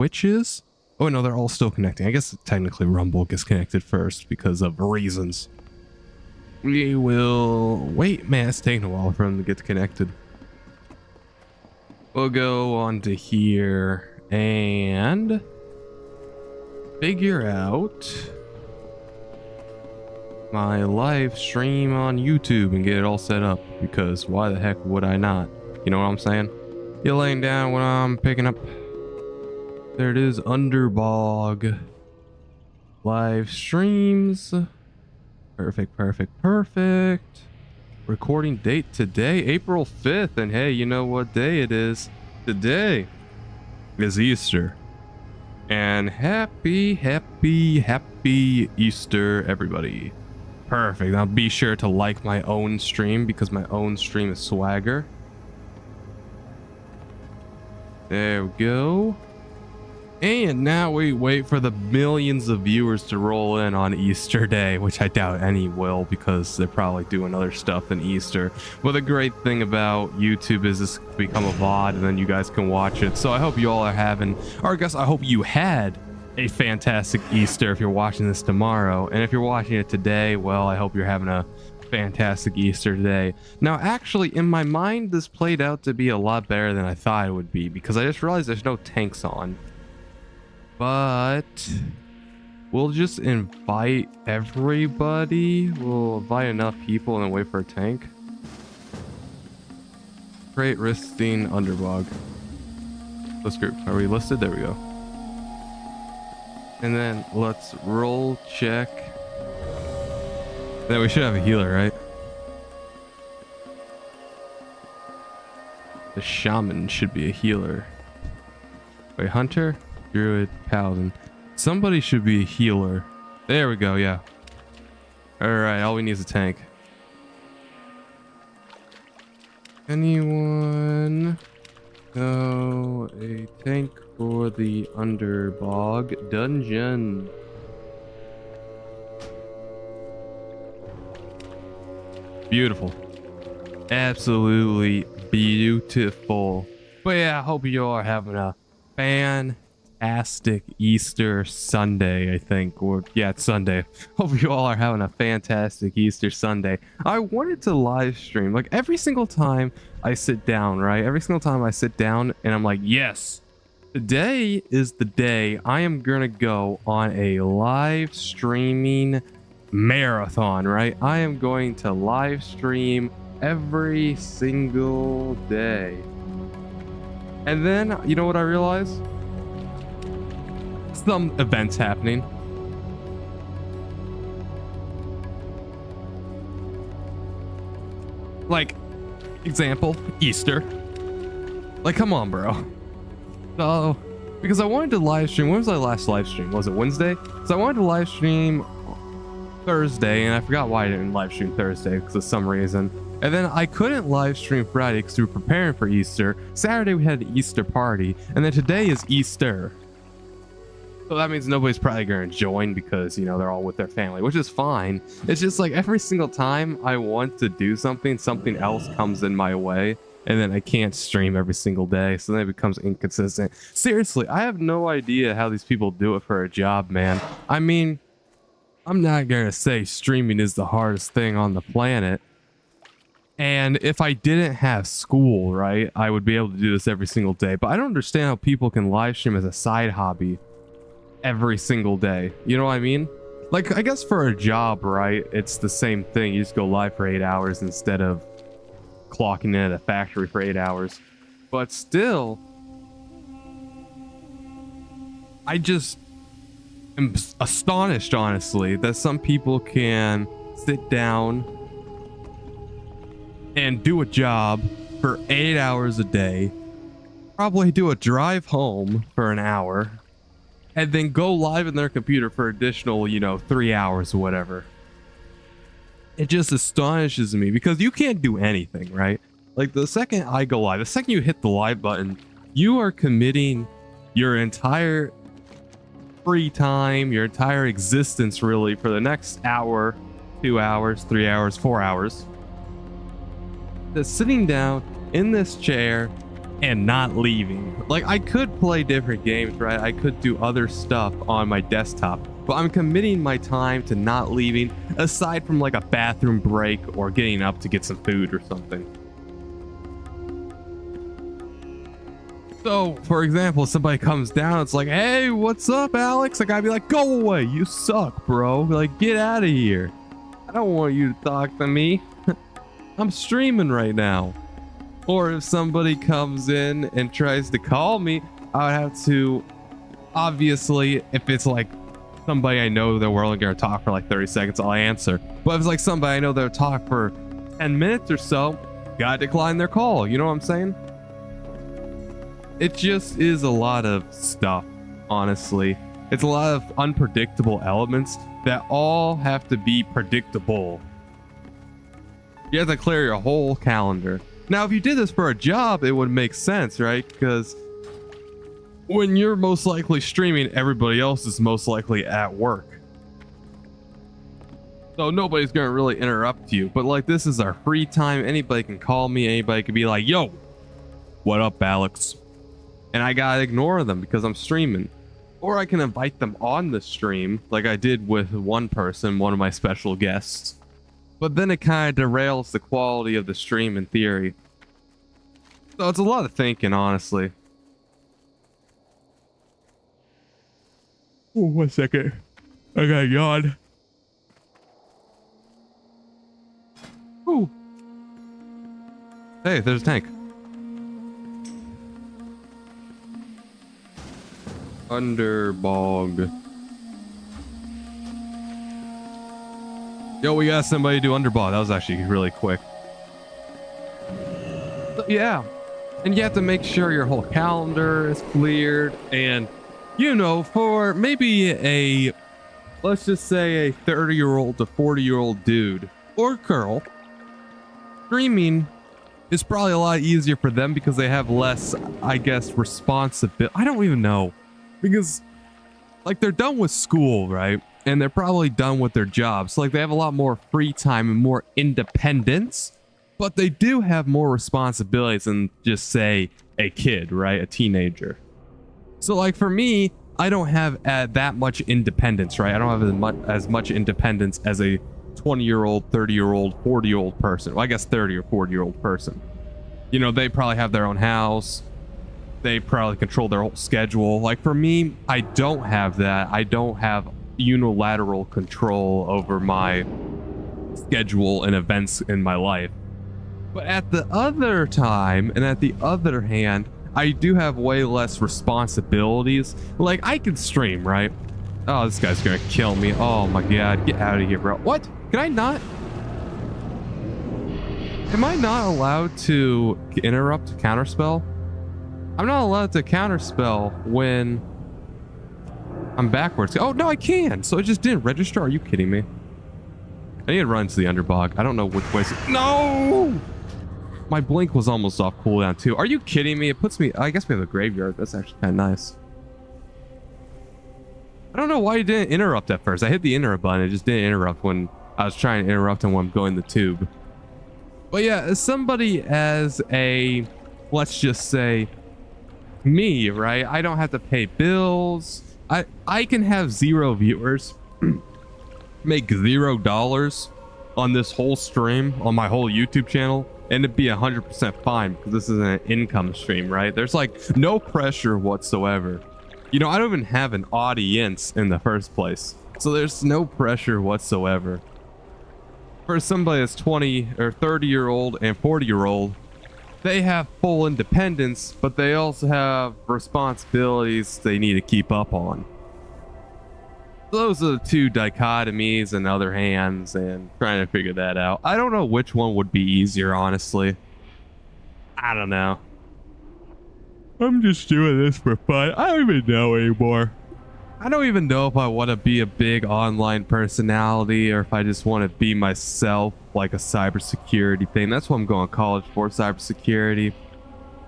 Twitch is. Oh no, they're all still connecting. I guess technically Rumble gets connected first because of reasons. We will wait. Man, it's taking a while for them to get connected. We'll go on to here and figure out my live stream on YouTube and get it all set up, because why the heck would I not? You know what I'm saying? You're laying down when I'm picking up. There it is, Underbog live streams. Perfect, perfect, perfect. Recording date today, April 5th, and hey, you know what day it is? Today is Easter. And happy Easter, everybody. Perfect. Now be sure to like my own stream, because my own stream is swagger. There we go. And now we wait for the millions of viewers to roll in on Easter Day, which I doubt any will, because they're probably doing other stuff than Easter. But the great thing about YouTube is this can become a VOD and then you guys can watch it. So I hope you all are having, or I guess I hope you had a fantastic Easter if you're watching this tomorrow. And if you're watching it today, well, I hope you're having a fantastic Easter today. Now, actually, in my mind, this played out to be a lot better than I thought it would be, because I just realized there's no tanks on. But we'll just invite everybody. We'll invite enough people and then wait for a tank. Great Risting Underbog. Let's group. Are we listed? There we go. And then let's roll check. Then we should have a healer, right? The shaman should be a healer. Wait, hunter? Druid, paladin. Somebody should be a healer. There we go, yeah. Alright, all we need is a tank. Anyone know a tank for the Underbog dungeon? Beautiful. Absolutely beautiful. But yeah, I hope you all are having a fantastic Easter Sunday, I think. Or yeah, it's Sunday. Hope you all are having a fantastic Easter Sunday. I wanted to live stream like every single time I sit down, right? Every single time I sit down and I'm like, yes, today is the day I am gonna go on a live streaming marathon, right? I am going to live stream every single day. And then, you know what I realized? Some events happening. Like, example, Easter. Like, come on, bro. So, because I wanted to live stream. When was my last live stream? Was it Wednesday? So I wanted to live stream Thursday, and I forgot why I didn't live stream Thursday because of some reason. And then I couldn't live stream Friday because we were preparing for Easter. Saturday we had an Easter party, and then today is Easter. So that means nobody's probably going to join because, you know, they're all with their family, which is fine. It's just like every single time I want to do something, something else comes in my way, and then I can't stream every single day. So then it becomes inconsistent. Seriously, I have no idea how these people do it for a job, man. I mean, I'm not going to say streaming is the hardest thing on the planet. And if I didn't have school, right, I would be able to do this every single day. But I don't understand how people can live stream as a side hobby every single day. You know what I mean? Like, I guess for a job, right, it's the same thing. You just go live for 8 hours instead of clocking in at a factory for 8 hours. But still, I just am astonished, honestly, that some people can sit down and do a job for 8 hours a day, probably do a drive home for an hour, and then go live in their computer for additional, you know, 3 hours or whatever. It just astonishes me because you can't do anything, right? Like, the second I go live, the second you hit the live button, you are committing your entire free time, your entire existence, really, for the next hour, 2 hours, 3 hours, 4 hours, that's sitting down in this chair and not leaving. Like, I could play different games, right? I could do other stuff on my desktop, but I'm committing my time to not leaving, aside from like a bathroom break or getting up to get some food or something. So, for example, if somebody comes down, it's like, hey, what's up, Alex? I gotta be like, go away, you suck, bro. Like, get out of here. I don't want you to talk to me. I'm streaming right now. Or if somebody comes in and tries to call me, I would have to, obviously, if it's like somebody I know that we're only gonna talk for like 30 seconds, I'll answer. But if it's like somebody I know that'll talk for 10 minutes or so, gotta decline their call. You know what I'm saying? It just is a lot of stuff, honestly. It's a lot of unpredictable elements that all have to be predictable. You have to clear your whole calendar. Now, if you did this for a job, it would make sense, right? Because when you're most likely streaming, everybody else is most likely at work. So nobody's gonna really interrupt you. But like, this is our free time. Anybody can call me. Anybody can be like, yo, what up, Alex? And I gotta ignore them because I'm streaming. Or I can invite them on the stream like I did with one person, one of my special guests. But then it kind of derails the quality of the stream in theory. So it's a lot of thinking, honestly. Oh, 1 second. I got a yawn. Ooh. Hey, there's a tank. Underbog. Yo, we got somebody to do Underbog. That was actually really quick. But yeah. And you have to make sure your whole calendar is cleared. And, you know, for maybe a, let's just say a 30-year-old to 40-year-old dude or girl, streaming is probably a lot easier for them because they have less, I guess, responsibility. I don't even know. Because, like, they're done with school, right? And they're probably done with their jobs. So, like, they have a lot more free time and more independence. But they do have more responsibilities than just, say, a kid, right? A teenager. So, like, for me, I don't have that much independence, right? I don't have as much independence as a 20-year-old, 30-year-old, 40-year-old person. Well, I guess 30 or 40-year-old person. You know, they probably have their own house. They probably control their whole schedule. Like, for me, I don't have that. I don't have unilateral control over my schedule and events in my life. But at the other time, and at the other hand, I do have way less responsibilities. Like, I can stream, right? Oh, this guy's gonna kill me. Oh my god, get out of here, bro. What? Can I not? Am I not allowed to interrupt counterspell? I'm not allowed to counterspell when I'm backwards. Oh, no, I can. So it just didn't register. Are you kidding me? I need to run to the Underbog. I don't know which way. No! My blink was almost off cooldown, too. Are you kidding me? It puts me... I guess we have a graveyard. That's actually kind of nice. I don't know why you didn't interrupt at first. I hit the interrupt button. It just didn't interrupt when I was trying to interrupt and when I'm going the tube. But yeah, as somebody as a... Let's just say... me, right? I don't have to pay bills. I can have 0 viewers, make $0 on this whole stream, on my whole YouTube channel, and it'd be 100% fine because this is an income stream, right? There's like no pressure whatsoever. You know, I don't even have an audience in the first place, so there's no pressure whatsoever. For somebody that's 20 or 30-year-old and 40-year-old, they have full independence, but they also have responsibilities they need to keep up on. Those are the two dichotomies and other hands, and trying to figure that out. I don't know which one would be easier, honestly. I don't know. I'm just doing this for fun. I don't even know anymore. I don't even know if I want to be a big online personality or if I just want to be myself, like a cybersecurity thing. That's what I'm going to college for, cybersecurity.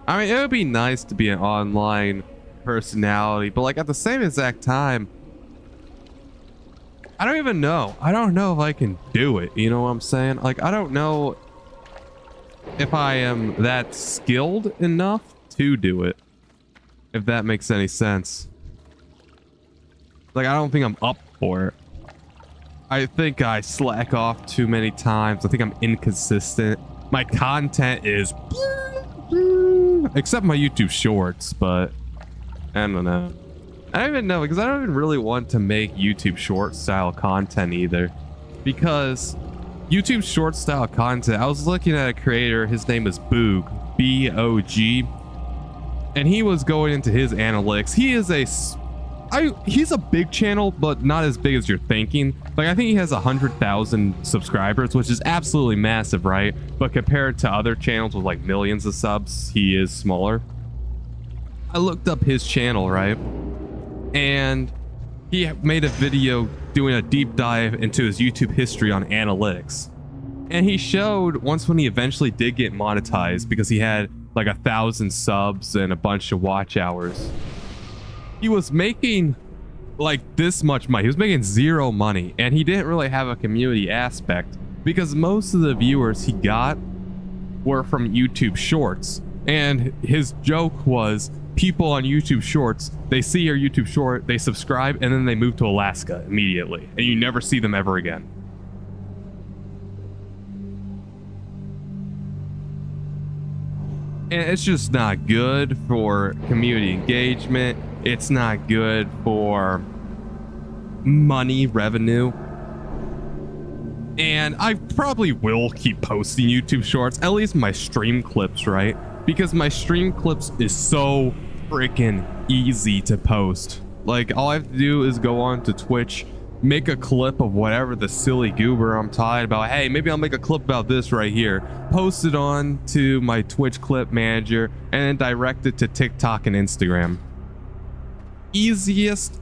I mean, it would be nice to be an online personality, but like at the same exact time, I don't even know. I don't know if I can do it. You know what I'm saying? Like, I don't know if I am that skilled enough to do it, if that makes any sense. Like, I don't think I'm up for it. I think I slack off too many times. I think I'm inconsistent. My content is except my YouTube shorts, but I don't know. I don't even know, because I don't even really want to make YouTube short style content either, because YouTube short style content, I was looking at a creator, his name is Boog, B-O-G, and he was going into his analytics. He's a big channel, but not as big as you're thinking. Like, I think he has 100,000 subscribers, which is absolutely massive, right? But compared to other channels with like millions of subs, he is smaller. I looked up his channel, right? And he made a video doing a deep dive into his YouTube history on analytics. And he showed once when he eventually did get monetized, because he had like 1,000 subs and a bunch of watch hours, he was making like this much money. He was making zero money, and he didn't really have a community aspect, because most of the viewers he got were from YouTube shorts. And his joke was, people on YouTube shorts, they see your YouTube short, they subscribe, and then they move to Alaska immediately, and you never see them ever again. And it's just not good for community engagement. It's not good for money, revenue. And I probably will keep posting YouTube shorts, at least my stream clips, right? Because my stream clips is so freaking easy to post. Like, all I have to do is go on to Twitch, make a clip of whatever the silly goober I'm talking about. Hey, maybe I'll make a clip about this right here, post it on to my Twitch clip manager, and then direct it to TikTok and Instagram. Easiest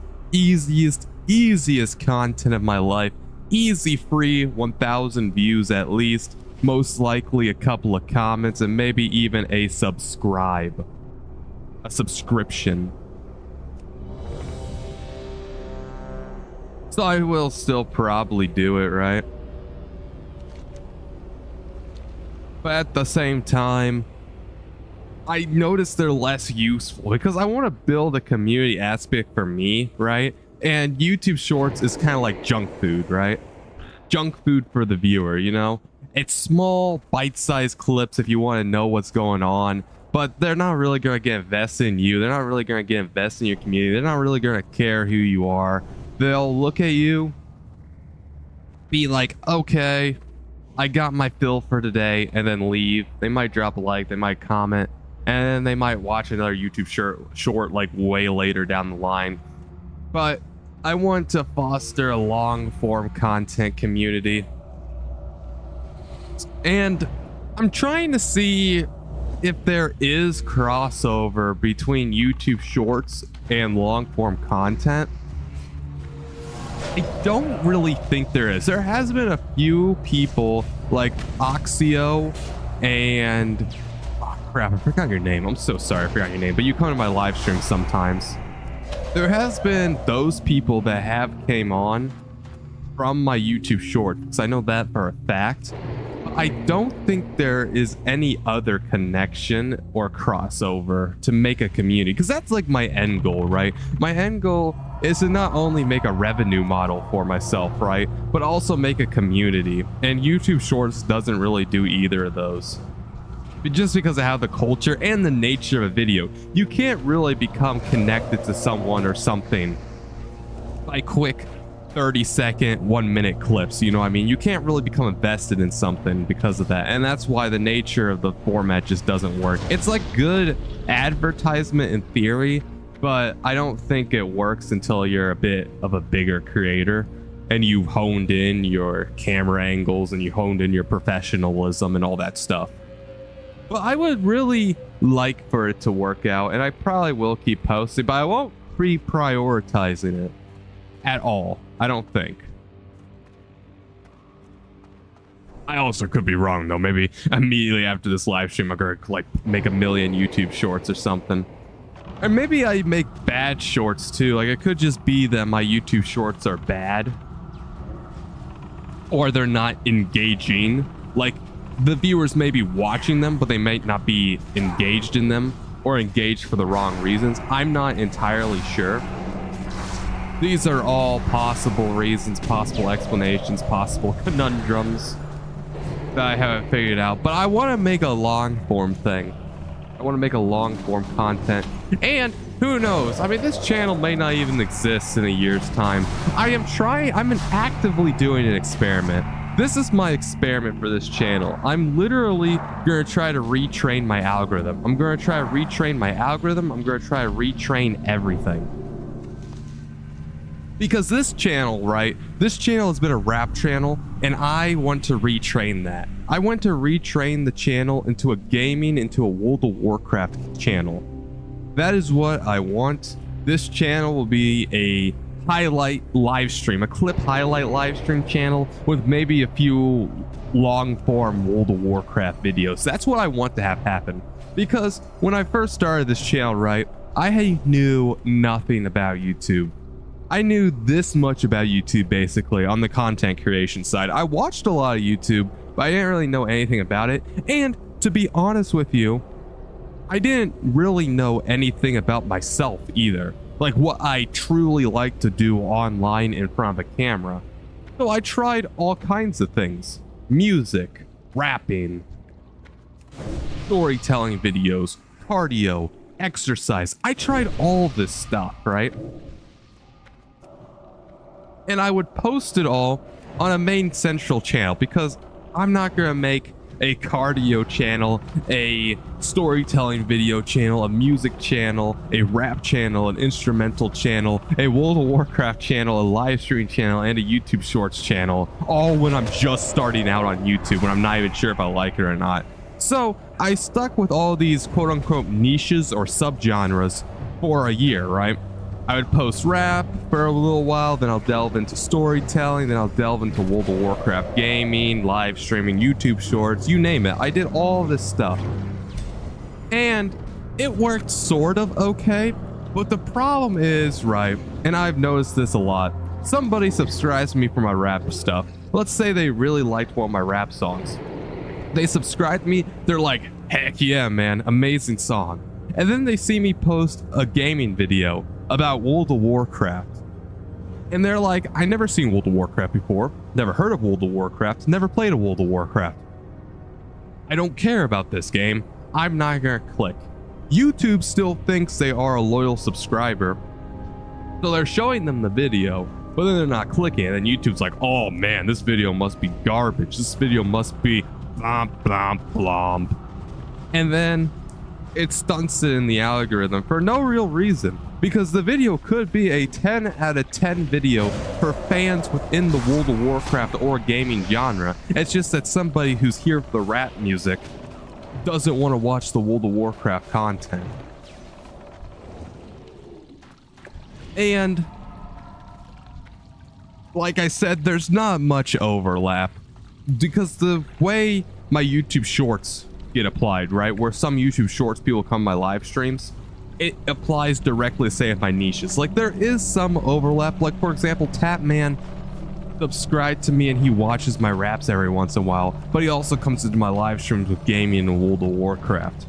content of my life. Easy, free, 1,000 views at least, most likely a couple of comments, and maybe even a subscription. So I will still probably do it, right? But at the same time, I notice they're less useful, because I want to build a community aspect for me, right? And YouTube shorts is kind of like junk food, right? Junk food for the viewer, you know? It's small, bite-sized clips if you want to know what's going on, but they're not really going to get invested in you. They're not really going to get invested in your community. They're not really going to care who you are. They'll look at you, be like, okay, I got my fill for today, and then leave. They might drop a like, they might comment, and then they might watch another YouTube short like way later down the line. But I want to foster a long-form content community. And I'm trying to see if there is crossover between YouTube shorts and long-form content. I don't really think there is. There has been a few people like Oxio and... oh, crap, I forgot your name. I'm so sorry I forgot your name, but you come to my live stream sometimes. There has been those people that have came on from my YouTube short, because I know that for a fact. I don't think there is any other connection or crossover to make a community, because that's like my end goal, right? My end goal is to not only make a revenue model for myself, right, but also make a community. And YouTube shorts doesn't really do either of those. Just because of how the culture and the nature of a video, you can't really become connected to someone or something by quick 30-second, 1-minute clips. You know what I mean? You can't really become invested in something because of that. And that's why the nature of the format just doesn't work. It's like good advertisement in theory, but I don't think it works until you're a bit of a bigger creator and you've honed in your camera angles and you honed in your professionalism and all that stuff. But I would really like for it to work out, and I probably will keep posting, but I won't be prioritizing it at all, I don't think. I also could be wrong though. Maybe immediately after this live stream I'm gonna like make 1 million YouTube shorts or something. Or maybe I make bad shorts too. Like, it could just be that my YouTube shorts are bad, or they're not engaging. Like, the viewers may be watching them, but they might not be engaged in them. or engaged for the wrong reasons. I'm not entirely sure. These are all possible reasons, possible explanations, possible conundrums that I haven't figured out. But I want to make a long form thing. I want to make a long form content. And who knows? I mean, this channel may not even exist in a year's time. I'm actively doing an experiment. This is my experiment for this channel. I'm literally going to try to retrain my algorithm. I'm going to try to retrain my algorithm. I'm going to try to retrain everything. Because this channel, right? This channel has been a rap channel, and I want to retrain that. I want to retrain the channel into a gaming, into a World of Warcraft channel. That is what I want. This channel will be a highlight live stream, a clip highlight live stream channel with maybe a few long form World of Warcraft videos. That's what I want to have happen. Because when I first started this channel, right, I knew nothing about YouTube. I knew this much about YouTube basically on the content creation side. I watched a lot of YouTube, but I didn't really know anything about it. And to be honest with you, I didn't really know anything about myself either. Like what I truly like to do online in front of a camera. So I tried all kinds of things. Music, rapping, storytelling videos, cardio, exercise. I tried all this stuff, right? And I would post it all on a main central channel because I'm not going to make a cardio channel, a storytelling video channel, a music channel, a rap channel, an instrumental channel, a World of Warcraft channel, a live stream channel, and a YouTube Shorts channel, all when I'm just starting out on YouTube, when I'm not even sure if I like it or not. So I stuck with all these quote-unquote niches or subgenres for a year, right? I would post rap for a little while, then I'll delve into storytelling, then I'll delve into World of Warcraft gaming, live streaming, YouTube Shorts, you name it. I did all this stuff. And it worked sort of okay, but the problem is, right, and I've noticed this a lot, somebody subscribes to me for my rap stuff. Let's say they really liked one of my rap songs. They subscribe to me, they're like, heck yeah, man, amazing song. And then they see me post a gaming video about World of Warcraft. And they're like, I never seen World of Warcraft before, never heard of World of Warcraft, never played a World of Warcraft. I don't care about this game. I'm not gonna click. YouTube still thinks they are a loyal subscriber, so they're showing them the video, but then they're not clicking. And then YouTube's like, oh man, this video must be garbage. This video must be blomp, blomp, blomp. And then it stunts it in the algorithm for no real reason, because the video could be a 10 out of 10 video for fans within the World of Warcraft or gaming genre. It's just that somebody who's here for the rap music doesn't want to watch the World of Warcraft content. And like I said, there's not much overlap because the way my YouTube Shorts get applied, right, where some YouTube Shorts people come to my live streams, it applies directly to say my niches. Like there is some overlap. Like for example, Tapman subscribed to me and he watches my raps every once in a while, but he also comes into my live streams with gaming and World of Warcraft.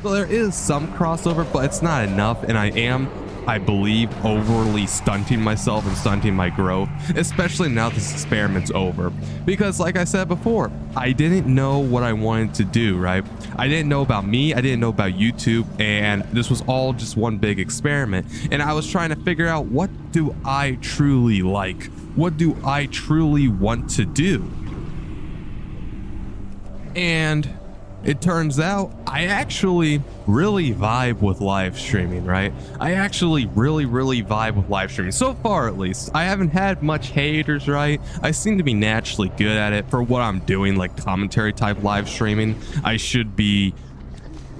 So there is some crossover, but it's not enough, and I believe, overly stunting myself and stunting my growth, especially now this experiment's over. Because like I said before, I didn't know what I wanted to do, right? I didn't know about me, I didn't know about YouTube, and this was all just one big experiment. And I was trying to figure out, what do I truly like? What do I truly want to do? And it turns out I actually really vibe with live streaming, right? I actually really vibe with live streaming. So far, at least. I haven't had much haters, right? I seem to be naturally good at it for what I'm doing, like commentary type live streaming. I should be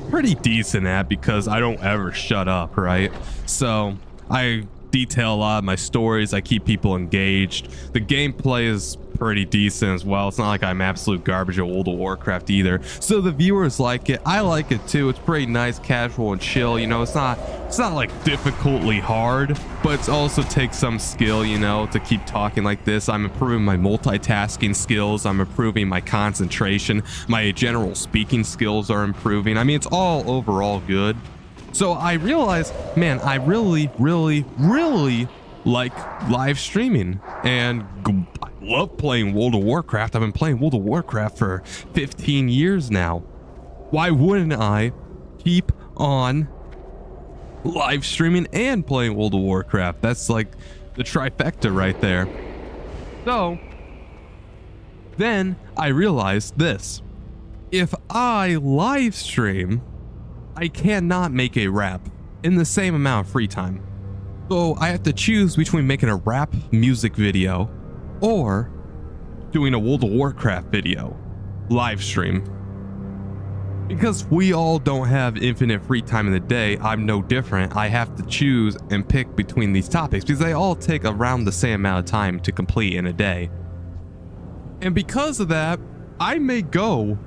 pretty decent at, because I don't ever shut up, right? So I detail a lot of my stories. I keep people engaged. The gameplay is pretty decent as well. It's not like I'm absolute garbage at World of Warcraft either. So the viewers like it. I like it too. It's pretty nice, casual, and chill. You know, it's not like difficultly hard, but it also takes some skill, you know, to keep talking like this. I'm improving my multitasking skills. I'm improving my concentration. My general speaking skills are improving. I mean, it's all overall good. So I realized, man, I really like live streaming, and I love playing World of Warcraft. I've been playing World of Warcraft for 15 years now. Why wouldn't I keep on live streaming and playing World of Warcraft? That's like the trifecta right there. So then I realized this: if I live stream, I cannot make a rap in the same amount of free time. So I have to choose between making a rap music video or doing a World of Warcraft video live stream. Because we all don't have infinite free time in the day, I'm no different. I have to choose and pick between these topics because they all take around the same amount of time to complete in a day. And because of that, I may go,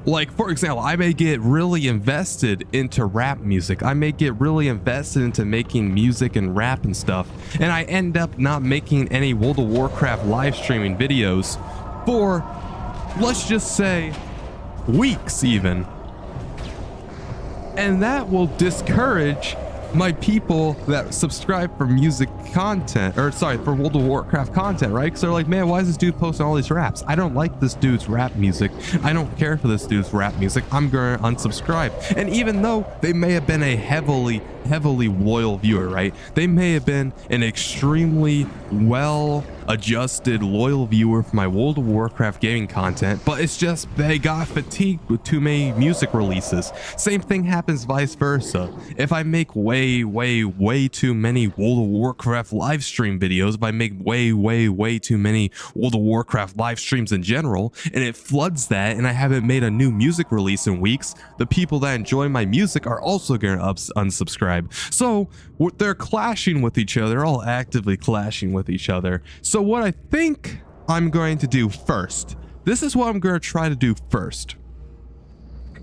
like, for example, I may get really invested into rap music. I may get really invested into making music and rap and stuff, and I end up not making any World of Warcraft live streaming videos for, let's just say, weeks even. And that will discourage my people that subscribe for music content, or sorry, for World of Warcraft content, right? Because they're like, man, why is this dude posting all these raps? I don't like this dude's rap music. I don't care for this dude's rap music. I'm gonna unsubscribe. And even though they may have been a heavily loyal viewer, right? They may have been an extremely well adjusted loyal viewer for my World of Warcraft gaming content, but it's just they got fatigued with too many music releases. Same thing happens vice versa. If I make way too many World of Warcraft live stream videos, if I make way too many World of Warcraft live streams in general, and it floods that, and I haven't made a new music release in weeks, the people that enjoy my music are also gonna unsubscribe. So they're clashing with each other, all actively clashing with each other. So what I think I'm going to do first, this is what I'm going to try to do first,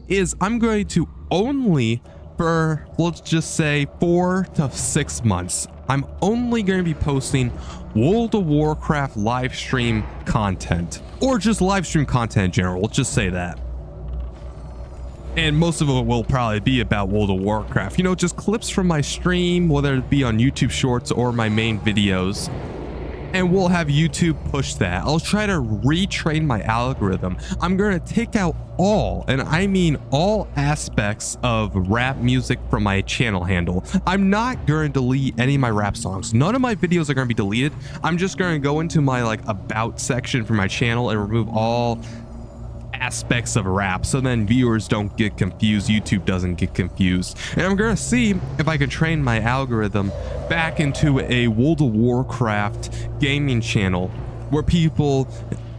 is I'm going to only, for let's just say 4 to 6 months, I'm only going to be posting World of Warcraft live stream content, or just live stream content in general, let's just say that. And most of it will probably be about World of Warcraft, you know, just clips from my stream, whether it be on YouTube Shorts or my main videos. And we'll have YouTube push that. I'll try to retrain my algorithm. I'm going to take out all, and I mean all, aspects of rap music from my channel handle. I'm not going to delete any of my rap songs. None of my videos are going to be deleted. I'm just going to go into my like about section for my channel and remove all aspects of rap, so then viewers don't get confused, YouTube doesn't get confused. And I'm gonna see if I can train my algorithm back into a World of Warcraft gaming channel where people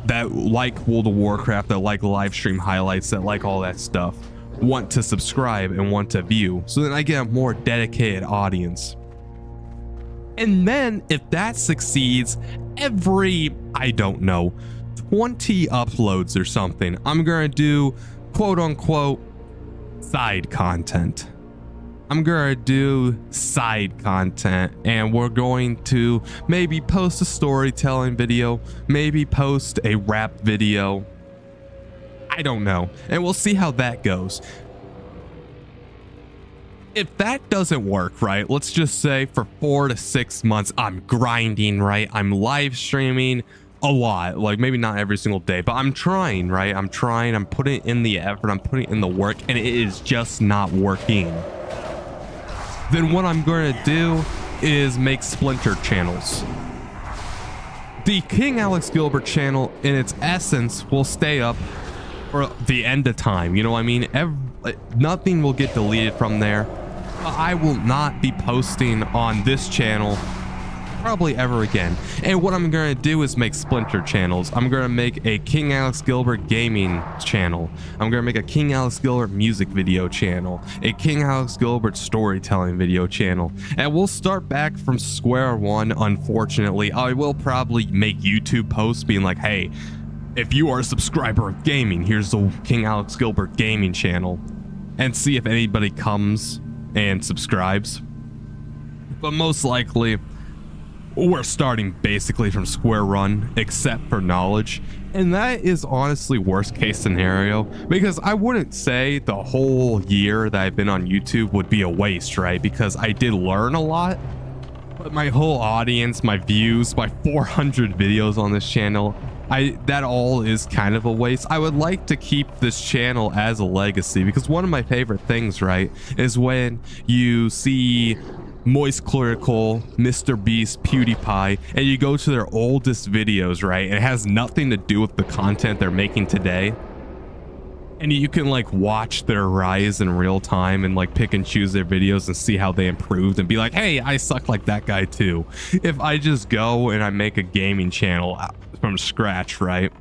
that like World of Warcraft, that like live stream highlights, that like all that stuff, want to subscribe and want to view, so then I get a more dedicated audience. And then if that succeeds, every, I don't know, 20 uploads or something, I'm gonna do quote unquote side content. I'm gonna do side content, and we're going to maybe post a storytelling video, maybe post a rap video, I don't know, and we'll see how that goes. If that doesn't work, right, let's just say for 4 to 6 months I'm grinding, right, I'm live streaming a lot, like maybe not every single day, but I'm trying, right? I'm trying, I'm putting in the effort, I'm putting in the work, and it is just not working. Then what I'm going to do is make splinter channels. The King Alex Gilbert channel in its essence will stay up for the end of time, you know what I mean? Nothing will get deleted from there. I will not be posting on this channel probably ever again. And what I'm gonna do is make splinter channels. I'm gonna make a King Alex Gilbert gaming channel. I'm gonna make a King Alex Gilbert music video channel, a King Alex Gilbert storytelling video channel, and we'll start back from square one. Unfortunately, I will probably make YouTube posts being like, hey, if you are a subscriber of gaming, here's the King Alex Gilbert gaming channel, and see if anybody comes and subscribes. But most likely we're starting basically from square one, except for knowledge. And that is honestly worst case scenario, because I wouldn't say the whole year that I've been on YouTube would be a waste, right? Because I did learn a lot, but my whole audience, my views, my 400 videos on this channel, that all is kind of a waste. I would like to keep this channel as a legacy, because one of my favorite things, right, is when you see Moist Clerical, Mr. Beast, PewDiePie, and you go to their oldest videos, right, and it has nothing to do with the content they're making today, and you can like watch their rise in real time and like pick and choose their videos and see how they improved and be like, hey, I suck like that guy too. If I just go and I make a gaming channel from scratch, right,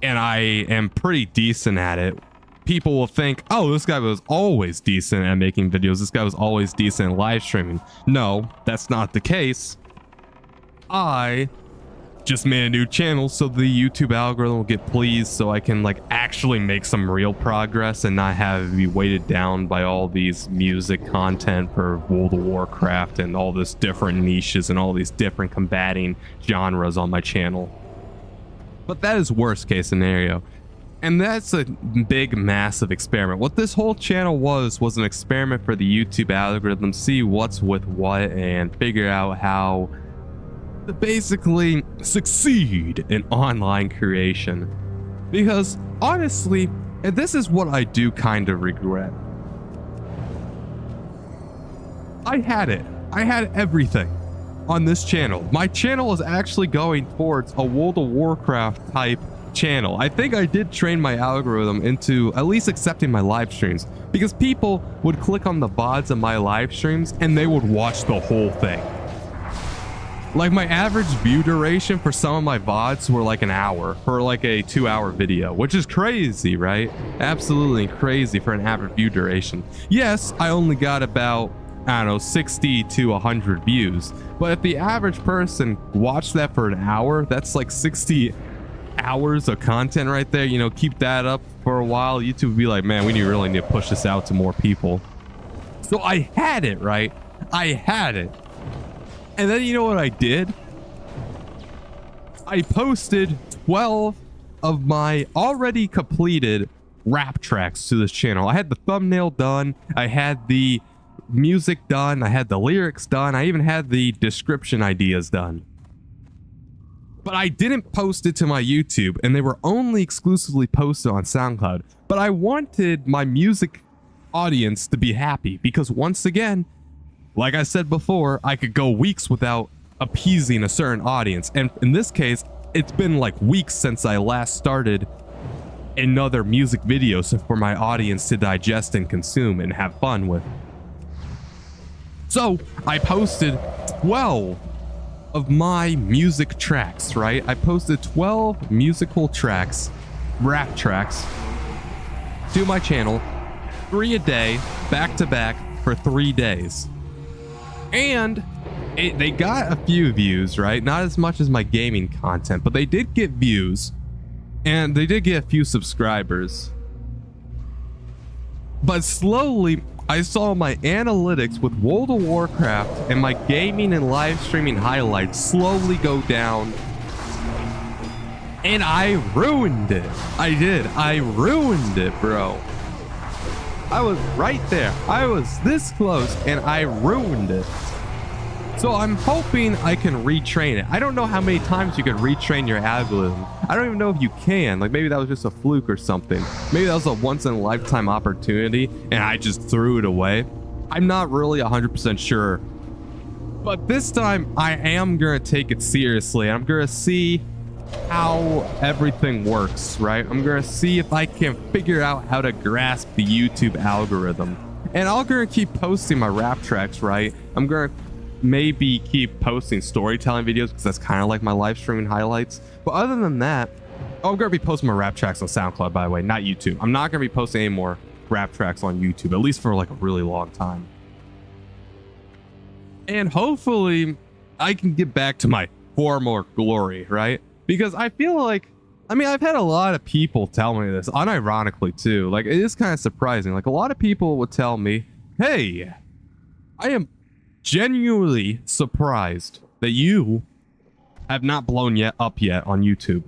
and I am pretty decent at it, people will think, oh, this guy was always decent at making videos. This guy was always decent at live streaming. No, that's not the case. I just made a new channel so the YouTube algorithm will get pleased, so I can like actually make some real progress and not have it be weighted down by all these music content for World of Warcraft and all this different niches and all these different combating genres on my channel. But that is worst case scenario. And that's a big, massive experiment. What this whole channel was an experiment for the YouTube algorithm, see what's with what and figure out how to basically succeed in online creation. Because honestly, and this is what I do kind of regret. I had it. I had everything on this channel. My channel is actually going towards a World of Warcraft type channel. I think I did train my algorithm into at least accepting my live streams, because people would click on the VODs of my live streams and they would watch the whole thing. Like my average view duration for some of my VODs were like an hour for like a 2-hour video, which is crazy, right? Absolutely crazy for an average view duration. Yes, I only got about, I don't know, 60 to 100 views, but if the average person watched that for an hour, that's like 60 hours of content right there. You know, keep that up for a while, YouTube would be like, man, we really need to push this out to more people. So I had it, right? I had it. And then you know what I did? I posted 12 of my already completed rap tracks to this channel. I had the thumbnail done, I had the music done, I had the lyrics done, I even had the description ideas done. But I didn't post it to my YouTube, and they were only exclusively posted on SoundCloud. But I wanted my music audience to be happy, because once again, like I said before, I could go weeks without appeasing a certain audience. And in this case, it's been like weeks since I last started another music video for my audience to digest and consume and have fun with. So I posted 12 of my music tracks, right? I posted 12 musical tracks, rap tracks, to my channel, 3 a day, back to back for 3 days. And they got a few views, right? Not as much as my gaming content, but they did get views, and they did get a few subscribers. But slowly, I saw my analytics with World of Warcraft and my gaming and live streaming highlights slowly go down. And I ruined it. I did. I ruined it, bro. I was right there. I was this close and I ruined it. So I'm hoping I can retrain it. I don't know how many times you can retrain your algorithm. I don't even know if you can. Like maybe that was just a fluke or something. Maybe that was a once in a lifetime opportunity and I just threw it away. I'm not really 100% sure. But this time I am gonna take it seriously. I'm gonna see how everything works, right? I'm gonna see if I can figure out how to grasp the YouTube algorithm. And I'm gonna keep posting my rap tracks, right? I'm gonna maybe keep posting storytelling videos because that's kind of like my live streaming highlights. But other than that, I'm gonna be posting my rap tracks on SoundCloud, by the way, not YouTube. I'm not gonna be posting any more rap tracks on YouTube, at least for like a really long time. And hopefully I can get back to my former glory, right? Because I feel like, I mean, I've had a lot of people tell me this, unironically too. Like, it is kind of surprising. Like, a lot of people would tell me, hey, I am genuinely surprised that you have not blown up yet on YouTube.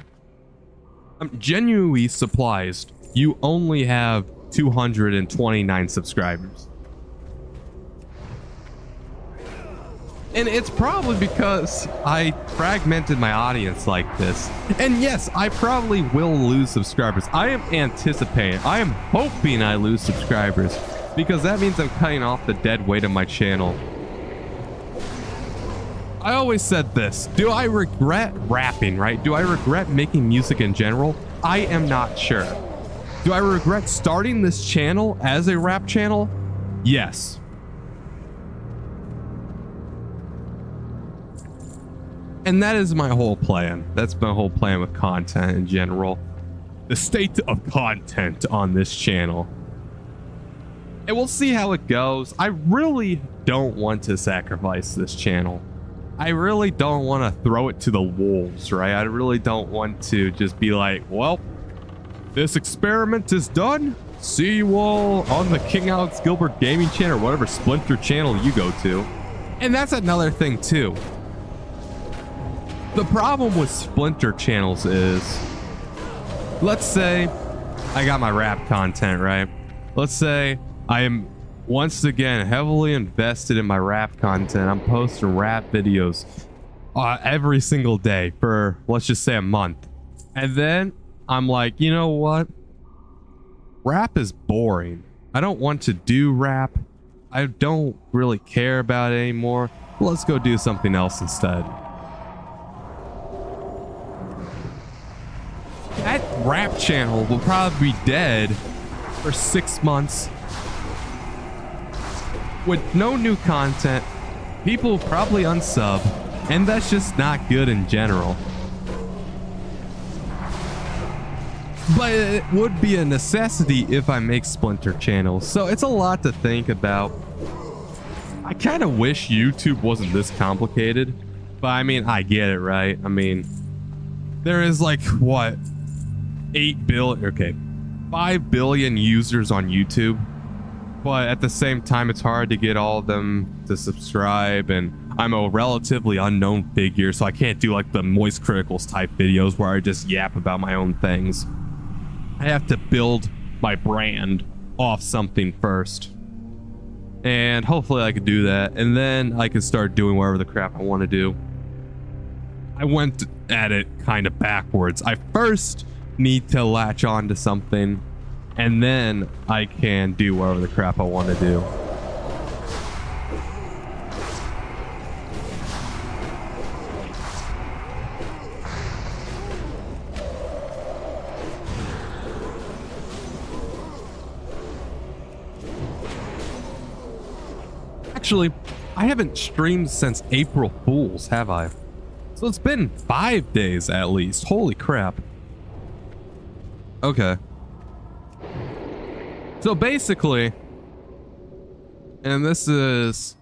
I'm genuinely surprised you only have 229 subscribers. And it's probably because I fragmented my audience like this. And yes, I probably will lose subscribers. I am anticipating, I am hoping I lose subscribers, because that means I'm cutting off the dead weight of my channel. I always said this. Do I regret rapping, right? Do I regret making music in general? I am not sure. Do I regret starting this channel as a rap channel? Yes. And that is my whole plan. That's my whole plan with content in general. The state of content on this channel. And we'll see how it goes. I really don't want to sacrifice this channel. I really don't want to throw it to the wolves, right? I really don't want to just be like, well, this experiment is done. See you all on the King Alex Gilbert gaming channel or whatever Splinter channel you go to. And that's another thing too. The problem with Splinter channels is, let's say I got my rap content, right? Let's say I am once again heavily invested in my rap content. I'm posting rap videos every single day for, let's just say, a month. And then I'm like, you know what? Rap is boring. I don't want to do rap. I don't really care about it anymore. Let's go do something else instead. That rap channel will probably be dead for 6 months. With no new content, people will probably unsub, and that's just not good in general. But it would be a necessity if I make Splinter channels, so it's a lot to think about. I kind of wish YouTube wasn't this complicated, but I mean, I get it, right? I mean, there is like, what? 5 billion users on YouTube, but at the same time it's hard to get all of them to subscribe, and I'm a relatively unknown figure, so I can't do like the Moist Criticals type videos where I just yap about my own things. I have to build my brand off something first, and hopefully I could do that, and then I can start doing whatever the crap I want to do. I went at it kind of backwards. I first need to latch on to something, and then I can do whatever the crap I want to do. Actually, I haven't streamed since April Fools, have I? So it's been 5 days at least. Holy crap. Okay. So basically, and this is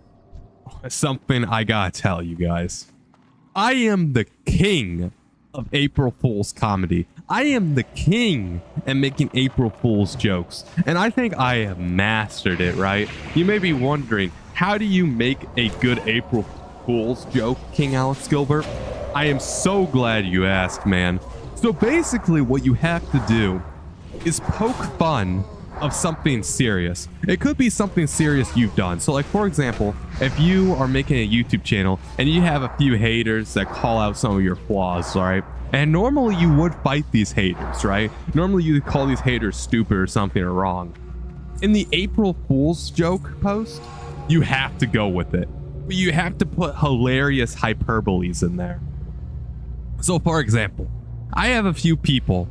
something I gotta tell you guys. I am the king of April Fool's comedy. I am the king at making April Fool's jokes. And I think I have mastered it, right? You may be wondering, how do you make a good April Fool's joke, King Alex Gilbert? I am so glad you asked, man. So basically what you have to do is poke fun of something serious. It could be something serious you've done. So like, for example, if you are making a YouTube channel and you have a few haters that call out some of your flaws, right? And normally you would fight these haters, right? Normally you would call these haters stupid or something or wrong. In the April Fool's joke post, you have to go with it. You have to put hilarious hyperboles in there. So for example, I have a few people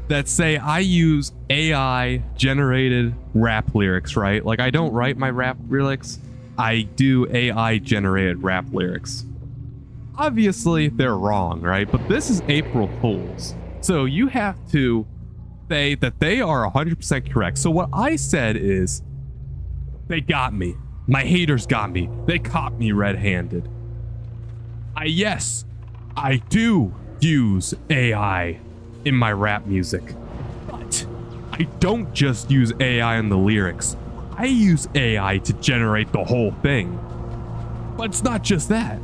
that say I use AI generated rap lyrics, right? Like I don't write my rap lyrics, I do AI generated rap lyrics. Obviously they're wrong, right? But this is April Fools. So you have to say that they are 100% correct. So what I said is, they got me. My haters got me. They caught me red-handed. Yes, I do use AI in my rap music, but I don't just use AI in the lyrics. I use AI to generate the whole thing. But it's not just that.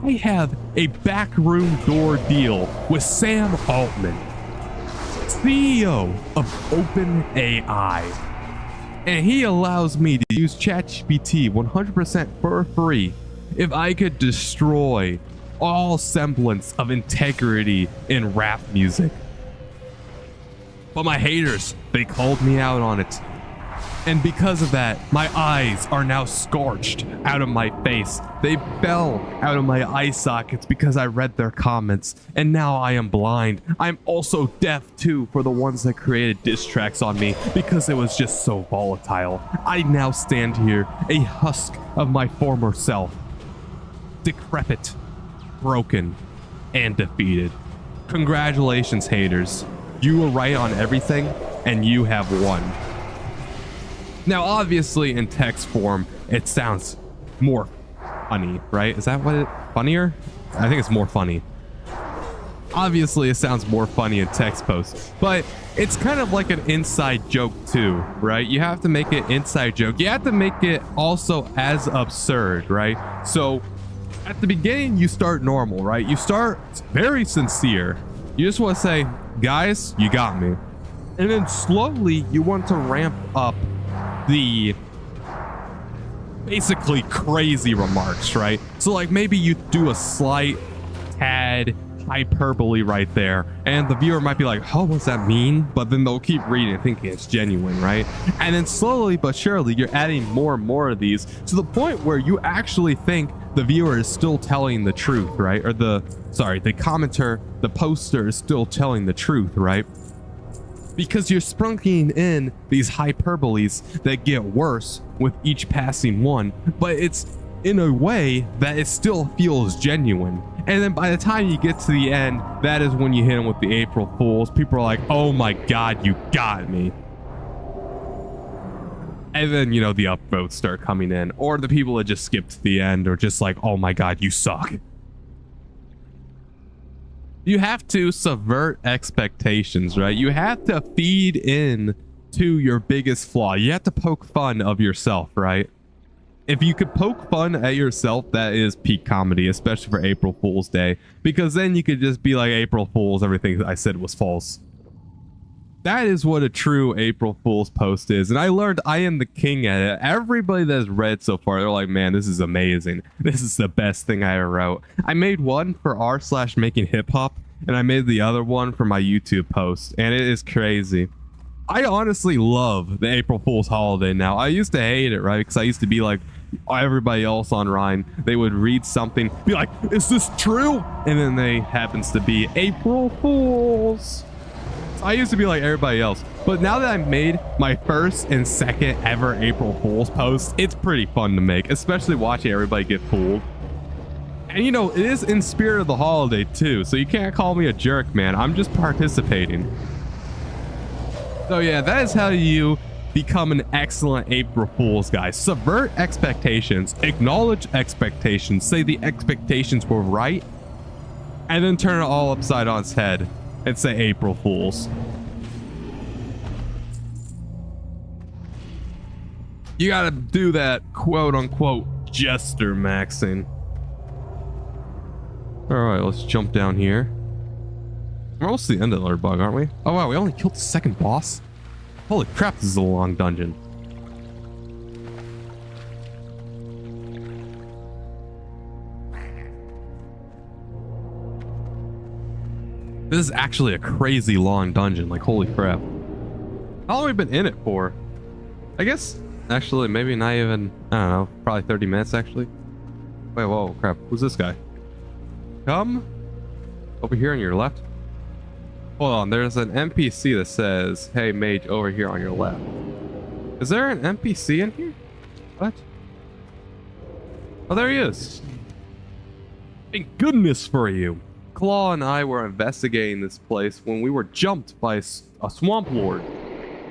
I have a backroom door deal with Sam Altman, CEO of OpenAI. And he allows me to use ChatGPT 100% for free if I could destroy all semblance of integrity in rap music. But my haters, they called me out on it. And because of that, my eyes are now scorched out of my face. They fell out of my eye sockets because I read their comments, and now I am blind. I'm also deaf too for the ones that created diss tracks on me because it was just so volatile. I now stand here, a husk of my former self. Decrepit, broken, and defeated. Congratulations, haters. You were right on everything, and you have won. Now, obviously, in text form, it sounds more funny, right? Is that what it... funnier? I think it's more funny. Obviously, it sounds more funny in text posts, but it's kind of like an inside joke too, right? You have to make it inside joke. You have to make it also as absurd, right? So, at the beginning, you start normal, right? You start very sincere. You just want to say, guys, you got me. And then slowly, you want to ramp up the basically crazy remarks, right? So like maybe you do a slight tad hyperbole right there, and the viewer might be like, oh, what's that mean? But then they'll keep reading thinking it's genuine, right? And then slowly but surely you're adding more and more of these to the point where you actually think the viewer is still telling the truth, right? Or the commenter, the poster is still telling the truth, right? Because you're sprunking in these hyperboles that get worse with each passing one, but it's in a way that it still feels genuine. And then by the time you get to the end, that is when you hit them with the April Fools. People are like, oh my God, you got me. And then, you know, the upvotes start coming in, or the people that just skipped to the end are just like, oh my God, you suck. You have to subvert expectations, right? You have to feed in to your biggest flaw. You have to poke fun of yourself, right? If you could poke fun at yourself, that is peak comedy, especially for April Fool's Day, because then you could just be like, April Fools, everything I said was false. That is what a true April Fool's post is. And I learned I am the king at it. Everybody that's read so far, they're like, man, this is amazing. This is the best thing I ever wrote. I made one for r/making hip hop, and I made the other one for my YouTube post, and it is crazy. I honestly love the April Fool's holiday now. I used to hate it, right? Because I used to be like everybody else on Rhine. They would read something, be like, is this true? And then they happens to be April Fools. I used to be like everybody else, but now that I've made my first and second ever April Fool's post, it's pretty fun to make, especially watching everybody get fooled. And you know, it is in spirit of the holiday too, so you can't call me a jerk, man. I'm just participating. So yeah, that is how you become an excellent April Fool's, guys. Subvert expectations, acknowledge expectations, say the expectations were right, and then turn it all upside on its head and say April Fools. You gotta do that quote unquote jester maxing. Alright, let's jump down here. We're almost to the end of the Underbog, aren't we? Oh wow, we only killed the second boss? Holy crap, this is a long dungeon. This is actually a crazy long dungeon, like holy crap. How long have we been in it for? I guess, actually, maybe not even, I don't know, probably 30 minutes actually. Wait, whoa, crap, who's this guy? Come over here on your left. Hold on, there's an NPC that says, hey mage, over here on your left. Is there an NPC in here? What? Oh, there he is. Thank goodness for you. Claw and I were investigating this place when we were jumped by a swamp lord.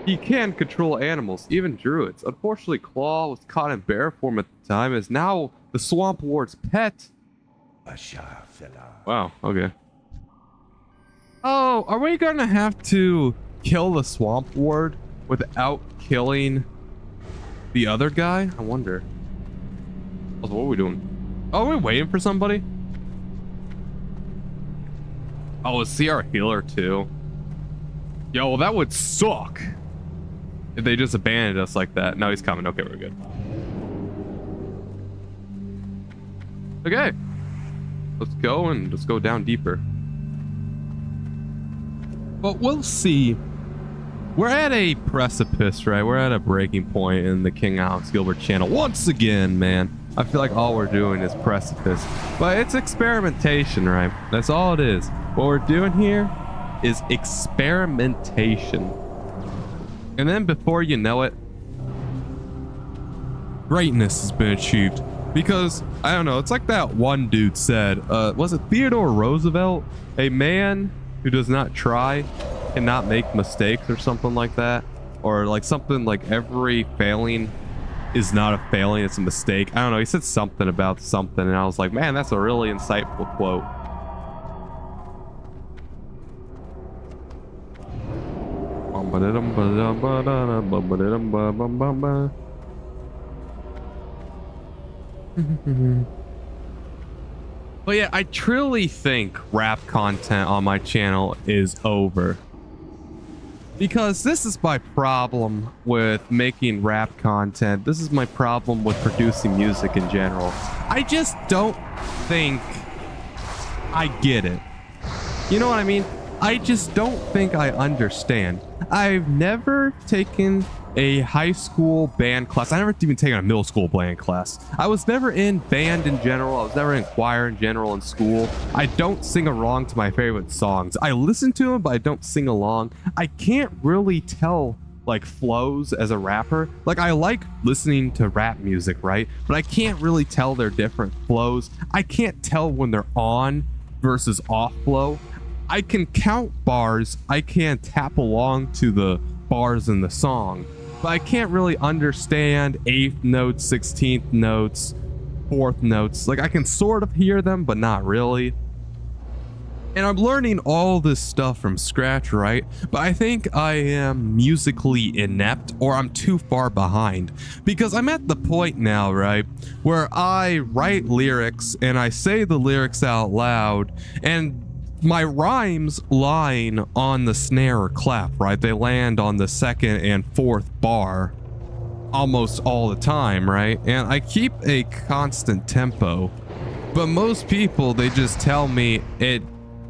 He can control animals, even druids. Unfortunately, Claw was caught in bear form at the time, is now the swamp lord's pet. Wow, okay. Oh, are we gonna have to kill the swamp lord without killing the other guy? I wonder. Also, what are we doing? Oh, are we waiting for somebody? Oh, is he our healer too? Yo, well, that would suck if they just abandoned us like that. No, he's coming. Okay, we're good. Okay, let's go and let's go down deeper. But we'll see. We're at a precipice, right? We're at a breaking point in the King Alex Gilbert channel once again, man. I feel like all we're doing is precipice, but it's experimentation, right? That's all it is. What we're doing here is experimentation. And then before you know it, greatness has been achieved. Because, I don't know, it's like that one dude said, was it Theodore Roosevelt? A man who does not try cannot make mistakes or something like that. Or like something like every failing is not a failing, it's a mistake. I don't know, he said something about something and I was like, man, that's a really insightful quote. But yeah, I truly think rap content on my channel is over. Because this is my problem with making rap content. This is my problem with producing music in general. I just don't think I get it. You know what I mean? I just don't think I understand. I've never taken a high school band class. I never even taken a middle school band class. I was never in band in general. I was never in choir in general in school. I don't sing along to my favorite songs. I listen to them, but I don't sing along. I can't really tell like flows as a rapper. Like I like listening to rap music, right? But I can't really tell their different flows. I can't tell when they're on versus off flow. I can count bars. I can tap along to the bars in the song, but I can't really understand 8th notes, 16th notes, 4th notes. Like I can sort of hear them, but not really. And I'm learning all this stuff from scratch, right? But I think I am musically inept, or I'm too far behind, because I'm at the point now, right, where I write lyrics and I say the lyrics out loud, and my rhymes line on the snare or clap, right? They land on the 2nd and 4th bar almost all the time, right? And I keep a constant tempo, but most people, they just tell me it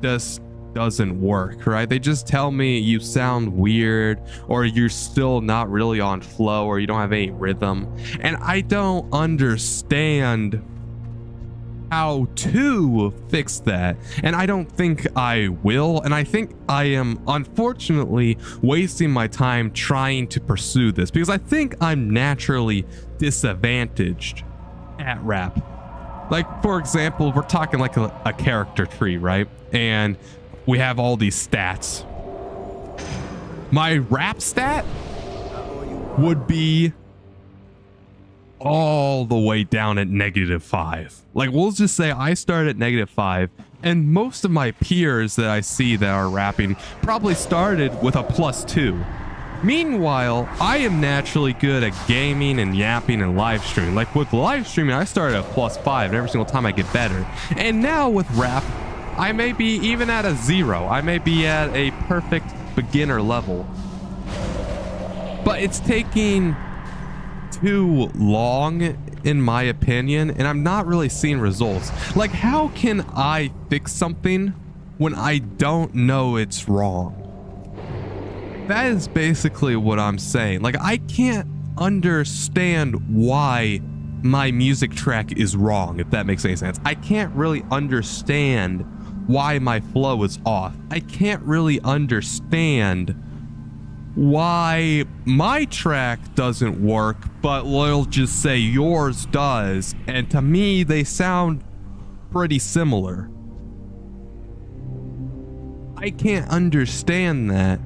just doesn't work, right? They just tell me you sound weird, or you're still not really on flow, or you don't have any rhythm. And I don't understand how to fix that, and I don't think I will, and I think I am unfortunately wasting my time trying to pursue this, because I think I'm naturally disadvantaged at rap. Like for example, we're talking like a character tree, right? And we have all these stats. My rap stat would be all the way down at -5. Like we'll just say I start at -5, and most of my peers that I see that are rapping probably started with a +2. Meanwhile, I am naturally good at gaming and yapping and live streaming. Like with live streaming, I started at +5, and every single time I get better. And now with rap, I may be even at a 0. I may be at a perfect beginner level. But it's taking too long in my opinion, and I'm not really seeing results. Like how can I fix something when I don't know it's wrong? That is basically what I'm saying. Like I can't understand why my music track is wrong, if that makes any sense. I can't really understand why my flow is off. I can't really understand why my track doesn't work, but we'll just say yours does, and to me they sound pretty similar. I can't understand that,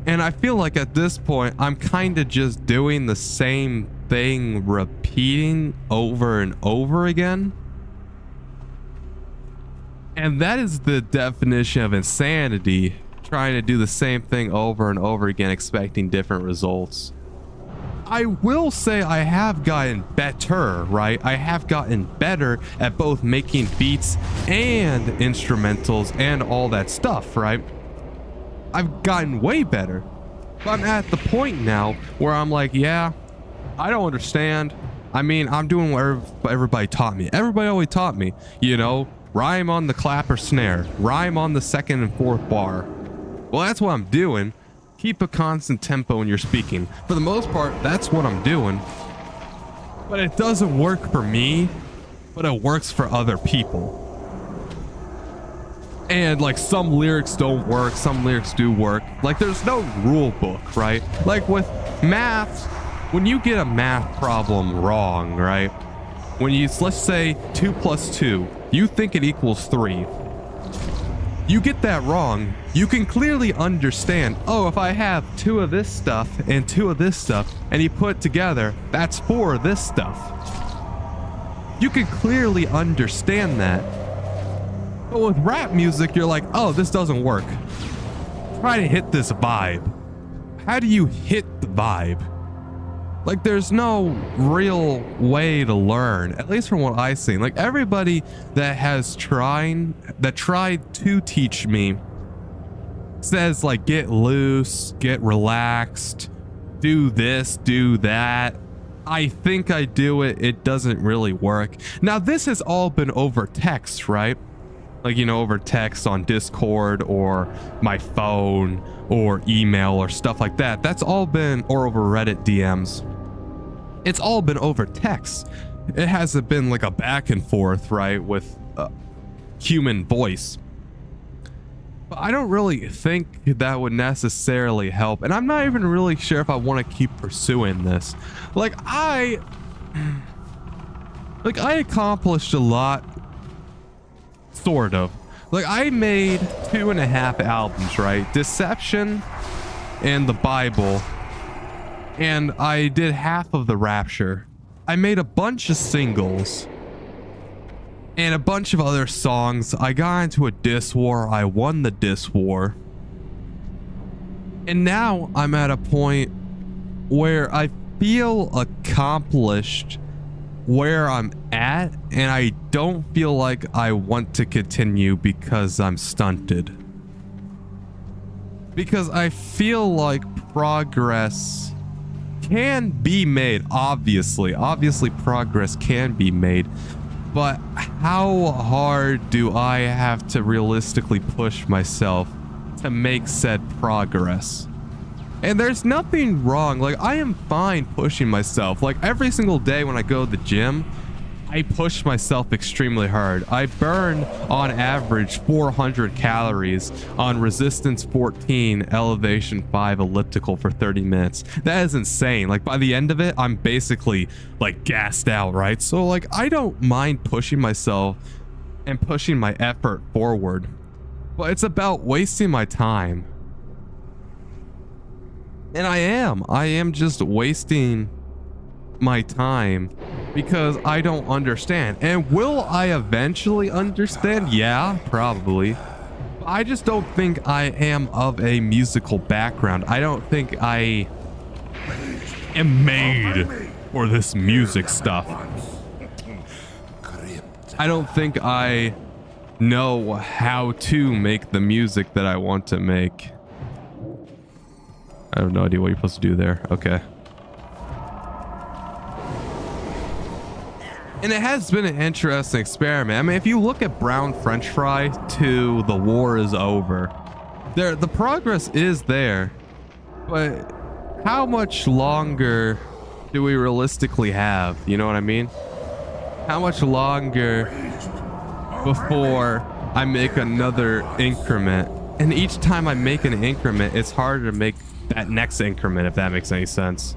and I feel like at this point I'm kind of just doing the same thing, repeating over and over again. And that is the definition of insanity, trying to do the same thing over and over again, expecting different results. I will say I have gotten better, right? I have gotten better at both making beats and instrumentals and all that stuff, right? I've gotten way better. But I'm at the point now where I'm like, yeah, I don't understand. I mean, I'm doing what everybody taught me. Everybody always taught me, you know, rhyme on the clap or snare, rhyme on the second and fourth bar. Well, that's what I'm doing. Keep a constant tempo when you're speaking. For the most part, that's what I'm doing. But it doesn't work for me, but it works for other people. And like some lyrics don't work, some lyrics do work. Like there's no rule book, right? Like with math, when you get a math problem wrong, right? When you, let's say 2 + 2, you think it equals 3. You get that wrong, you can clearly understand, oh, if I have 2 of this stuff and 2 of this stuff, and you put it together, that's 4 of this stuff. You can clearly understand that. But with rap music, you're like, oh, this doesn't work. Try to hit this vibe. How do you hit the vibe? Like, there's no real way to learn, at least from what I've seen. Like, everybody that tried to teach me says, like, get loose, get relaxed, do this, do that. I think I do it. It doesn't really work. Now, this has all been over text, right? Like, you know, over text on Discord or my phone or email or stuff like that. That's all been, or over Reddit DMs. It's all been over text. It hasn't been like a back and forth, right, with human voice. But I don't really think that would necessarily help. And I'm not even really sure if I want to keep pursuing this. Like I accomplished a lot. Sort of. Like I made 2.5 albums, right? Deception and the Bible. And I did half of the Rapture. I made a bunch of singles and a bunch of other songs. I got into a diss war. I won the diss war. And now I'm at a point where I feel accomplished where I'm at, and I don't feel like I want to continue because I'm stunted. Because I feel like progress can be made, obviously progress can be made, but how hard do I have to realistically push myself to make said progress? And there's nothing wrong. Like, I am fine pushing myself. Like, every single day when I go to the gym, I push myself extremely hard. I burn on average 400 calories on resistance 14, elevation 5 elliptical for 30 minutes. That is insane. Like, by the end of it, I'm basically like gassed out, right? So like, I don't mind pushing myself and pushing my effort forward, but it's about wasting my time. And I am just wasting my time because I don't understand. And will I eventually understand? Yeah, probably. I just don't think I am of a musical background. I don't think I am made for this music stuff. I don't think I know how to make the music that I want to make. I have no idea what you're supposed to do there. Okay. And it has been an interesting experiment. I mean, if you look at Brown French Fry to The War Is Over, the progress is there, but how much longer do we realistically have? You know what I mean? How much longer before I make another increment? And each time I make an increment, it's harder to make that next increment, if that makes any sense.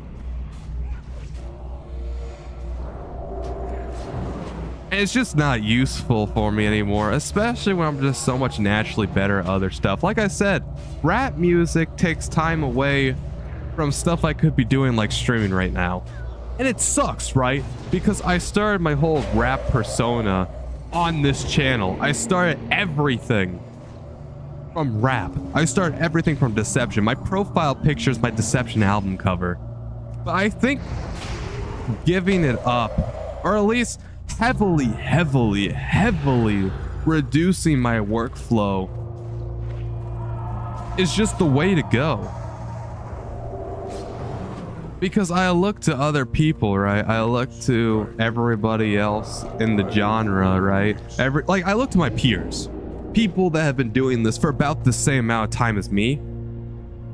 And it's just not useful for me anymore, especially when I'm just so much naturally better at other stuff. Like I said, rap music takes time away from stuff I could be doing, like streaming right now. And it sucks, right? Because I started my whole rap persona on this channel. I started everything from rap. I started everything from Deception. My profile picture is my Deception album cover. But I think giving it up, or at least heavily reducing my workflow, is just the way to go. Because I look to other people, right? I look to everybody else in the genre, right? I look to my peers, people that have been doing this for about the same amount of time as me,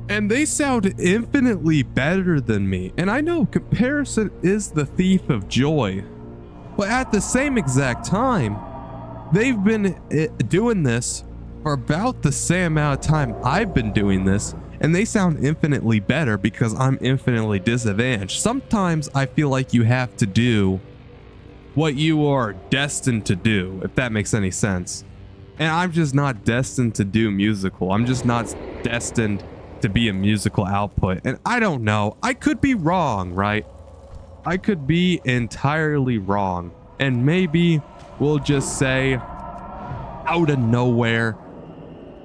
and they sound infinitely better than me. And I know comparison is the thief of joy, but at the same exact time, they've been doing this for about the same amount of time I've been doing this, and they sound infinitely better because I'm infinitely disadvantaged. Sometimes I feel like you have to do what you are destined to do, if that makes any sense. And I'm just not destined to do musical. I'm just not destined to be a musical output. And I don't know. I could be wrong, right? I could be entirely wrong. And maybe we'll just say, out of nowhere,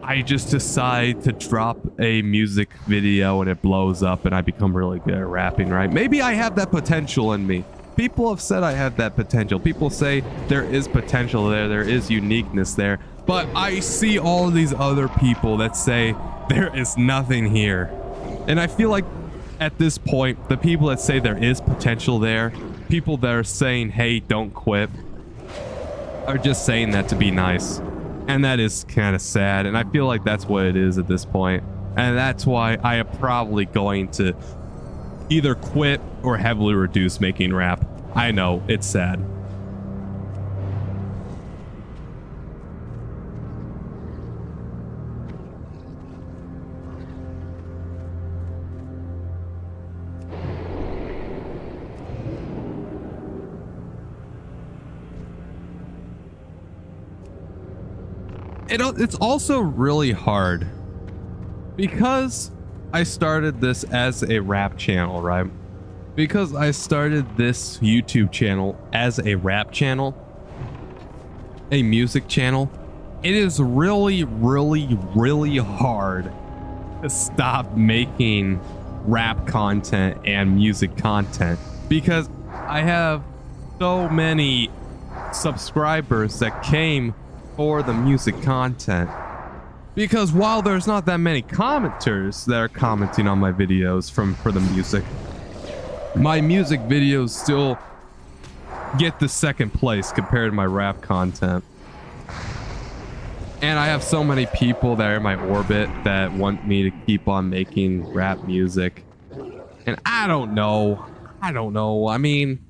I just decide to drop a music video and it blows up and I become really good at rapping, right? Maybe I have that potential in me. People have said I have that potential. People say there is potential there. There is uniqueness there. But I see all of these other people that say there is nothing here. And I feel like at this point, the people that say there is potential there, people that are saying, hey, don't quit, are just saying that to be nice. And that is kind of sad. And I feel like that's what it is at this point. And that's why I am probably going to either quit or heavily reduce making rap. I know, it's sad. It's also really hard because I started this as a rap channel, right? Because I started this YouTube channel as a rap channel, a music channel. It is really hard to stop making rap content and music content because I have so many subscribers that came for the music content. Because while there's not that many commenters that are commenting on my videos for the music, my music videos still get the second place compared to my rap content. And I have so many people that are in my orbit that want me to keep on making rap music. And I don't know. I mean,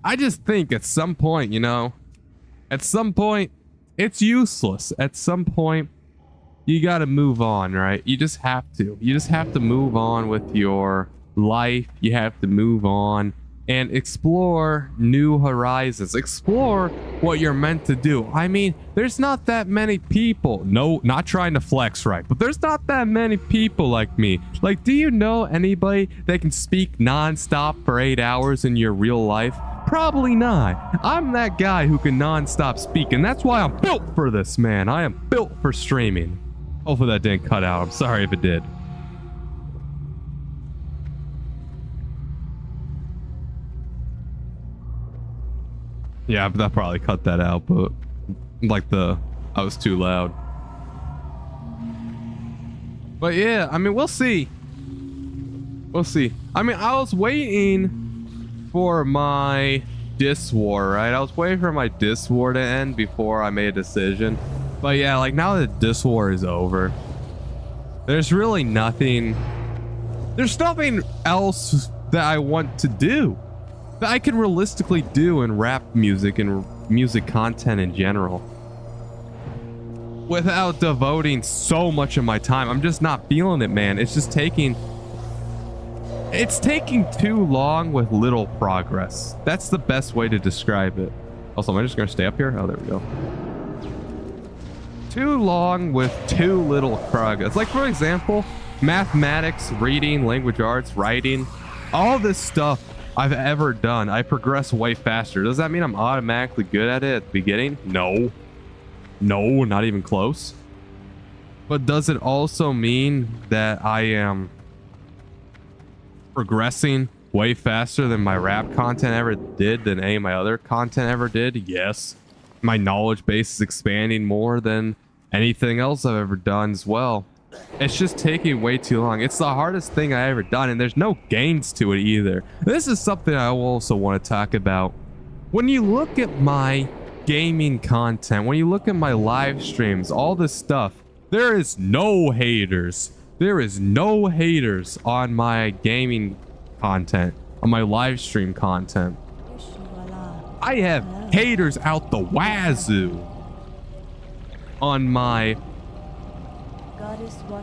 I just think at some point, at some point, it's useless. At some point, you got to move on, right? You just have to. You just have to move on with your life. You have to move on and explore new horizons. Explore what you're meant to do. I mean, there's not that many people. No, not trying to flex, right? But there's not that many people like me. Like, do you know anybody that can speak nonstop for 8 hours in your real life? Probably not. I'm that guy who can non-stop speak, and that's why I'm built for this, man. I am built for streaming. Hopefully that didn't cut out. I'm sorry if it did. Yeah, but that probably cut that out, but I was too loud. But yeah, I mean, we'll see. We'll see. I mean, I was waiting for my diss war, right? I was waiting for my diss war to end before I made a decision. But yeah, like now that diss war is over, there's really nothing. There's nothing else that I want to do that I can realistically do in rap music and music content in general without devoting so much of my time. I'm just not feeling it, man. It's just taking too long with little progress. That's the best way to describe it. Also, am I just gonna stay up here? Oh, there we go. Too long with too little progress. Like, for example, mathematics, reading, language arts, writing, all this stuff I've ever done, I progress way faster. Does that mean I'm automatically good at it at the beginning? No, not even close. But does it also mean that I am progressing way faster than my rap content ever did, than any of my other content ever did? Yes. My knowledge base is expanding more than anything else I've ever done as well. It's just taking way too long. It's the hardest thing I ever done, and there's no gains to it either. This is something I also want to talk about. When you look at my gaming content, when you look at my live streams, all this stuff, there is no haters. There is no haters on my gaming content, on my live stream content. I have haters out the wazoo on my...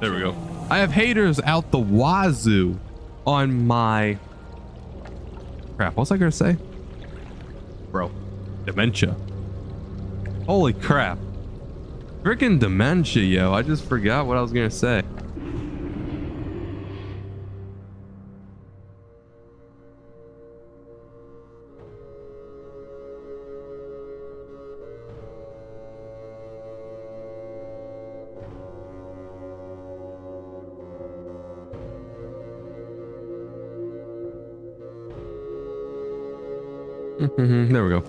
There we go. I have haters out the wazoo on my... Crap, what was I gonna say? Bro, dementia. Holy crap. Freaking dementia, yo. I just forgot what I was gonna say. There we go.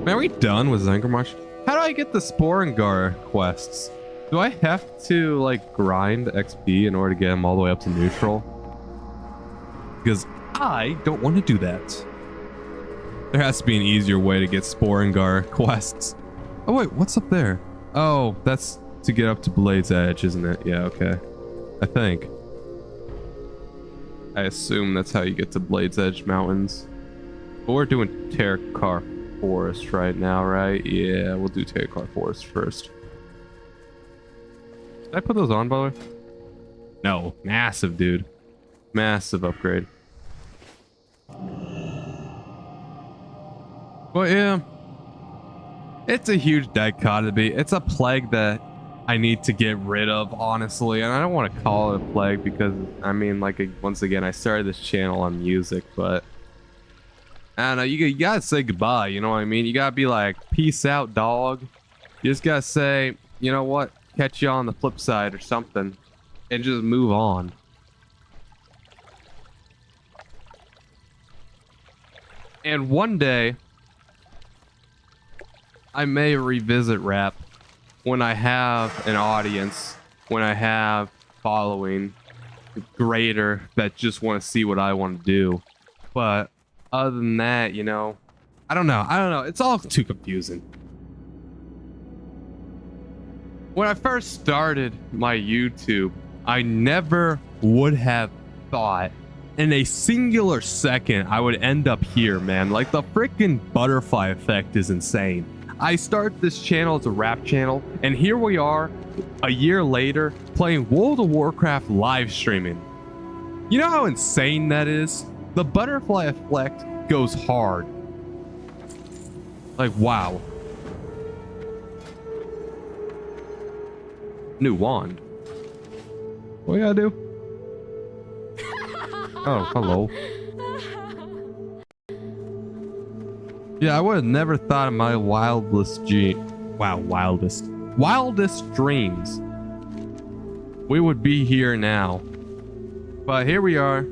Man, are we done with Zangarmarsh? How do I get the Sporengar quests? Do I have to like grind XP in order to get them all the way up to neutral? Because I don't want to do that. There has to be an easier way to get Sporengar quests. Oh wait, what's up there? Oh, that's to get up to Blade's Edge, isn't it? Yeah, okay. I think. I assume that's how you get to Blade's Edge Mountains. But we're doing Terokkar Forest right now, right? Yeah, we'll do Terokkar Forest first. Did I put those on, by the way? No. Massive, dude. Massive upgrade. But yeah. It's a huge dichotomy. It's a plague that I need to get rid of, honestly. And I don't want to call it a plague because, I mean, like, once again, I started this channel on music, but... I don't know, you gotta say goodbye, you know what I mean? You gotta be like, peace out, dog. You just gotta say, you know what? Catch you on the flip side or something. And just move on. And one day, I may revisit rap when I have an audience, when I have following greater that just want to see what I want to do. But other than that, you know, I don't know. It's all too confusing. When I first started my YouTube, I never would have thought in a singular second I would end up here, man. Like, the freaking butterfly effect is insane. I started this channel as a rap channel, and here we are a year later playing World of Warcraft live streaming. You know how insane that is? The butterfly effect goes hard. Like, wow. New wand. What do I gotta do? Oh, hello. Yeah, I would have never thought in my wildest dreams we would be here now. But here we are,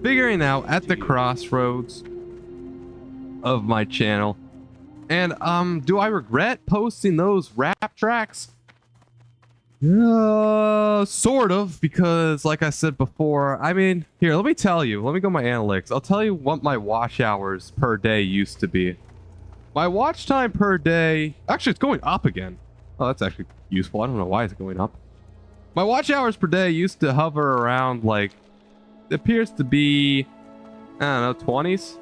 figuring out at the crossroads of my channel. And do I regret posting those rap tracks? Sort of, because like I said before, I mean, here, let me tell you, let me go my analytics. I'll tell you what my watch hours per day used to be. My watch time per day, actually it's going up again. Oh, that's actually useful. I don't know why it's going up. My watch hours per day used to hover around, like, it appears to be, I don't know, 20s.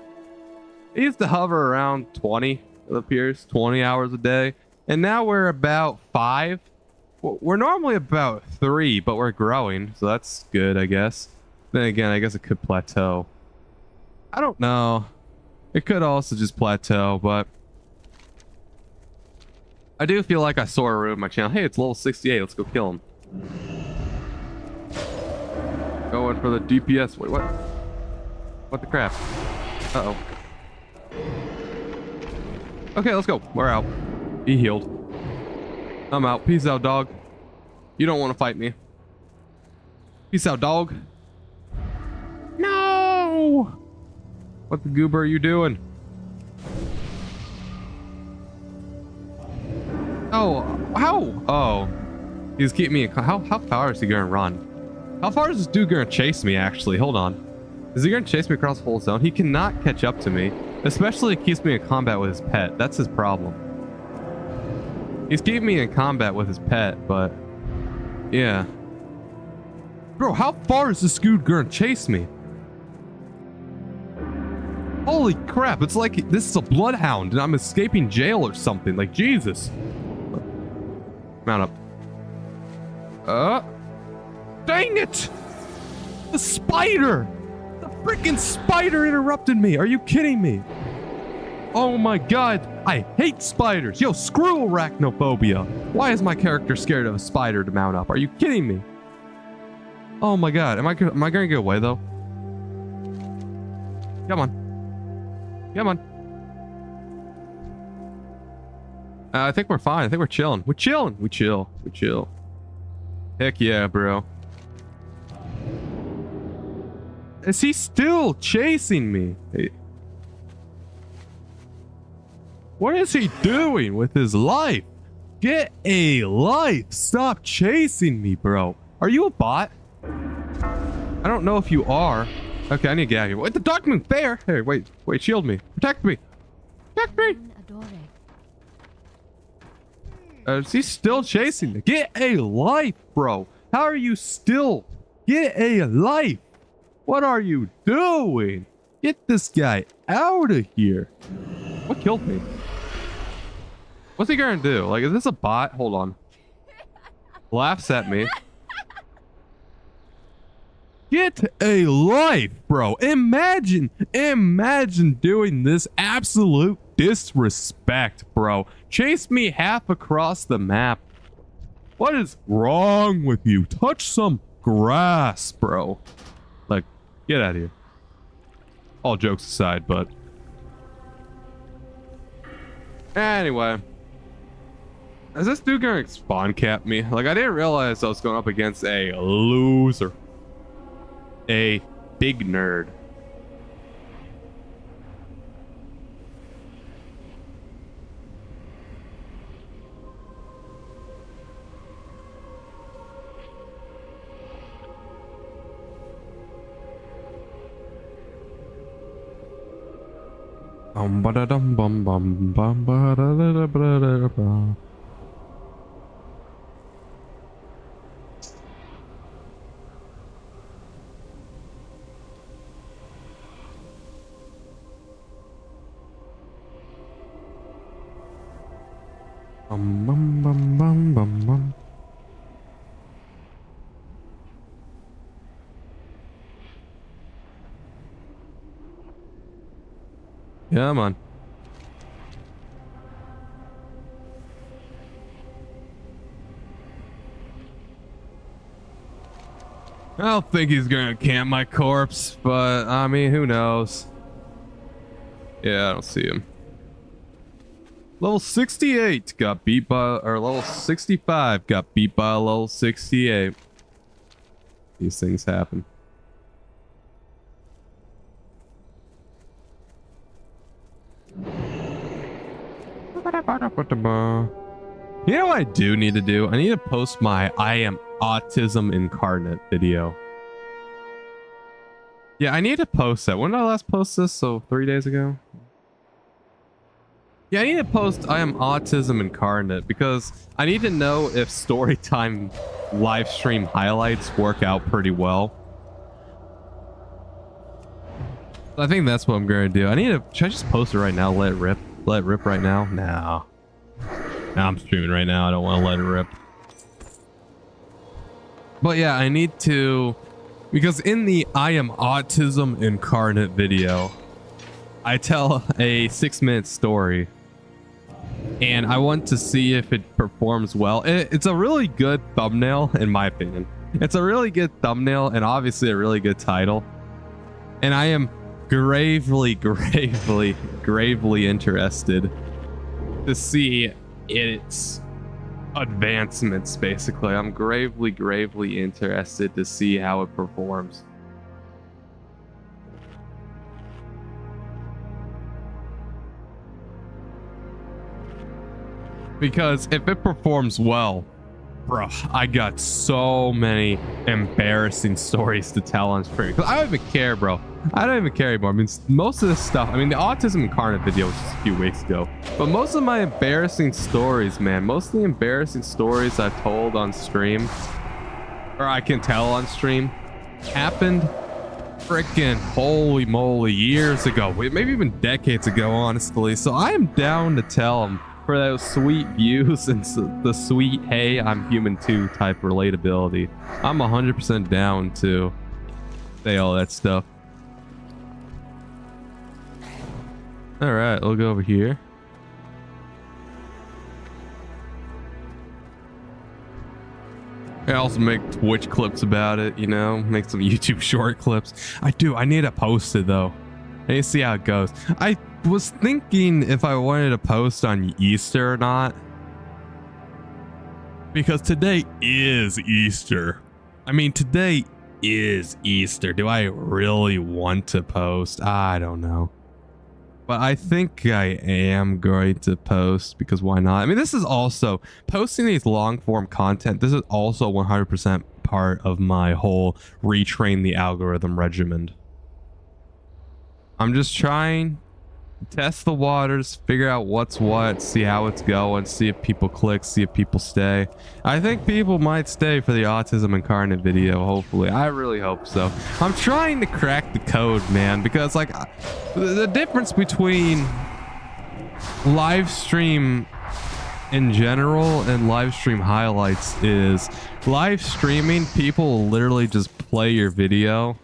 It used to hover around 20, it appears, 20 hours a day. And now we're about 5. We're normally about 3, but we're growing, so that's good, I guess. Then again, I guess it could plateau. I don't know. It could also just plateau, but I do feel like I sort of ruined my channel. Hey, it's level 68. Let's go kill him. Going for the DPS. Wait, what? What the crap? Uh-oh. Okay, let's go. We're out. Be healed. I'm out. Peace out, dog. You don't want to fight me. Peace out, dog. No. No! What the goober are you doing? Oh, how? Oh, he's keeping me. How far is he gonna run? How far is this dude gonna chase me? Actually, hold on. Is he gonna chase me across the whole zone? He cannot catch up to me, especially if he keeps me in combat with his pet. That's his problem. He's keeping me in combat with his pet, but yeah. Bro, how far is this dude gonna chase me? Holy crap, it's like this is a bloodhound and I'm escaping jail or something. Like, Jesus. Mount up. Dang it! The spider! The freaking spider interrupted me. Are you kidding me? Oh my god, I hate spiders. Yo, screw arachnophobia. Why is my character scared of a spider to mount up? Are you kidding me? Oh my god, am I gonna get away though? Come on. Come on. I think we're fine. I think we're chilling. We're chilling. We chill. We chill. Heck yeah, bro. Is he still chasing me? Hey. What is he doing with his life? Get a life. Stop chasing me, bro. Are you a bot? I don't know if you are. Okay, I need to get out of here. Wait, the Dark Moon Fair. Hey, wait, shield me. Protect me. Protect me. Is he still chasing me? Get a life, bro. How are you still? Get a life. What are you doing? Get this guy out of here. What killed me? What's he gonna do? Like, is this a bot? Hold on. Laughs at me. Get a life, bro. Imagine doing this absolute disrespect, bro. Chase me half across the map. What is wrong with you? Touch some grass, bro. Like, get out of here. All jokes aside, but anyway. Is this dude gonna spawn cap me? Like, I didn't realize I was going up against a loser. A big nerd. Ba da dum bum bum bum ba da da da da da. Bum bum bum bum bum bum. Yeah, man. I don't think he's gonna camp my corpse, but I mean, who knows? Yeah, I don't see him. Level 68 got beat by, or level 65 got beat by level 68. These things happen. You know what I do need to do? I need to post my I am autism incarnate video. Yeah, I need to post that. When did I last post this? So 3 days ago? Yeah, I need to post I am autism incarnate because I need to know if storytime live stream highlights work out pretty well. I think that's what I'm going to do. I need to... Should I just post it right now? Let it rip? Let it rip right now? No. No, I'm streaming right now. I don't want to let it rip. But yeah, I need to... Because in the I am autism incarnate video, I tell a 6-minute story. And I want to see if it performs well. It's a really good thumbnail, in my opinion. It's a really good thumbnail and obviously a really good title. And I am gravely interested to see its advancements, basically. I'm gravely interested to see how it performs. Because if it performs well, bro, I got so many embarrassing stories to tell on stream. Cause I don't even care, bro. I don't even care anymore. I mean, most of this stuff, I mean, the Autism Incarnate video was just a few weeks ago, but most of my embarrassing stories, man, most of the embarrassing stories I've told on stream, or I can tell on stream, happened freaking holy moly years ago, maybe even decades ago, honestly. So I am down to tell them for those sweet views and the sweet, hey, I'm human too type relatability. I'm 100% down to say all that stuff. All right, we'll go over here. I also make Twitch clips about it, you know, make some YouTube short clips. I need to post it though. I need to see how it goes. I was thinking if I wanted to post on Easter or not, because today is Easter. I mean, today is Easter. Do I really want to post? I don't know. But I think I am going to post, because why not? I mean, this is also posting these long form content. This is also 100% part of my whole retrain the algorithm regimen. I'm just trying to test the waters, figure out what's what, see how it's going, see if people click, see if people stay. I think people might stay for the Autism Incarnate video, hopefully. I really hope so. I'm trying to crack the code, man, because like the difference between live stream in general and live stream highlights is live streaming, people will literally just play your video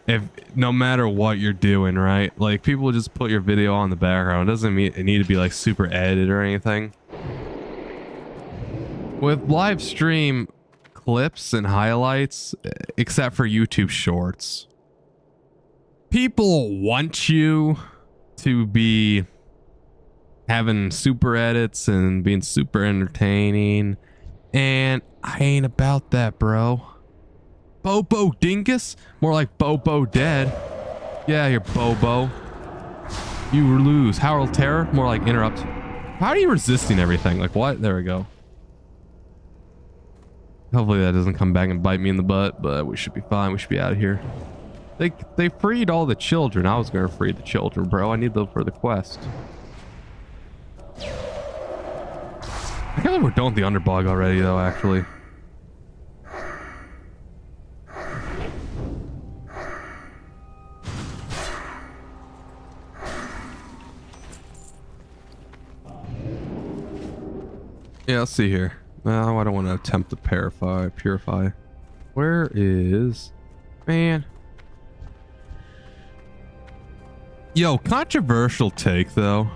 if no matter what you're doing, right? Like people will just put your video on the background. It doesn't mean it need to be like super edited or anything. With live stream clips and highlights, except for YouTube shorts, people want you to be having super edits and being super entertaining, and I ain't about that, bro. Bobo Dingus? More like Bobo Dead. Yeah, you're Bobo. You lose. Harold Terror? More like interrupt. How are you resisting everything? Like what? There we go. Hopefully that doesn't come back and bite me in the butt, but we should be fine. We should be out of here. They freed all the children. I was gonna free the children, bro. I need them for the quest. I can't believe we're done with the Underbog already, though, actually. Yeah, let's see here. No, I don't want to attempt to purify. Where is... Man. Yo, controversial take, though.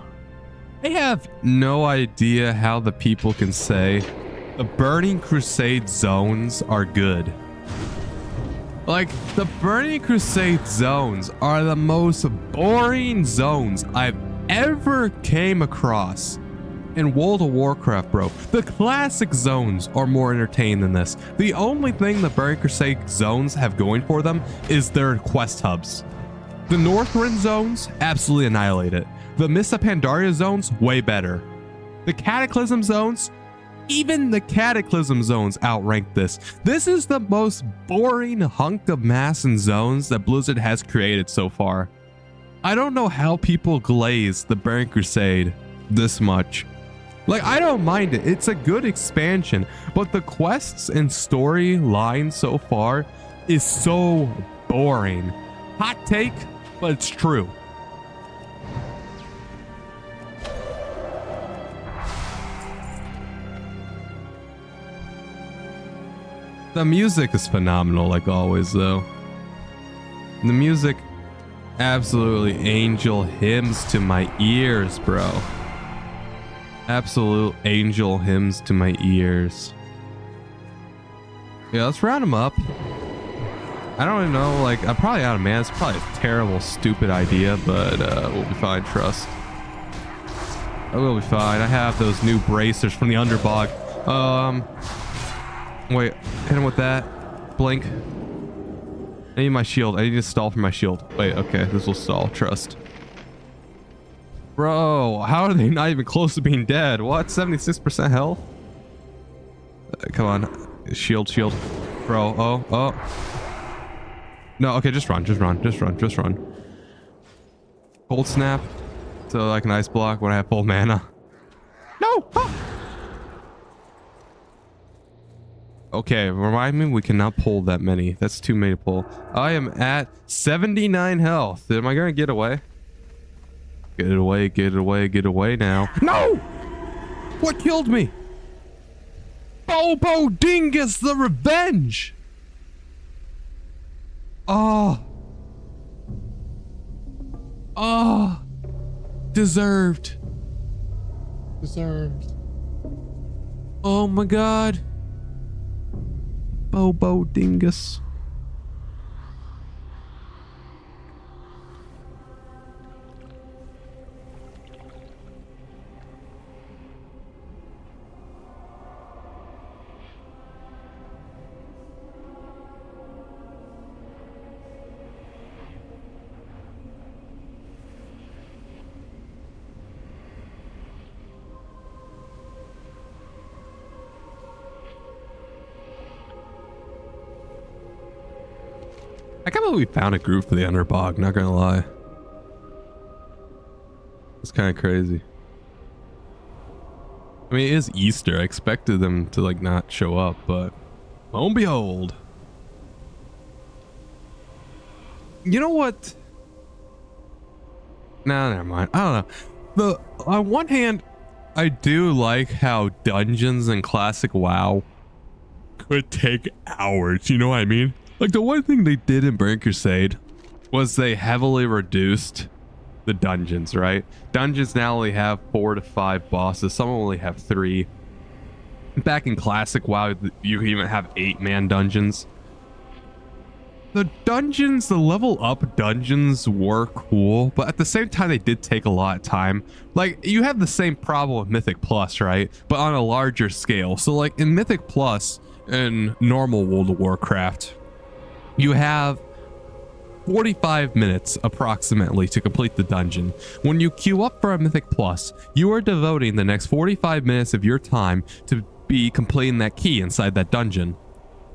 I have no idea how the people can say the Burning Crusade zones are good. Like, the Burning Crusade zones are the most boring zones I've ever came across in World of Warcraft, bro. The classic zones are more entertaining than this. The only thing the Burning Crusade zones have going for them is their quest hubs. The Northrend zones absolutely annihilate it. The Mists of Pandaria zones, way better. The Cataclysm zones, even the Cataclysm zones outrank this. This is the most boring hunk of mass and zones that Blizzard has created so far. I don't know how people glaze the Burning Crusade this much. Like, I don't mind it. It's a good expansion, but the quests and storyline so far is so boring. Hot take, but it's true. The music is phenomenal, like always, though. The music, absolutely angel hymns to my ears, bro. Absolute angel hymns to my ears. Yeah, let's round them up. I don't even know, like, I'm probably out of mana. It's probably a terrible, stupid idea, but we'll be fine, trust. I will be fine. I have those new bracers from the Underbog. Wait, hit him with that. Blink. I need my shield. I need to stall for my shield. Wait, okay, this will stall, trust. Bro, how are they not even close to being dead? What? 76% health? Come on. Shield. Bro, oh. No, okay, just run. Cold snap. So I can ice block when I have full mana. No! Ah! Okay, remind me we cannot pull that many. That's too many to pull. I am at 79 health. Am I gonna get away? Get away now. No! What killed me? Bobo Dingus the Revenge! Oh. Deserved. Oh my god. Bobo Dingus. I can't believe we found a group for the Underbog, not gonna lie. It's kind of crazy. I mean, it is Easter. I expected them to like not show up, but lo and behold. You know what? Nah, never mind. I don't know. On one hand, I do like how dungeons in classic WoW could take hours, you know what I mean? Like, the one thing they did in Burning Crusade was they heavily reduced the dungeons, right? Dungeons now only have 4 to 5 bosses. Some only have 3. Back in classic WoW, you could even have 8-man dungeons. The dungeons, the level up dungeons were cool, but at the same time, they did take a lot of time. Like, you have the same problem with Mythic Plus, right? But on a larger scale. So, like, in Mythic Plus, in normal World of Warcraft, you have 45 minutes approximately to complete the dungeon. When you queue up for a Mythic Plus, you are devoting the next 45 minutes of your time to be completing that key inside that dungeon.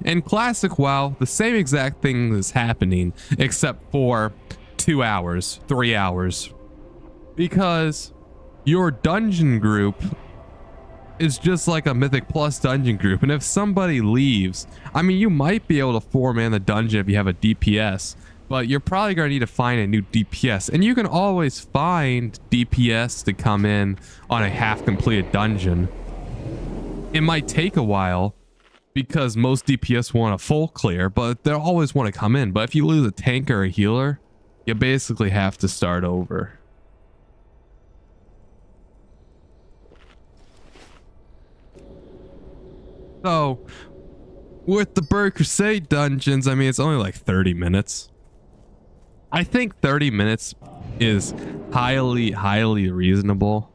In Classic WoW, the same exact thing is happening, except for 2 hours, 3 hours. Because your dungeon group is just like a Mythic Plus dungeon group, and if somebody leaves, I mean, you might be able to 4-man the dungeon if you have a DPS, but you're probably going to need to find a new DPS, and you can always find DPS to come in on a half-completed dungeon. It might take a while, because most DPS want a full clear, but they'll always want to come in. But if you lose a tank or a healer, you basically have to start over. So, with the Burning Crusade dungeons, I mean, it's only like 30 minutes. I think 30 minutes is highly reasonable.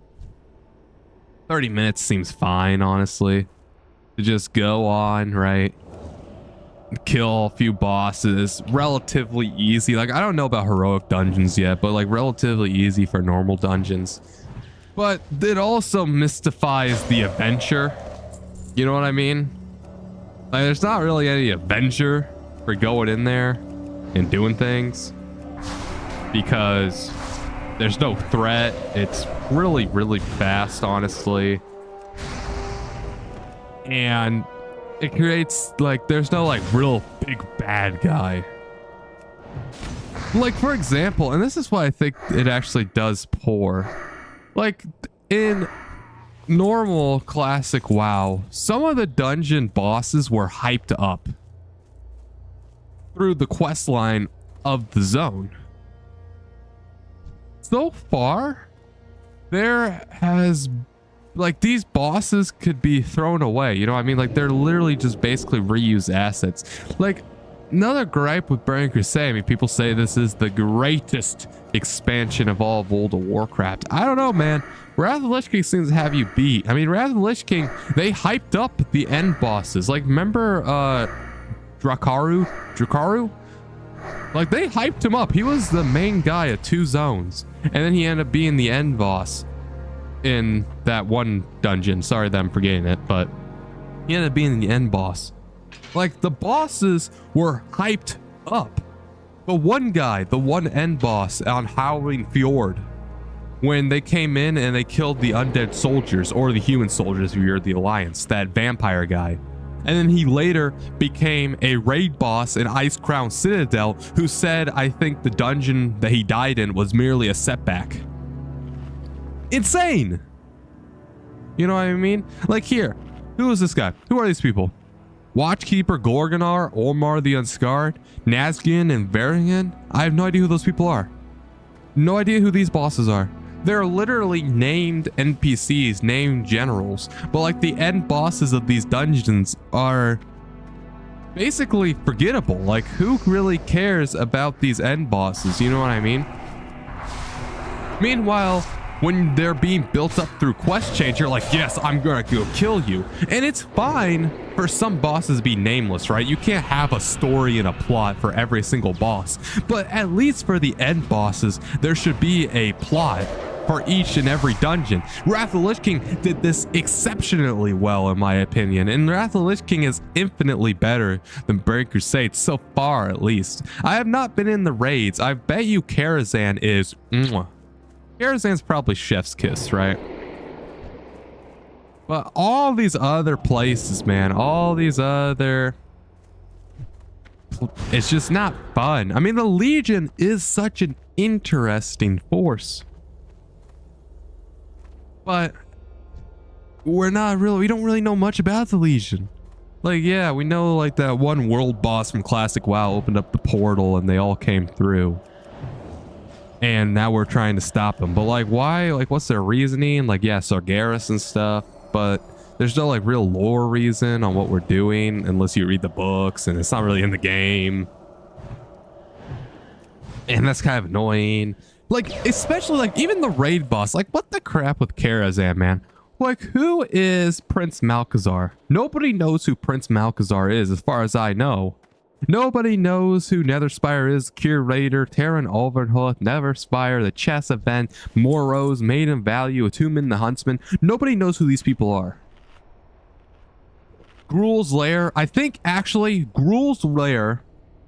30 minutes seems fine, honestly. To just go on, right? Kill a few bosses. Relatively easy. Like, I don't know about heroic dungeons yet, but like relatively easy for normal dungeons. But it also mystifies the adventure. You know what I mean? Like, there's not really any adventure for going in there and doing things, because there's no threat. It's really fast, honestly. And it creates, like, there's no like real big bad guy. Like, for example, and this is why I think it actually does poor. Like, in normal classic WoW, some of the dungeon bosses were hyped up through the quest line of the zone. So far, there has, like, these bosses could be thrown away, you know what I mean? Like, they're literally just basically reused assets. Like, another gripe with Burning Crusade, I mean, people say this is the greatest expansion of all of World of Warcraft. I don't know, man. Wrath of the Lich King seems to have you beat. I mean, Wrath of the Lich King, they hyped up the end bosses. Like, remember Drukhari? Like, they hyped him up. He was the main guy at 2 zones. And then he ended up being the end boss in that one dungeon. Sorry that I'm forgetting it, but he ended up being the end boss. Like, the bosses were hyped up. The one guy, the one end boss on Howling Fjord, when they came in and they killed the undead soldiers, or the human soldiers if you're the Alliance, that vampire guy. And then he later became a raid boss in Ice Crown Citadel, who said, I think the dungeon that he died in was merely a setback. Insane! You know what I mean? Like, here, who is this guy? Who are these people? Watchkeeper Gorgonar, Ormar the Unscarred, Nazgûl, and Varian? I have no idea who those people are. No idea who these bosses are. They're literally named NPCs, named generals, but like the end bosses of these dungeons are basically forgettable. Like, who really cares about these end bosses? You know what I mean? Meanwhile, when they're being built up through quest change, you're like, yes, I'm gonna go kill you. And it's fine for some bosses to be nameless, right? You can't have a story and a plot for every single boss, but at least for the end bosses, there should be a plot for each and every dungeon. Wrath of the Lich King did this exceptionally well, in my opinion, and Wrath of the Lich King is infinitely better than Burning Crusade, so far at least. I have not been in the raids. I bet you Karazhan is... Karazhan's probably chef's kiss, right? But all these other places, man, all these other... It's just not fun. I mean, the Legion is such an interesting force. But we don't really know much about the Legion. Like, yeah, we know like that one world boss from Classic WoW opened up the portal and they all came through. And now we're trying to stop them. But like, why? Like, what's their reasoning? Like, yeah, Sargeras and stuff. But there's no like real lore reason on what we're doing unless you read the books, and it's not really in the game. And that's kind of annoying. Like, especially like even the raid boss, like what the crap with Karazhan, man? Like, who is Prince Malchezaar? Nobody knows who Prince Malchezaar is, as far as I know. Nobody knows who Netherspire is, Curator, Terran Ulvenhuth, Netherspire, the Chess Event, Moros, Maiden Value, Attunement, the Huntsman. Nobody knows who these people are. Gruul's Lair, I think actually, Gruul's Lair,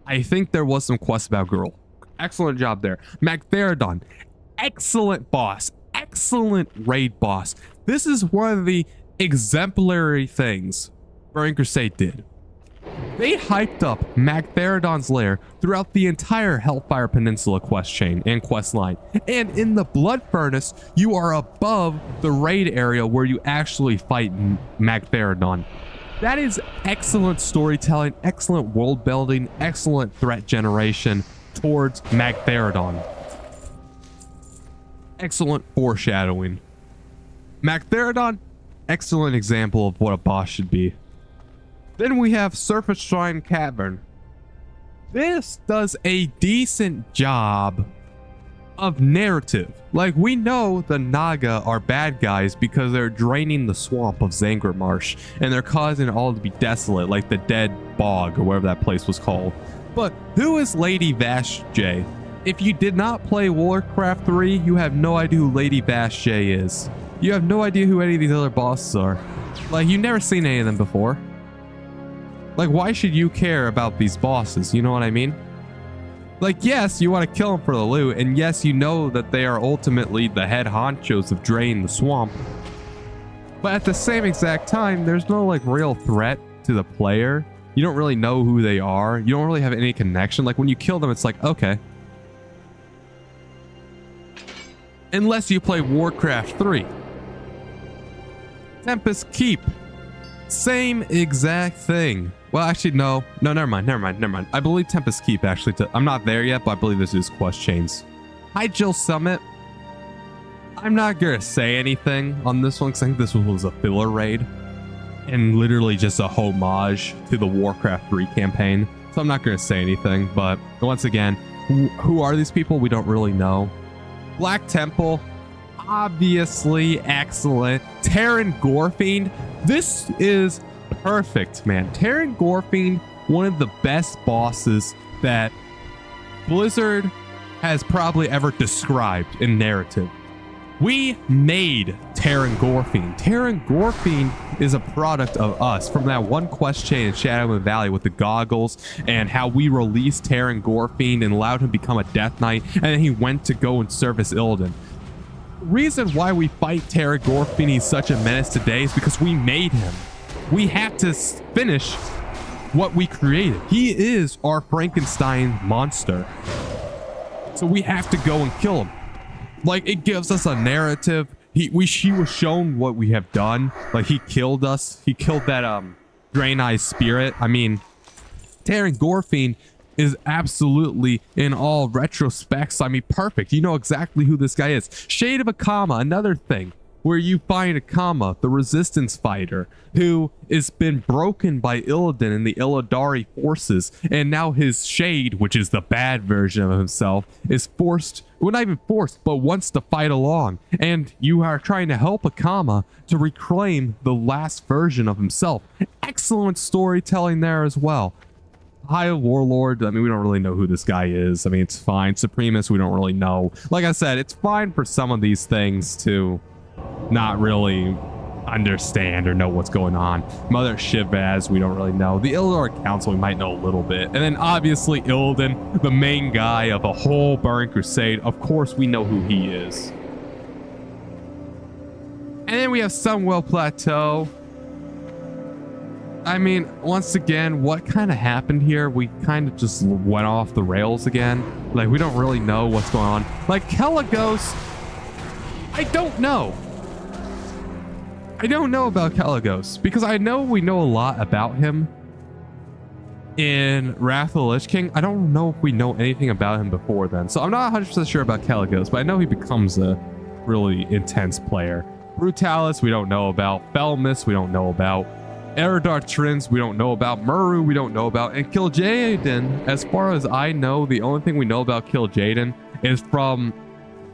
I think there was some quests about Gruul. Excellent job there. Magtheridon, excellent boss, excellent raid boss. This is one of the exemplary things Burning Crusade did. They hyped up Magtheridon's lair throughout the entire Hellfire Peninsula quest chain and quest line. And in the Blood Furnace, you are above the raid area where you actually fight Magtheridon. That is excellent storytelling, excellent world building, excellent threat generation towards Magtheridon. Excellent foreshadowing. Magtheridon, excellent example of what a boss should be. Then we have Surface Shrine Cavern. This does a decent job of narrative. Like, we know the Naga are bad guys because they're draining the swamp of Zangarmarsh and they're causing it all to be desolate, like the Dead Bog or whatever that place was called. But who is Lady Vashj'e? If you did not play Warcraft 3, you have no idea who Lady Vashj'e is. You have no idea who any of these other bosses are. Like, you've never seen any of them before. Like, why should you care about these bosses? You know what I mean? Like, yes, you want to kill them for the loot, and yes, you know that they are ultimately the head honchos of draining the swamp. But at the same exact time, there's no, like, real threat to the player. You don't really know who they are. You don't really have any connection. Like, when you kill them, it's like, okay. Unless you play Warcraft 3. Tempest Keep. Same exact thing. Well, actually, no, never mind. I believe Tempest Keep actually, I'm not there yet, but I believe this is quest chains. Hi, Jill Summit. I'm not gonna say anything on this one because I think this was a filler raid and literally just a homage to the Warcraft 3 campaign. So I'm not gonna say anything, but once again, who are these people? We don't really know. Black Temple, obviously excellent. Terran Gorefiend, this is perfect, man. Terran Gorefiend, one of the best bosses that Blizzard has probably ever described in narrative. We made Terran Gorfiend. Terran Gorfiend is a product of us from that one quest chain in Shadowland Valley with the goggles and how we released Terran Gorfiend and allowed him to become a Death Knight, and then he went to go and service Illidan. Reason why we fight Terran Gorfiend, he's such a menace today, is because we made him. We have to finish what we created. He is our Frankenstein monster. So we have to go and kill him. Like, it gives us a narrative. He was shown what we have done. Like, he killed us. He killed that Draenei spirit. I mean, Terran Gorfiend is absolutely, in all retrospects, I mean, perfect. You know exactly who this guy is. Shade of a Kama, another thing where you find a Kama, the resistance fighter, who has been broken by Illidan and the Illidari forces, and now his Shade, which is the bad version of himself, is forced, well, not even forced, but wants to fight along, and you are trying to help a Kama to reclaim the last version of himself. Excellent storytelling there as well. High Warlord, I mean, we don't really know who this guy is. I mean, it's fine. Supremus, we don't really know. Like I said, it's fine for some of these things to not really understand or know what's going on. Mother Shivaz, we don't really know. The Illidar Council, we might know a little bit. And then obviously Illidan, the main guy of a whole Burning Crusade. Of course, we know who he is. And then we have Sunwell Plateau. I mean, once again, what kind of happened here? We kind of just went off the rails again. Like, we don't really know what's going on. Like, Kelagos, I don't know. I don't know about Kelagos because I know we know a lot about him in Wrath of the Lich King. I don't know if we know anything about him before then. So I'm not 100% sure about Kelagos, but I know he becomes a really intense player. Brutalis, we don't know about. Felmis, we don't know about. Eridar Trins, we don't know about. Muru, we don't know about. And Kil'jaeden, as far as I know, the only thing we know about Kil'jaeden is from,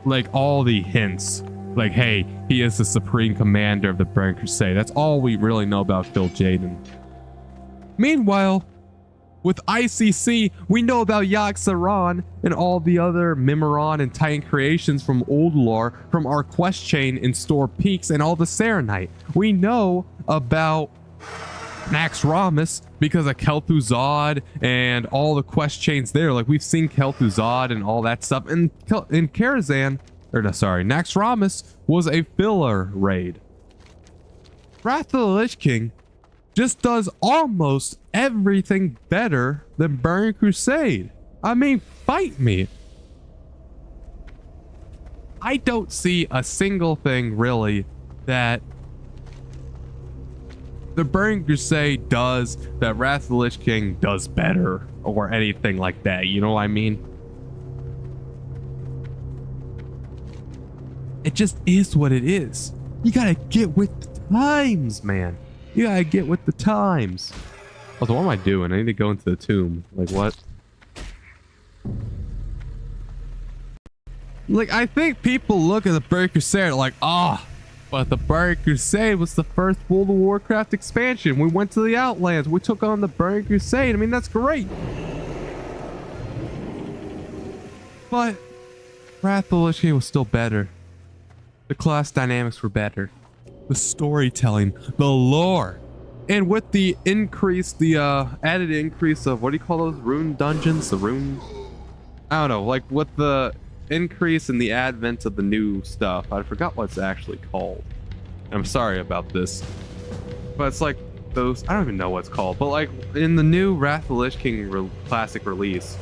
like, all the hints. Like, hey, he is the supreme commander of the Burning Crusade. That's all we really know about Kil'jaeden. Meanwhile, with ICC, we know about Yogg-Saron and all the other Mimiron and Titan creations from old lore, from our quest chain in Store Peaks and all the Serenite. We know about Naxxramas because of Kel'Thuzad and all the quest chains there. Like, we've seen Kel'Thuzad and all that stuff. And in Karazhan, or no, sorry, Naxxramas was a filler raid. Wrath of the Lich King just does almost everything better than Burning Crusade. I mean, fight me. I don't see a single thing really that the Burning Crusade does that Wrath of the Lich King does better or anything like that. You know what I mean? It just is what it is. You gotta get with the times, man. You gotta get with the times. Also, what am I doing? I need to go into the tomb. Like, what? Like, I think people look at the Burning Crusade like, ah, but the Burning Crusade was the first World of Warcraft expansion. We went to the Outlands. We took on the Burning Crusade. I mean, that's great. But Wrath of the Lich King was still better. The class dynamics were better. The storytelling, the lore, and with the increase, the added increase of, what do you call those rune dungeons? The rune, I don't know, like with the increase in the advent of the new stuff. I forgot what it's actually called. I'm sorry about this, but it's like those, I don't even know what it's called, but like in the new Wrath of the Lich King classic release,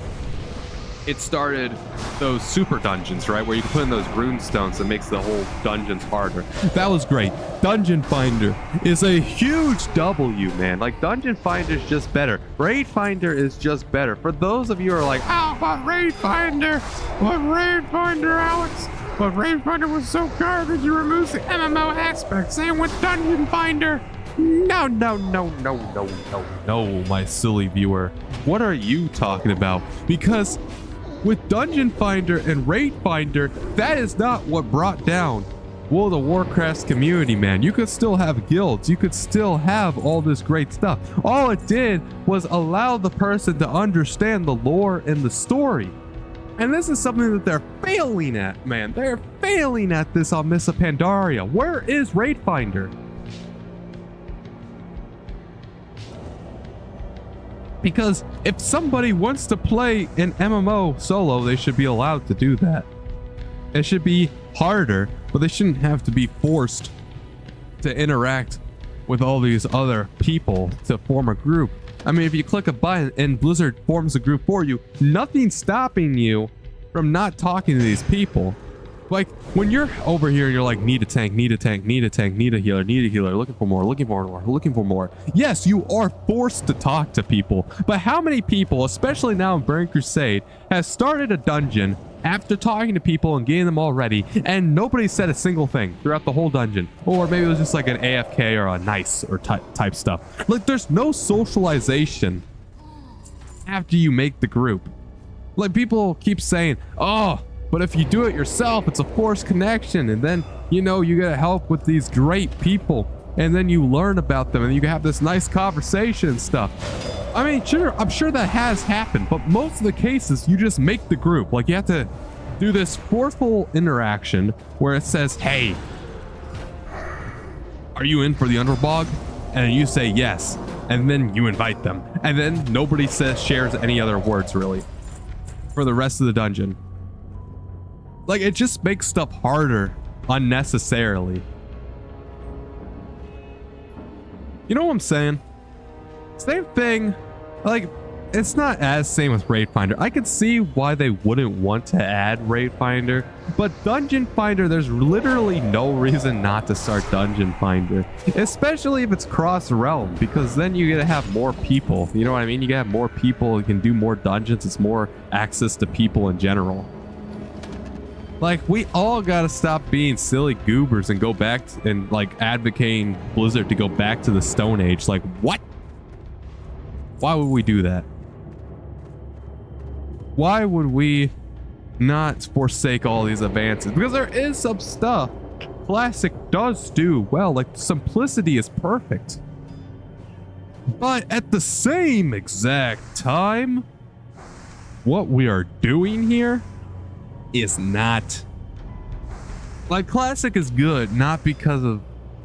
it started those super dungeons, right? Where you can put in those rune stones that makes the whole dungeons harder. That was great. Dungeon Finder is a huge W, man. Like, Dungeon Finder is just better. Raid Finder is just better. For those of you who are like, oh, but Raid Finder? What Raid Finder, Alex? But Raid Finder was so garbage, you removed the MMO aspect. Same with Dungeon Finder. No, no, no, no, no, no, no, my silly viewer. What are you talking about? Because with Dungeon Finder and Raid Finder, that is not what brought down World of Warcraft's community, man. You could still have guilds. You could still have all this great stuff. All it did was allow the person to understand the lore and the story. And this is something that they're failing at, man. They're failing at this on Miss Pandaria. Where is Raid Finder? Because if somebody wants to play an MMO solo, they should be allowed to do that. It should be harder, but they shouldn't have to be forced to interact with all these other people to form a group. I mean, if you click a button and Blizzard forms a group for you, nothing's stopping you from not talking to these people. Like, when you're over here and you're like, need a tank, need a tank, need a tank, need a healer, looking for more, looking for more, looking for more. Yes, you are forced to talk to people, but how many people, especially now in Burning Crusade, has started a dungeon after talking to people and getting them all ready, and nobody said a single thing throughout the whole dungeon? Or maybe it was just like an AFK or a nice or type stuff. Like, there's no socialization after you make the group. Like, people keep saying, oh, but if you do it yourself, it's a forced connection, and then, you know, you gotta help with these great people, and then you learn about them, and you can have this nice conversation and stuff. I mean, sure, I'm sure that has happened, but most of the cases, you just make the group. Like, you have to do this forceful interaction where it says, hey, are you in for the Underbog? And you say yes, and then you invite them, and then nobody shares any other words, really, for the rest of the dungeon. Like, it just makes stuff harder unnecessarily. You know what I'm saying? Same thing. Like, it's not as same with Raid Finder. I can see why they wouldn't want to add Raid Finder, but Dungeon Finder, there's literally no reason not to start Dungeon Finder, especially if it's cross-realm, because then you get to have more people. You know what I mean? You can have more people, you can do more dungeons, it's more access to people in general. Like, we all gotta stop being silly goobers and go back and like advocating Blizzard to go back to the Stone Age. Like, what? Why would we do that? Why would we not forsake all these advances? Because there is some stuff Classic does do well. Like, simplicity is perfect. But at the same exact time, what we are doing here is not. Like, Classic is good not because of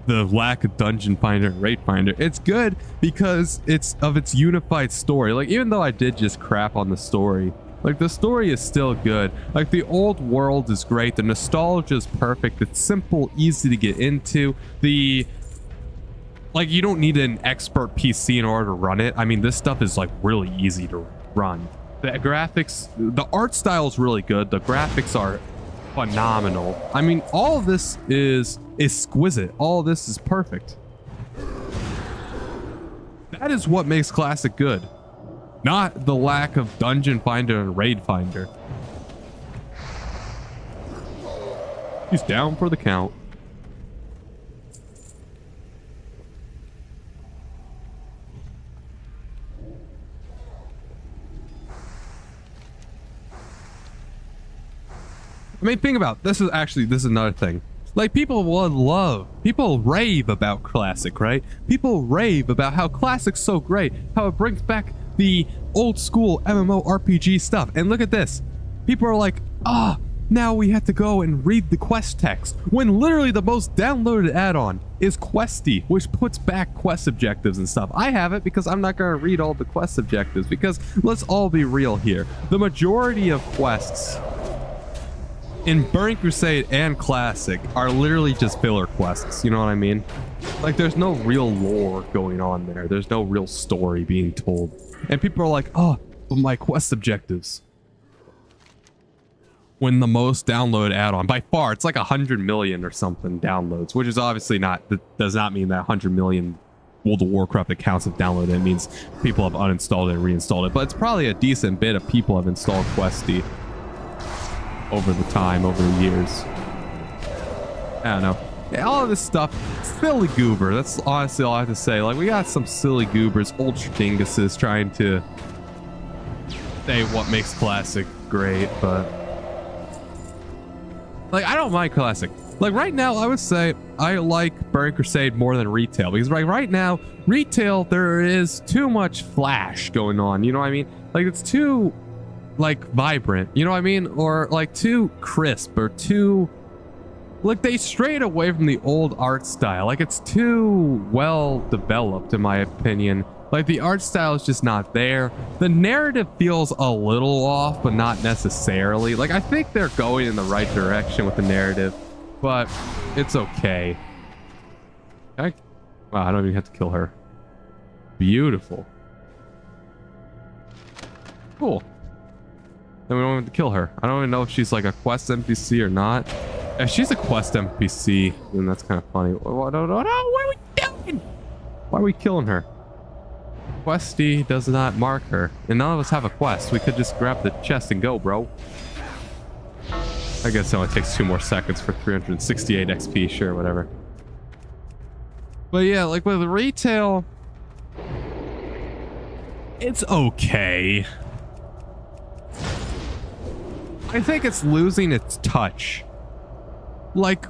the lack of Dungeon Finder and Raid Finder. It's good because it's of its unified story. Like, even though I did just crap on the story, like, the story is still good. Like, the old world is great, the nostalgia is perfect, it's simple, easy to get into. Like, you don't need an expert PC in order to run it. I mean, this stuff is like really easy to run. The graphics, the art style is really good, the graphics are phenomenal. I mean, all of this is exquisite. All of this is perfect. That is what makes Classic good, not the lack of Dungeon Finder and Raid Finder. He's down for the count. I mean, think about this. This is another thing. Like, people rave about Classic, right? People rave about how Classic's so great, how it brings back the old school MMORPG stuff. And look at this. People are like, now we have to go and read the quest text, when literally the most downloaded add-on is Questy, which puts back quest objectives and stuff. I have it because I'm not going to read all the quest objectives, because let's all be real here. The majority of quests in Burning Crusade and Classic are literally just filler quests, you know what I mean? Like, there's no real lore going on there. There's no real story being told. And people are like, oh, but my quest objectives. When the most downloaded add-on, by far, it's like 100 million or something downloads, which is obviously not, that does not mean that 100 million World of Warcraft accounts have downloaded. It means people have uninstalled it and reinstalled it. But it's probably a decent bit of people have installed Questy over the years. I don't know. Yeah, all of this stuff, silly goober. That's honestly all I have to say. Like, we got some silly goobers, ultra dinguses trying to say what makes Classic great, but like, I don't mind Classic. Like, right now, I would say I like Burning Crusade more than retail, because right now, retail, there is too much flash going on. You know what I mean? Like, it's too like vibrant, you know what I mean? Or like too crisp or too, like they strayed away from the old art style. Like it's too well developed in my opinion. Like the art style is just not there. The narrative feels a little off, but not necessarily. Like I think they're going in the right direction with the narrative, but it's okay. Wow, I don't even have to kill her. Beautiful. Cool. Then we don't have to kill her. I don't even know if she's like a quest NPC or not. If she's a quest NPC, then that's kind of funny. What are we doing? Why are we killing her? Questy does not mark her. And none of us have a quest. We could just grab the chest and go, bro. I guess it only takes 2 more seconds for 368 XP. Sure, whatever. But yeah, like with retail, it's okay. I think it's losing its touch. Like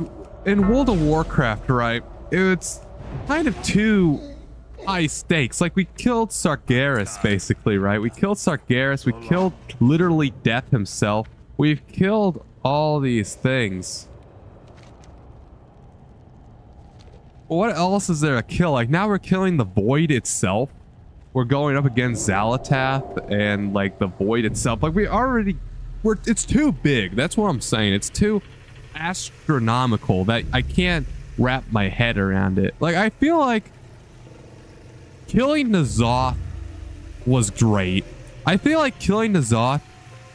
in World of Warcraft, right? It's kind of too high stakes. Like we killed Sargeras basically, right? We killed Sargeras. We killed literally Death himself. We've killed all these things. What else is there to kill? Like now we're killing the Void itself. We're going up against Shattrath and like the Void itself. Like it's too big. That's what I'm saying. It's too astronomical that I can't wrap my head around it. Like I feel like killing N'Zoth was great. I feel like killing N'Zoth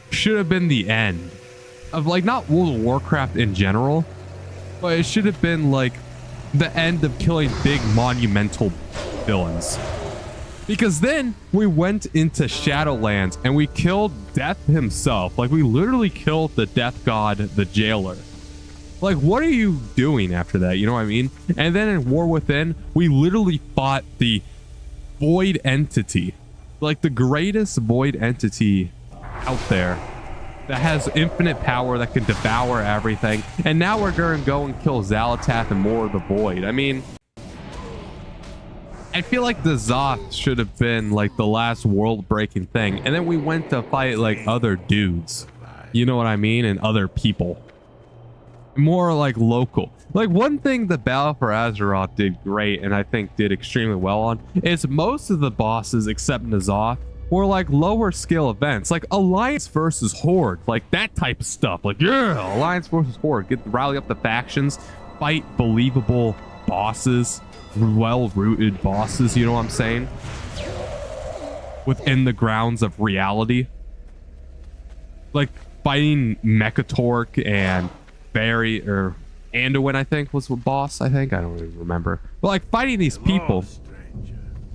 should have been the end of like not World of Warcraft in general, but it should have been like the end of killing big monumental villains. Because then we went into Shadowlands and we killed Death himself. Like we literally killed the Death God, the Jailer. Like what are you doing after that? You know what I mean? And then in War Within, we literally fought the Void entity. Like the greatest Void entity out there that has infinite power that can devour everything. And now we're gonna go and kill Shattrath and more of the Void. I mean, I feel like the Zoth should have been like the last world-breaking thing, and then we went to fight like other dudes, you know what I mean, and other people, more like local. Like one thing the Battle for Azeroth did great, and I think did extremely well on, is most of the bosses except N'Zoth were like lower scale events, like Alliance versus Horde, like that type of stuff. Like yeah, Alliance versus Horde, rally up the factions, fight believable bosses, well-rooted bosses, you know what I'm saying, within the grounds of reality. Like fighting Mechatork and Barry or Anduin, I think was a boss. I don't even remember, but like fighting these people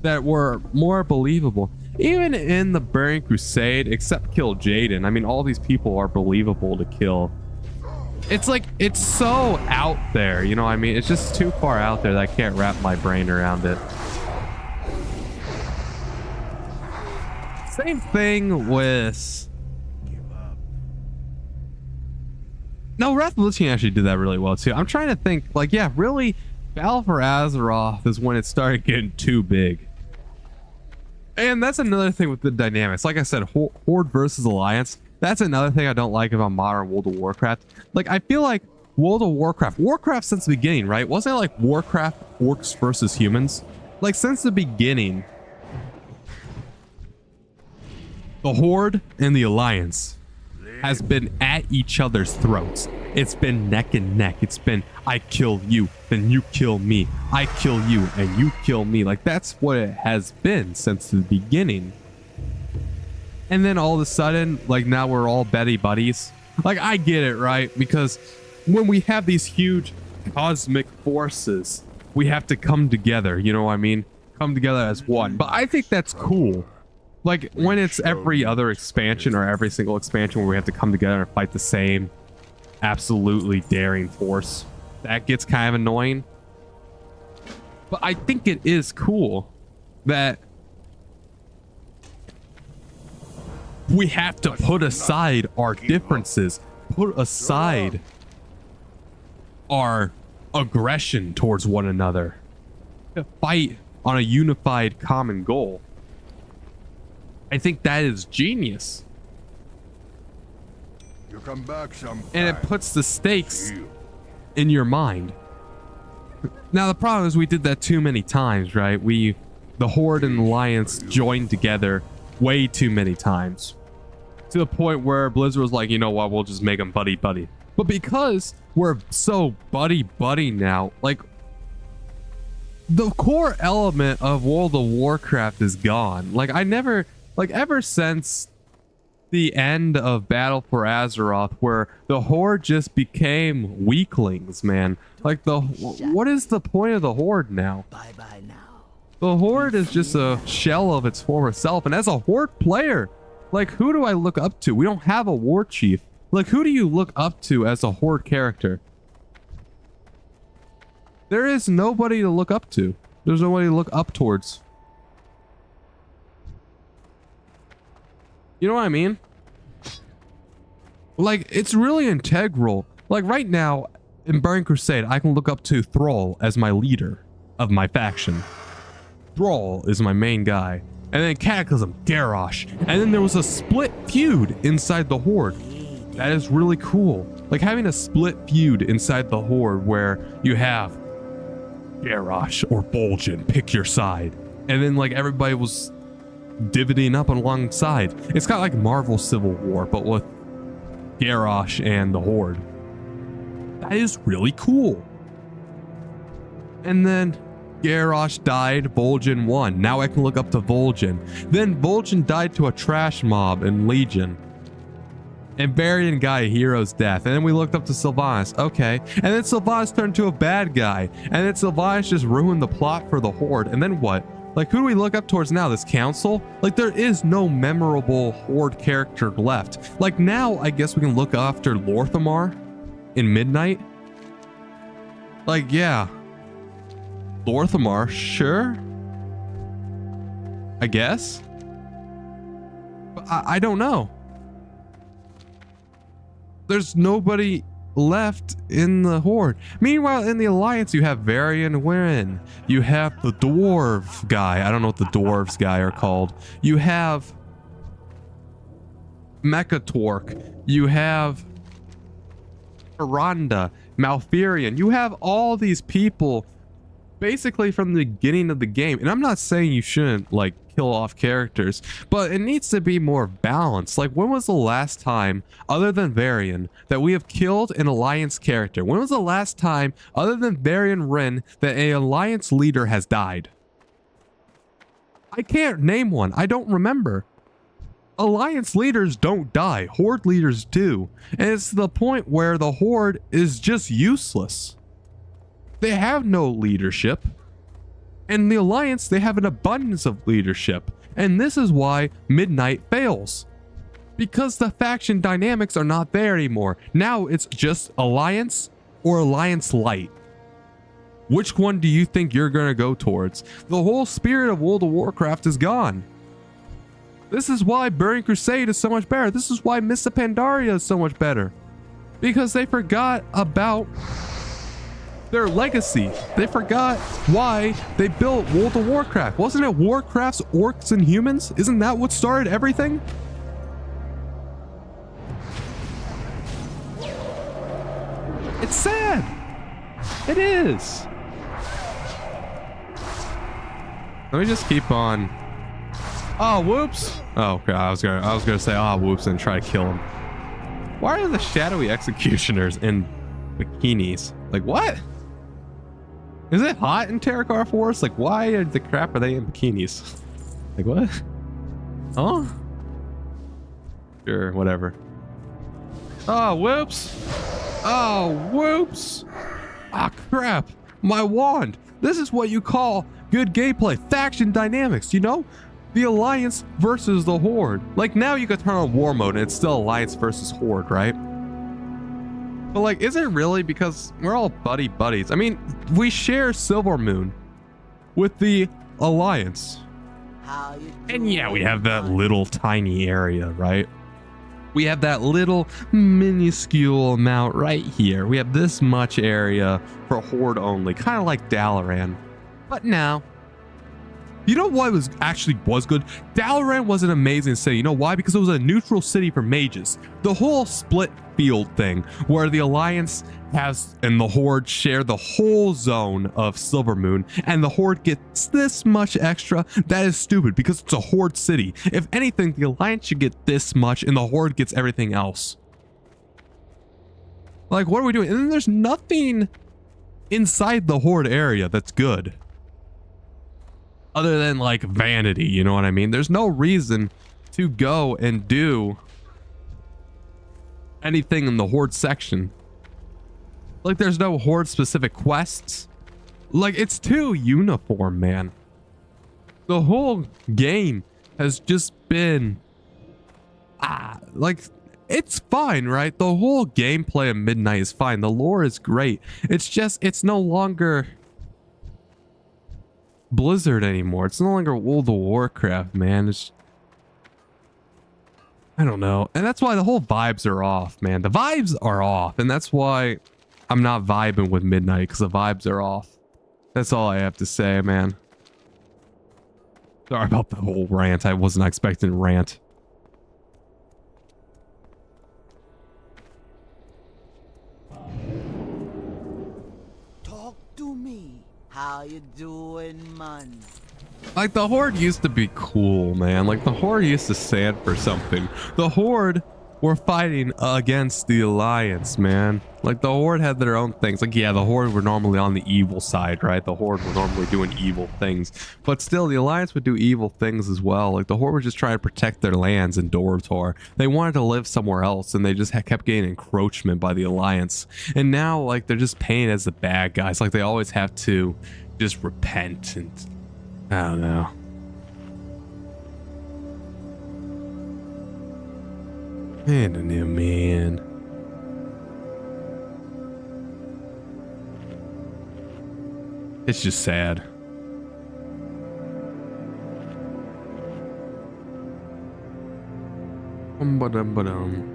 that were more believable, even in the Burning Crusade, except kill Jaden. I mean, all these people are believable to kill. It's like, it's so out there, you know what I mean? It's just too far out there that I can't wrap my brain around it. Same thing with... No, Wrath of Lich King actually did that really well too. I'm trying to think, like, yeah, really, Battle for Azeroth is when it started getting too big. And that's another thing with the dynamics. Like I said, Horde versus Alliance. That's another thing I don't like about modern World of Warcraft. Like, I feel like World of Warcraft since the beginning, right? Wasn't it like Warcraft orcs versus humans? Like, since the beginning, the Horde and the Alliance has been at each other's throats. It's been neck and neck. It's been, I kill you, then you kill me. I kill you, and you kill me. Like, that's what it has been since the beginning. And then all of a sudden, like now we're all Betty buddies. Like I get it, right? Because when we have these huge cosmic forces, we have to come together, you know what I mean? Come together as one. But I think that's cool. Like when it's every other expansion or every single expansion where we have to come together and fight the same absolutely daring force, that gets kind of annoying. But I think it is cool that we have to put aside our differences, put aside our aggression towards one another, to fight on a unified common goal. I think that is genius. You come back sometime. And it puts the stakes in your mind. Now the problem is we did that too many times, right? The Horde and Alliance joined together way too many times. To the point where Blizzard was like, you know what, we'll just make them buddy-buddy. But because we're so buddy-buddy now, like, the core element of World of Warcraft is gone. Like, ever since the end of Battle for Azeroth, where the Horde just became weaklings, man. Like, what is the point of the Horde now? Bye-bye now. The Horde is just a shell of its former self, and as a Horde player, like, who do I look up to? We don't have a war chief. Like, who do you look up to as a Horde character? There is nobody to look up to. There's nobody to look up towards. You know what I mean? Like, it's really integral. Like, right now, in Burning Crusade, I can look up to Thrall as my leader of my faction. Thrall is my main guy. And then Cataclysm, Garrosh. And then there was a split feud inside the Horde. That is really cool. Like, having a split feud inside the Horde where you have Garrosh or Bolgen, pick your side. And then, like, everybody was dividing up alongside. It's got like Marvel Civil War, but with Garrosh and the Horde. That is really cool. And then Garrosh died, Bolgen won. Now I can look up to Vol'jin. Then Vol'jin died to a trash mob in Legion. And Varian got a hero's death. And then we looked up to Sylvanas. Okay. And then Sylvanas turned to a bad guy. And then Sylvanas just ruined the plot for the Horde. And then what? Like, who do we look up towards now? This council? Like, there is no memorable Horde character left. Like, now I guess we can look after Lorthamar in Midnight. Like, yeah. Lorthamar, sure. I guess. But I don't know. There's nobody left in the Horde. Meanwhile, in the Alliance, you have Varian Wynn. You have the Dwarf guy. I don't know what the Dwarves guy are called. You have Mechatork. You have Aranda, Malfurion. You have all these people basically from the beginning of the game. And I'm not saying you shouldn't, like, kill off characters, but it needs to be more balanced. Like, when was the last time, other than Varian, that we have killed an Alliance character? When was the last time, other than Varian Wynn, that an Alliance leader has died? I can't name one. I don't remember. Alliance leaders don't die. Horde leaders do. And it's to the point where the Horde is just useless. They have no leadership. And the Alliance, they have an abundance of leadership. And this is why Midnight fails. Because the faction dynamics are not there anymore. Now it's just Alliance or Alliance Light. Which one do you think you're going to go towards? The whole spirit of World of Warcraft is gone. This is why Burning Crusade is so much better. This is why Mists of Pandaria is so much better. Because they forgot about their legacy. They forgot why they built World of Warcraft. Wasn't it Warcraft's orcs and humans? Isn't that what started everything? It's sad. It is. Let me just keep on. Oh, whoops. Oh, God. I was gonna say, oh, whoops, and try to kill him. Why are the shadowy executioners in bikinis? Like, what? Is it hot in Terokkar Forest? Like, why the crap are they in bikinis? Like, what? Huh? Sure, whatever. Oh, whoops. Oh, whoops. Ah, crap. My wand. This is what you call good gameplay. Faction dynamics, you know? The Alliance versus the Horde. Like, now you can turn on war mode and it's still Alliance versus Horde, right? But, like, is it really? Because we're all buddies. I mean, we share Silvermoon with the Alliance. And yeah, we have that little tiny area, right? We have that little minuscule amount right here. We have this much area for Horde only, kind of like Dalaran. But now, You know what was good? Dalaran was an amazing city. You know why? Because it was a neutral city for mages. The whole split field thing where the Alliance has and the Horde share the whole zone of Silvermoon, and the Horde gets this much extra. That is stupid because it's a Horde city. If anything, the Alliance should get this much and the Horde gets everything else. Like, what are we doing? And then there's nothing inside the Horde area that's good. Other than like vanity, you know what I mean? There's no reason to go and do anything in the Horde section. Like, there's no Horde specific quests. Like, it's too uniform, man. The whole game has just been like, it's fine, right? The whole gameplay of Midnight is fine. The lore is great. It's just, it's no longer Blizzard anymore. It's no longer World of Warcraft, man. It's, I don't know. And that's why the whole vibes are off, man. The vibes are off. And that's why I'm not vibing with Midnight, because the vibes are off. That's all I have to say, man. Sorry about the whole rant. I wasn't expecting a rant. Talk to me. How you doing, man? Like, the Horde used to be cool, man. Like, the Horde used to stand for something. The Horde were fighting against the Alliance, man. Like, the Horde had their own things. Like, yeah, the Horde were normally on the evil side, right? The Horde were normally doing evil things. But still, the Alliance would do evil things as well. Like, the Horde was just trying to protect their lands in Dorotor. They wanted to live somewhere else, and they just kept getting encroachment by the Alliance. And now, like, they're just painted as the bad guys. Like, they always have to just repent, and I don't know. I don't know, man. It's just sad. Ba-dum-ba-dum.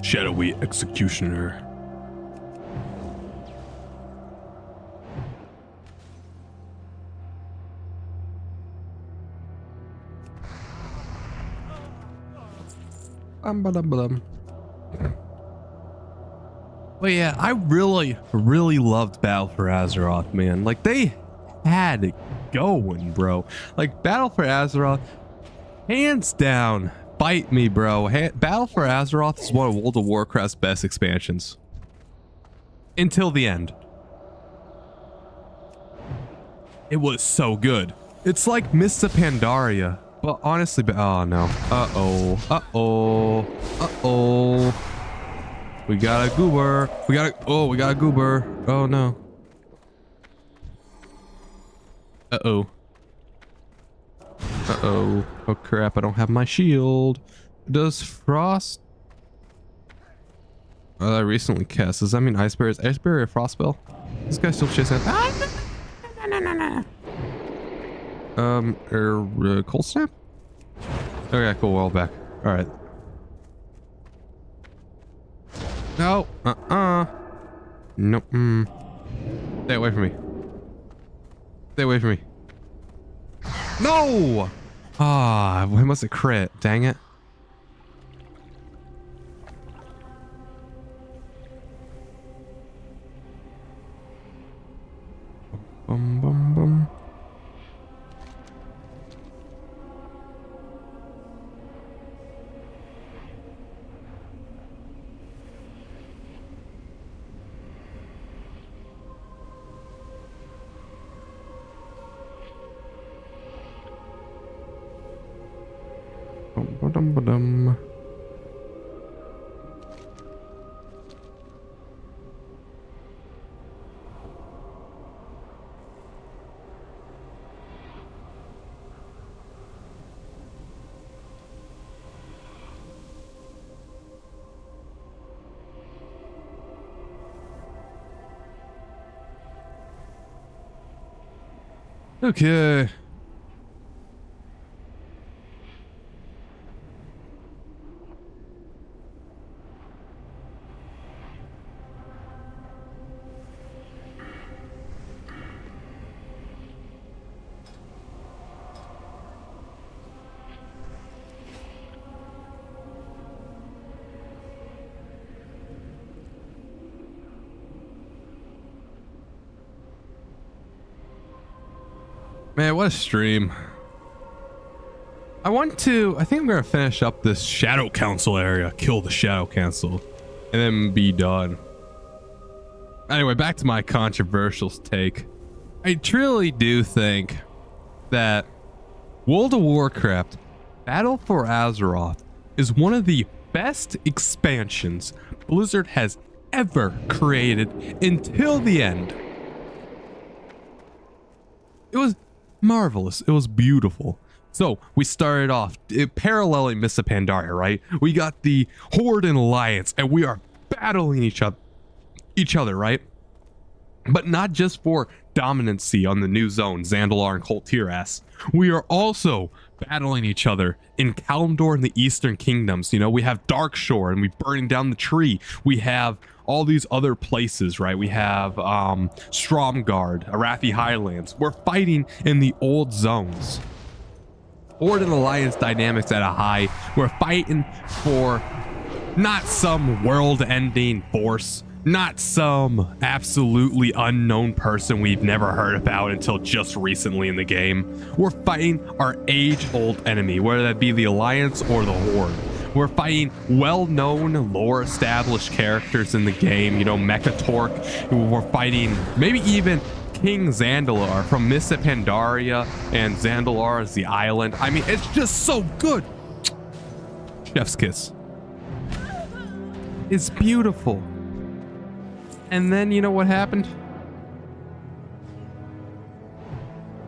Shadowy Executioner. But yeah, I really loved Battle for Azeroth, man. Like, they had it going, bro. Like, Battle for Azeroth, hands down. Bite me, bro. Battle for Azeroth is one of World of Warcraft's best expansions. Until the end. It was so good. It's like Mists of Pandaria. But honestly, oh no. Uh-oh. Uh-oh. Uh-oh. We got a goober. We got a goober. Oh no. Uh-oh. Uh-oh. Oh crap, I don't have my shield. Does Frost... Oh, I recently cast. Does that mean Ice Barrier? Is Ice Barrier a Frost spell? This guy's still chasing... Cold Snap? Okay, cool, we're all back. Alright. No! Nope. Stay away from me. Stay away from me. No! Ah, we must have crit. Dang it. Bum, bum, bum. Okay. Man, what a stream. I think I'm gonna finish up this Shadow Council area, kill the Shadow Council, and then be done. Anyway, back to my controversial take. I truly do think that World of Warcraft Battle for Azeroth is one of the best expansions Blizzard has ever created until the end. It was marvelous. It was beautiful. So we started off paralleling Mists of Pandaria, right? We got the Horde and Alliance, and we are battling each other, right? But not just for dominancy on the new zone, Zandalar and Kul Tiras. We are also battling each other in Kalimdor and the Eastern Kingdoms. You know, we have Darkshore and we burning down the tree. We have all these other places, right? We have Stromgarde, Arathi Highlands. We're fighting in the old zones. Horde and Alliance dynamics at a high. We're fighting for not some world-ending force, not some absolutely unknown person we've never heard about until just recently in the game. We're fighting our age-old enemy, whether that be the Alliance or the Horde. We're fighting well-known, lore-established characters in the game, you know, Mechatork. We're fighting maybe even King Zandalar from Mists of Pandaria, and Zandalar is the island. I mean, it's just so good. Chef's kiss. It's beautiful. And then you know what happened?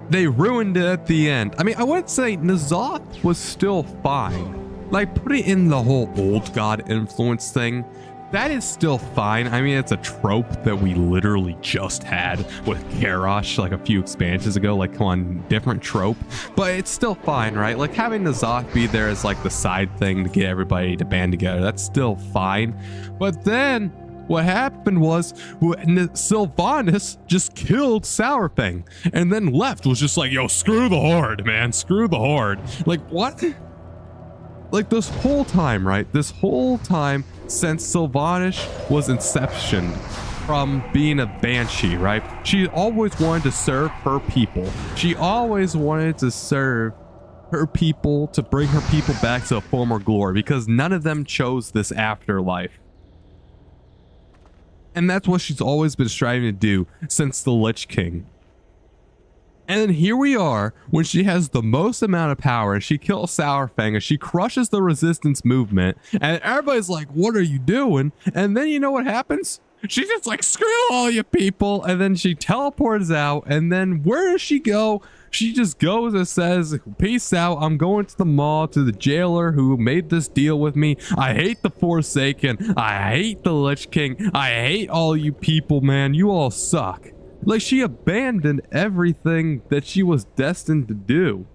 They ruined it at the end. I mean, I would say N'Zoth was still fine. Like, put it in the whole old god influence thing. That is still fine. I mean, it's a trope that we literally just had with Karash like a few expansions ago. Like, come on, different trope. But it's still fine, right? Like, having N'Zoth be there as like the side thing to get everybody to band together, that's still fine. But then what happened was Sylvanas just killed Sourfang and then left, was just like, yo, screw the Horde, man. Screw the Horde. Like, what? Like, this whole time, right? This whole time since Sylvanas was inception from being a Banshee, right? She always wanted to serve her people. She always wanted to serve her people, to bring her people back to a former glory, because none of them chose this afterlife. And that's what she's always been striving to do since the Lich King. And then here we are when she has the most amount of power and she kills Sourfang and she crushes the resistance movement. And everybody's like, what are you doing? And then you know what happens? She's just like, screw all you people. And then she teleports out. And then where does she go? She just goes and says, peace out. I'm going to the mall, to the jailer who made this deal with me. I hate the Forsaken. I hate the Lich King. I hate all you people, man. You all suck. Like, she abandoned everything that she was destined to do.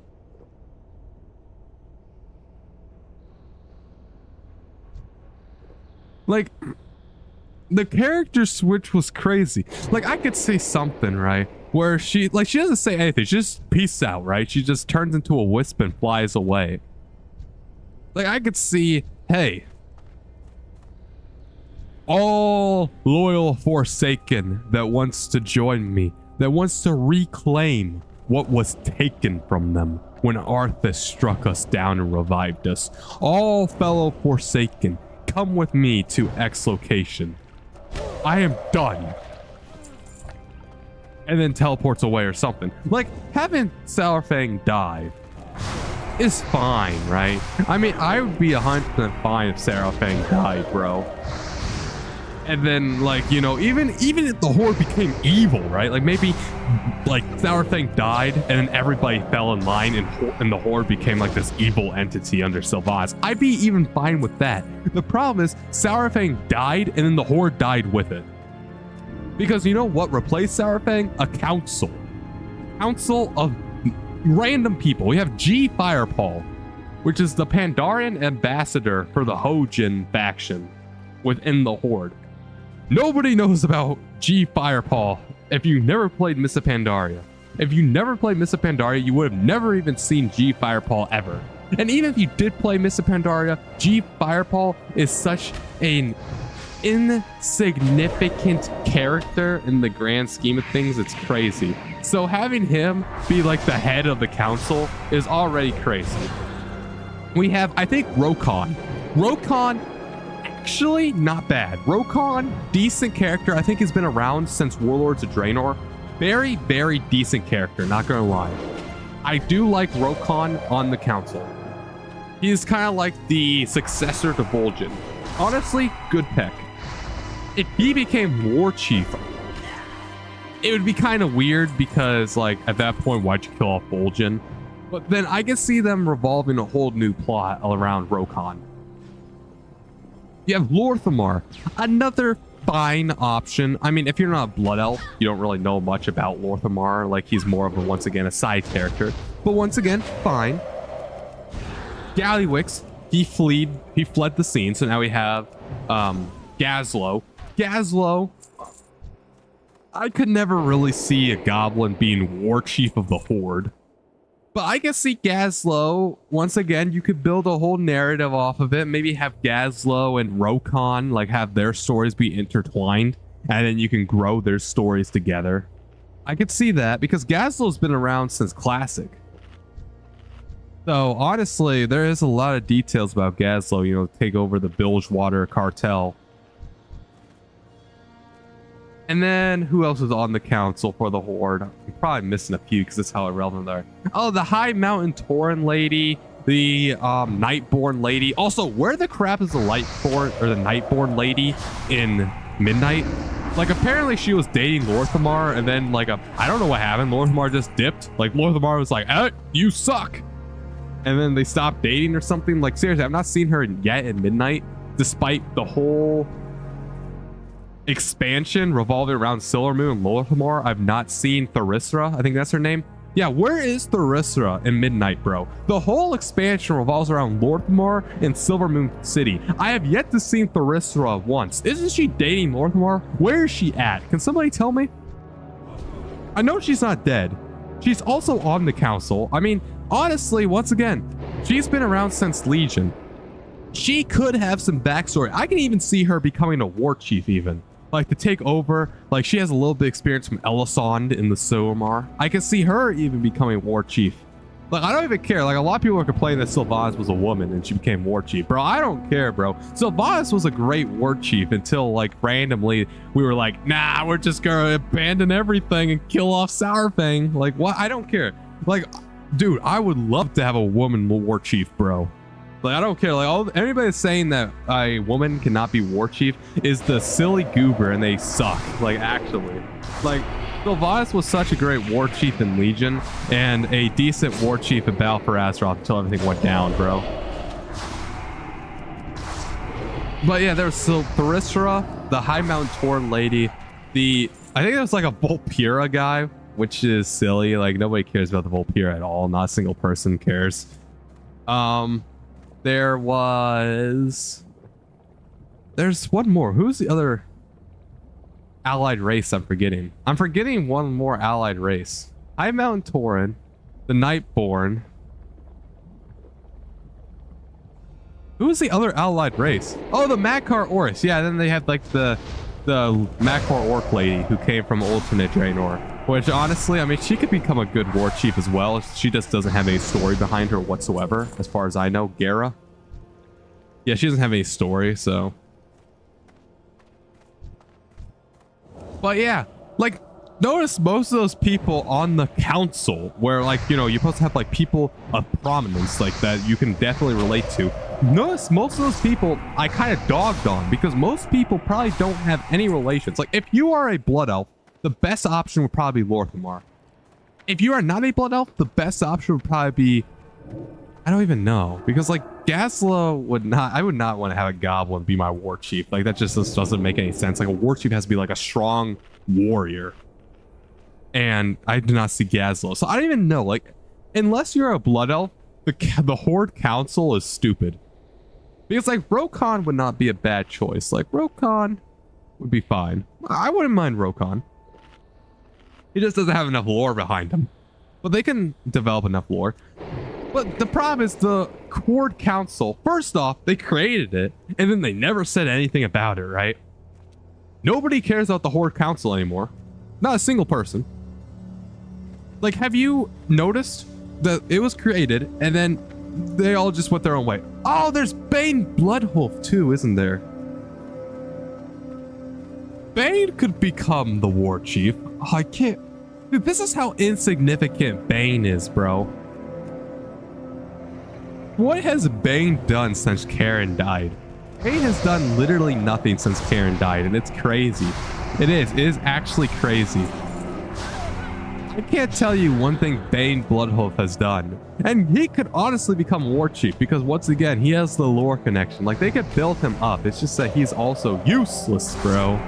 Like, the character switch was crazy. Like, I could say something, right? Where she doesn't say anything. She just peace out, right? She just turns into a wisp and flies away. Like, I could see, hey, all loyal Forsaken that wants to join me, that wants to reclaim what was taken from them when Arthas struck us down and revived us. All fellow Forsaken, come with me to X location. I am done. And then teleports away or something. Like, having Sourfang die is fine, right? I mean, I would be 100% fine if Sourfang died, bro. And then, like, you know, even if the Horde became evil, right? Like, maybe, like, Sourfang died, and then everybody fell in line, and the Horde became, like, this evil entity under Sylvanas. I'd be even fine with that. The problem is, Sourfang died, and then the Horde died with it. Because you know what replaced Sourfang? A council. council of random people. We have G Firepaw, which is the Pandarian ambassador for the Hojin faction within the Horde. Nobody knows about G Firepaw if you never played Mists of Pandaria. If you never played Mists of Pandaria, you would have never even seen G Firepaw ever. And even if you did play Mists of Pandaria, G Firepaw is such an insignificant character in the grand scheme of things. It's crazy. So having him be like the head of the council is already crazy. We have, I think, Rokon. Rokon, actually not bad. Rokon, decent character. I think he's been around since Warlords of Draenor. Very, very decent character, not gonna lie. I do like Rokon on the council. He's kind of like the successor to Vol'jin. Honestly, good pick. If he became war chief, it would be kind of weird because, like, at that point, why'd you kill off Vol'jin? But then I can see them revolving a whole new plot around Rokon. You have Lor'themar, another fine option. I mean, if you're not a Blood Elf, you don't really know much about Lor'themar. Like, he's more of a, once again, a side character. But once again, fine. Gallywix, he fled the scene, so now we have Gazlo. Gazlo, I could never really see a goblin being war chief of the Horde. But I can see Gazlo, once again, you could build a whole narrative off of it. Maybe have Gazlo and Rokon, like, have their stories be intertwined, and then you can grow their stories together. I could see that, because Gazlo's been around since Classic. So, honestly, there is a lot of details about Gazlo, you know, take over the Bilgewater cartel. And then, who else is on the council for the Horde? I'm probably missing a few because that's how irrelevant they are. Oh, the High Mountain Tauren lady, the Nightborn lady. Also, where the crap is the Lightborn or the Nightborn lady in Midnight? Like, apparently she was dating Lor'themar, and then, like, I don't know what happened. Lor'themar just dipped. Like, Lor'themar was like, you suck. And then they stopped dating or something. Like, seriously, I've not seen her yet in Midnight, despite the whole expansion revolving around Silvermoon and Lor'themar. I've not seen Tharisra. I think that's her name. Yeah, where is Tharisra in Midnight, bro? The whole expansion revolves around Lor'themar and Silvermoon City. I have yet to see Tharisra once. Isn't she dating Lor'themar? Where is she at? Can somebody tell me? I know she's not dead. She's also on the council. I mean, honestly, once again, she's been around since Legion. She could have some backstory. I can even see her becoming a war chief even. Like, to take over. Like, she has a little bit of experience from Elisond in the Silmar. I can see her even becoming war chief. Like, I don't even care. Like, a lot of people are complaining that Sylvanas was a woman and she became war chief. Bro, I don't care, bro. Sylvanas was a great war chief until, like, randomly we were like, nah, we're just gonna abandon everything and kill off Sourfang. Like, what? I don't care. Like, dude, I would love to have a woman war chief, bro. Like, I don't care. Like, everybody that's saying that a woman cannot be war chief is the silly goober, and they suck. Like, actually, like, Sylvanas was such a great war chief in Legion and a decent war chief in Battle for Azeroth until everything went down, bro. But yeah, there was still Tharisra, the High Mountain Tauren lady, I think it was like a Volpira guy, which is silly. Like, nobody cares about the Volpira at all. Not a single person cares. There's one more. Who's the other allied race I'm forgetting? I'm forgetting one more allied race. High Mountain Tauren, the Nightborn. Who's the other allied race? Oh, the Makar Oris. Yeah, then they have like the Makar Orc lady who came from alternate Draenor. Which, honestly, I mean, she could become a good war chief as well. She just doesn't have any story behind her whatsoever, as far as I know. Gara. Yeah, she doesn't have any story, so. But yeah, like, notice most of those people on the council where, like, you know, you're supposed to have, like, people of prominence, like, that you can definitely relate to. Notice most of those people I kind of dogged on because most people probably don't have any relations. Like, if you are a Blood Elf, the best option would probably be Lor'themar. If you are not a Blood Elf, the best option would probably be, I don't even know, because like Gazlo would not, I would not want to have a goblin be my war chief. Like, that just doesn't make any sense. Like, a war chief has to be like a strong warrior. and I did not see Gazlowe. So I don't even know, like, unless you're a Blood Elf, the Horde Council is stupid. Because, like, Rokon would not be a bad choice. Like, Rokon would be fine. I wouldn't mind Rokon. He just doesn't have enough lore behind him. But they can develop enough lore. But the problem is the Horde Council, first off, they created it, and then they never said anything about it, right? Nobody cares about the Horde Council anymore. Not a single person. Like, have you noticed that it was created, and then they all just went their own way? Oh, there's Bane Bloodhoof too, isn't there? Bane could become the war chief. I can't. Dude, this is how insignificant Bane is, bro. What has Bane done since Karen died? Bane has done literally nothing since Karen died, and it's crazy. It is actually crazy. I can't tell you one thing Bane Bloodhoof has done. And he could honestly become war chief because, once again, he has the lore connection. Like, they could build him up. It's just that he's also useless, bro.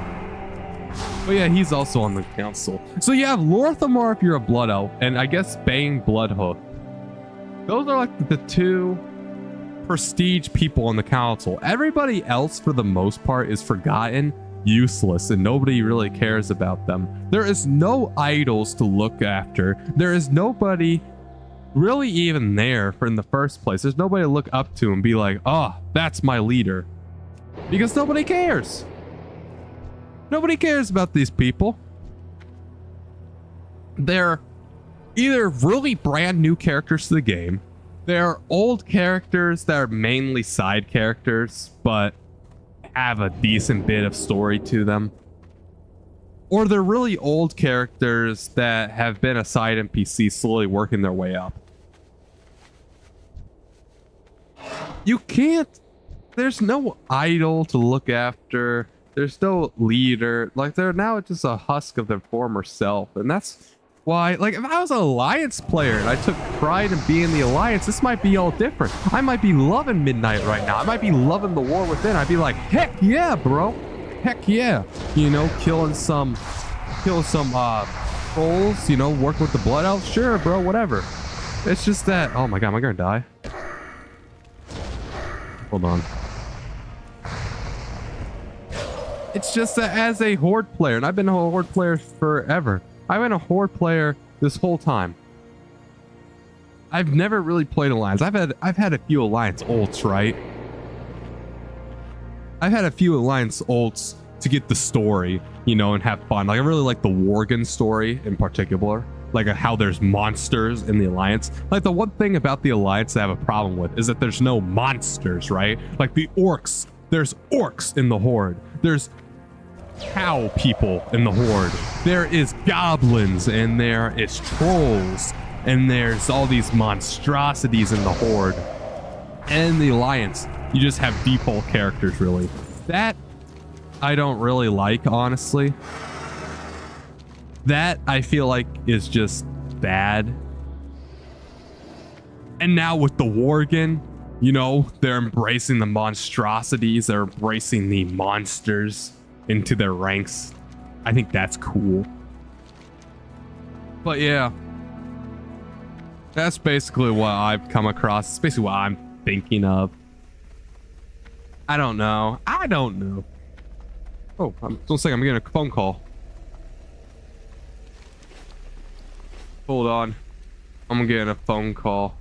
But yeah, he's also on the council. So you have Lorthamar if you're a Blood Elf, and I guess Bane Bloodhoof. Those are like the two prestige people on the council. Everybody else, for the most part, is forgotten, useless, and nobody really cares about them. There is no idols to look after. There is nobody really even there for in the first place. There's nobody to look up to and be like, oh, that's my leader. Because nobody cares. Nobody cares about these people. They're either really brand new characters to the game. They're old characters that are mainly side characters, but have a decent bit of story to them. Or they're really old characters that have been a side NPC slowly working their way up. You can't... There's no idol to look after. There's no leader. Like, they're now just a husk of their former self. And that's why, like, if I was an Alliance player and I took pride in being the Alliance, this might be all different. I might be loving Midnight right now. I might be loving the War Within. I'd be like, heck yeah, bro. Heck yeah. You know, killing some trolls, you know, working with the Blood Elves. Sure, bro, whatever. It's just that, oh my god, am I gonna die? Hold on. It's just that as a Horde player, and I've been a Horde player forever. I've been a Horde player this whole time. I've never really played Alliance. I've had a few Alliance ults, right? I've had a few Alliance ults to get the story, you know, and have fun. Like, I really like the Worgen story in particular. Like, how there's monsters in the Alliance. Like, the one thing about the Alliance that I have a problem with is that there's no monsters, right? Like, the orcs. There's orcs in the Horde. There's cow people in the Horde. There is goblins, and there is trolls, and there's all these monstrosities in the Horde. And in the Alliance, you just have default characters, really. That I don't really like, honestly. That I feel like is just bad. And now with the Worgen, you know, they're embracing the monstrosities, they're embracing the monsters into their ranks. I think that's cool. But yeah, that's basically what I've come across. It's basically what I'm thinking of. I don't know. Oh, don't say I'm getting a phone call. Hold on. I'm getting a phone call.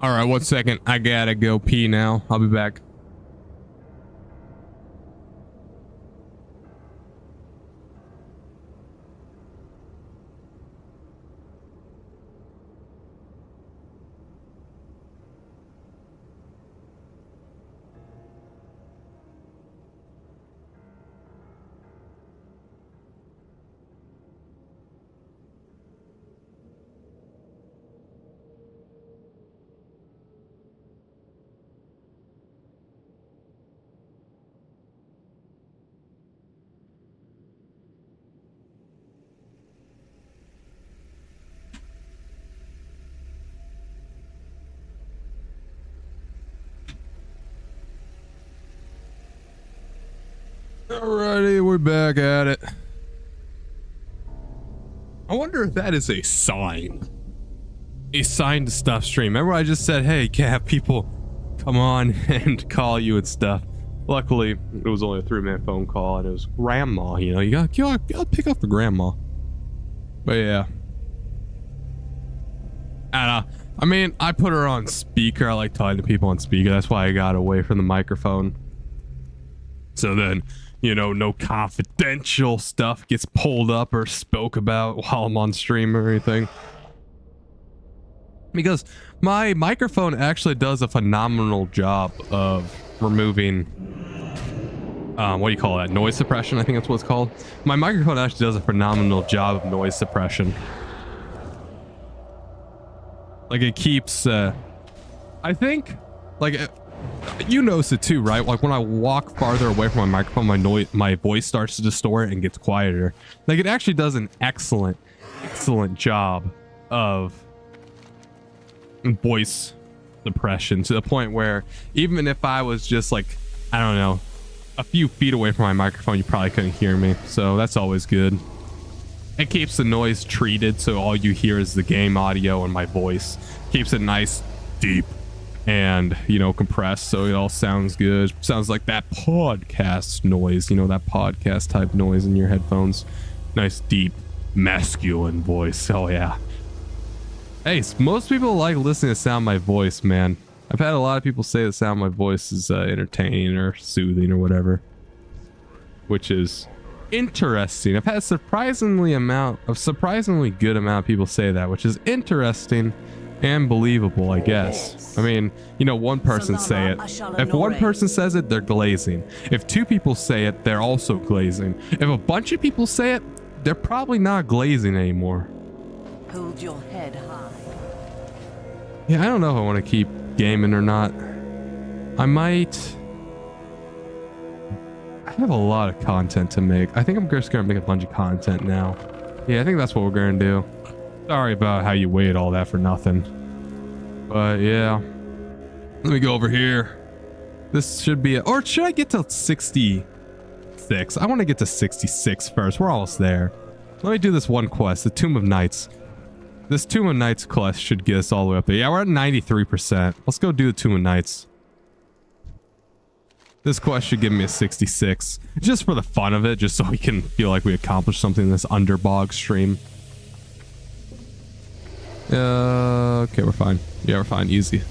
All right, 1 second. I gotta go pee now. I'll be back. Alrighty, we're back at it. I wonder if that is a sign. A sign to stop stream. Remember I just said, hey, you can't have people come on and call you and stuff. Luckily, it was only a 3-man phone call and it was grandma, you know. You gotta pick up the grandma. But yeah. I don't know. I mean, I put her on speaker. I like talking to people on speaker. That's why I got away from the microphone. So then, you know, no confidential stuff gets pulled up or spoke about while I'm on stream or anything. Because my microphone actually does a phenomenal job of removing, what do you call that? Noise suppression, I think that's what it's called. My microphone actually does a phenomenal job of noise suppression. Like it keeps, I think, like, you notice it too, right? Like when I walk farther away from my microphone, my voice starts to distort and gets quieter. Like it actually does an excellent job of voice suppression, to the point where even if I was just like, I don't know, a few feet away from my microphone, you probably couldn't hear me. So that's always good. It keeps the noise treated, so all you hear is the game audio and my voice. Keeps it nice, deep, and, you know, compressed, so it all sounds good. Sounds like that podcast noise, you know, that podcast type noise in your headphones. Nice, deep, masculine voice. Oh yeah. Hey, most people like listening to the sound of my voice, man. I've had a lot of people say the sound of my voice is entertaining or soothing or whatever, which is interesting. I've had a surprisingly good amount of people say that, which is interesting and believable, I guess. I mean, you know, one person say it. If one person says it, they're glazing. If 2 people say it, they're also glazing. If a bunch of people say it, they're probably not glazing anymore. Hold your head high. Yeah, I don't know if I want to keep gaming or not. I might. I have a lot of content to make. I think I'm just gonna make a bunch of content now. Yeah, I think that's what we're gonna do. Sorry about how you waited all that for nothing. But yeah. Let me go over here. This should be or should I get to 66? I want to get to 66 first. We're almost there. Let me do this one quest, the Tomb of Knights. This Tomb of Knights quest should get us all the way up there. Yeah, we're at 93%. Let's go do the Tomb of Knights. This quest should give me a 66. Just for the fun of it, just so we can feel like we accomplished something in this Underbog stream. Okay, we're fine. Yeah, we're fine. Easy.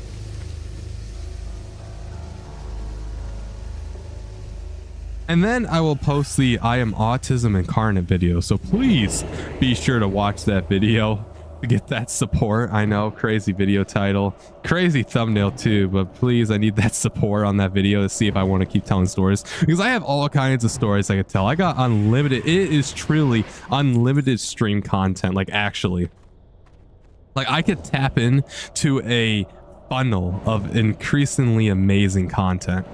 And then I will post the I Am Autism Incarnate video. So please be sure to watch that video to get that support. I know, crazy video title, crazy thumbnail too, but please, I need that support on that video to see if I want to keep telling stories, because I have all kinds of stories I could tell. I got unlimited. It is truly unlimited stream content. Like actually, like I could tap in to a funnel of increasingly amazing content.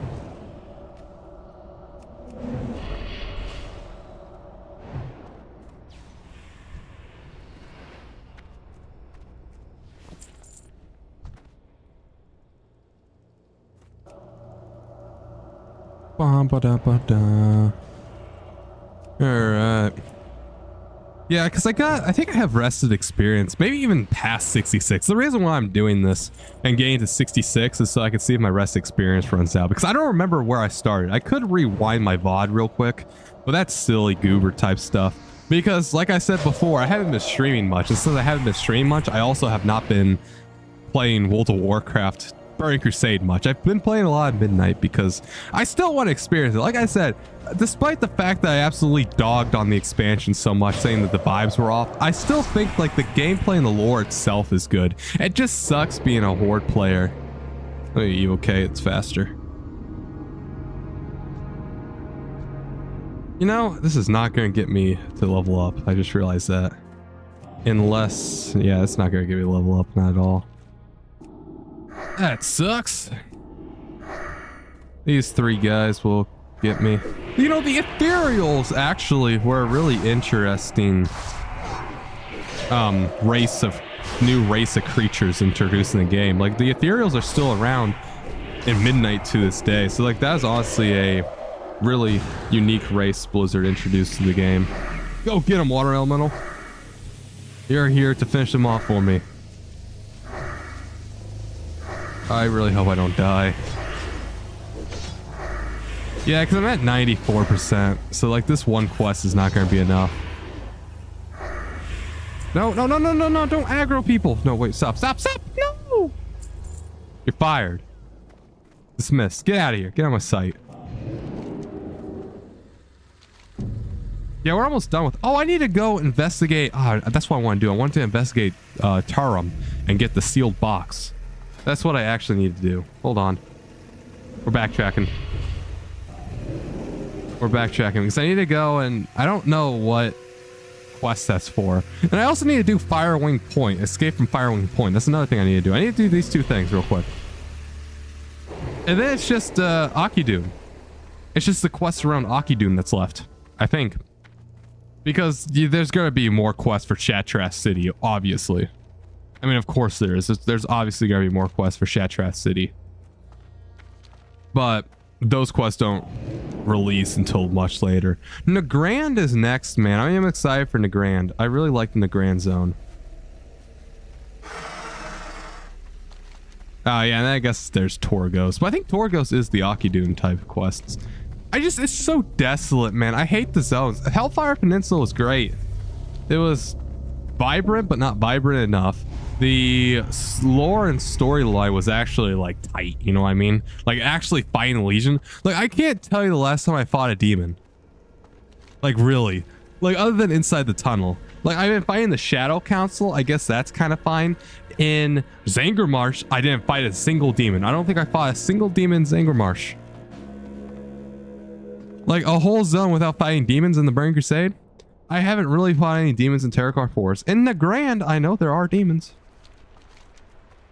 All right. Yeah, because I think I have rested experience, maybe even past 66. The reason why I'm doing this and getting to 66 is so I can see if my rest experience runs out, because I don't remember where I started. I could rewind my VOD real quick, but that's silly goober type stuff. Because like I said before, I haven't been streaming much, and since I haven't been streaming much, I also have not been playing World of Warcraft Burning Crusade much. I've been playing a lot at midnight because I still want to experience it. Like I said, despite the fact that I absolutely dogged on the expansion so much, saying that the vibes were off, I still think like the gameplay and the lore itself is good. It just sucks being a horde player. Are you okay? It's faster. You know, this is not going to get me to level up. I just realized that. Unless, yeah, it's not going to get me to level up, not at all. That sucks. These 3 guys will get me. You know, the ethereals actually were a really interesting new race of creatures introduced in the game. Like the ethereals are still around in midnight to this day. So like that is honestly a really unique race Blizzard introduced to the game. Go get him, water elemental. You're here to finish them off for me. I really hope I don't die. Yeah, because I'm at 94%. So like this one quest is not going to be enough. No, no, no, no, no, no. Don't aggro people. No, wait, stop, stop, stop. No. You're fired. Dismissed. Get out of here. Get out of my sight. Yeah, we're almost done with... Oh, I need to go investigate... that's what I want to do. I want to investigate Tarum and get the sealed box. That's what I actually need to do. Hold on. We're backtracking. We're backtracking because I need to go and... I don't know what quest that's for. And I also need to do Firewing Point. Escape from Firewing Point. That's another thing I need to do. I need to do these 2 things real quick. And then it's just Akidun. It's just the quest around Akidun that's left. I think. Because there's going to be more quests for Shattrath City, obviously. I mean, of course there is. There's obviously going to be more quests for Shattrath City. But those quests don't release until much later. Nagrand is next, man. I am excited for Nagrand. I really like the Nagrand zone. Oh, yeah, and I guess there's Torgos. But I think Torgos is the Akidun type of quests. It's so desolate, man. I hate the zones. Hellfire Peninsula was great. It was vibrant, but not vibrant enough. The lore and storyline was actually like tight, you know what I mean? Like actually fighting a legion. Like I can't tell you the last time I fought a demon. Like really. Like other than inside the tunnel. Like I've been fighting the Shadow Council. I guess that's kind of fine. In Zangarmarsh, I didn't fight a single demon. I don't think I fought a single demon in Zangarmarsh. Like a whole zone without fighting demons in the Burning Crusade. I haven't really fought any demons in Terokkar Forest. In Nagrand, I know there are demons.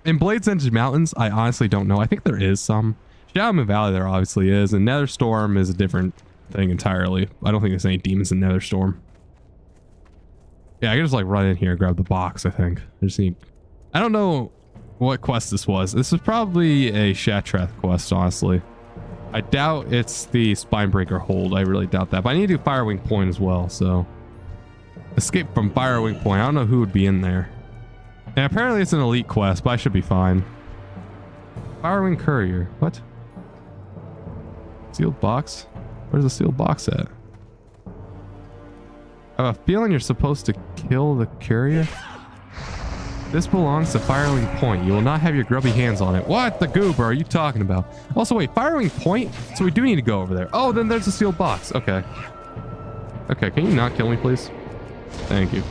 In Blades Edge Mountains, I honestly don't know. I think there is some. Shadow Moon Valley there obviously is. And Netherstorm is a different thing entirely. I don't think there's any demons in Netherstorm. Yeah, I can just like run in here and grab the box, I think. I just need... I don't know what quest this was. This is probably a Shattrath quest, honestly. I doubt it's the Spinebreaker hold. I really doubt that. But I need to do Firewing Point as well, so... Escape from Firewing Point. I don't know who would be in there. And apparently it's an elite quest, but I should be fine. Firewing Courier. What? Sealed box? Where's the sealed box at? I have a feeling you're supposed to kill the courier. This belongs to Firewing Point. You will not have your grubby hands on it. What the goober are you talking about? Also, wait, Firewing Point? So we do need to go over there. Oh, then there's a sealed box. Okay. Okay, can you not kill me, please? Thank you.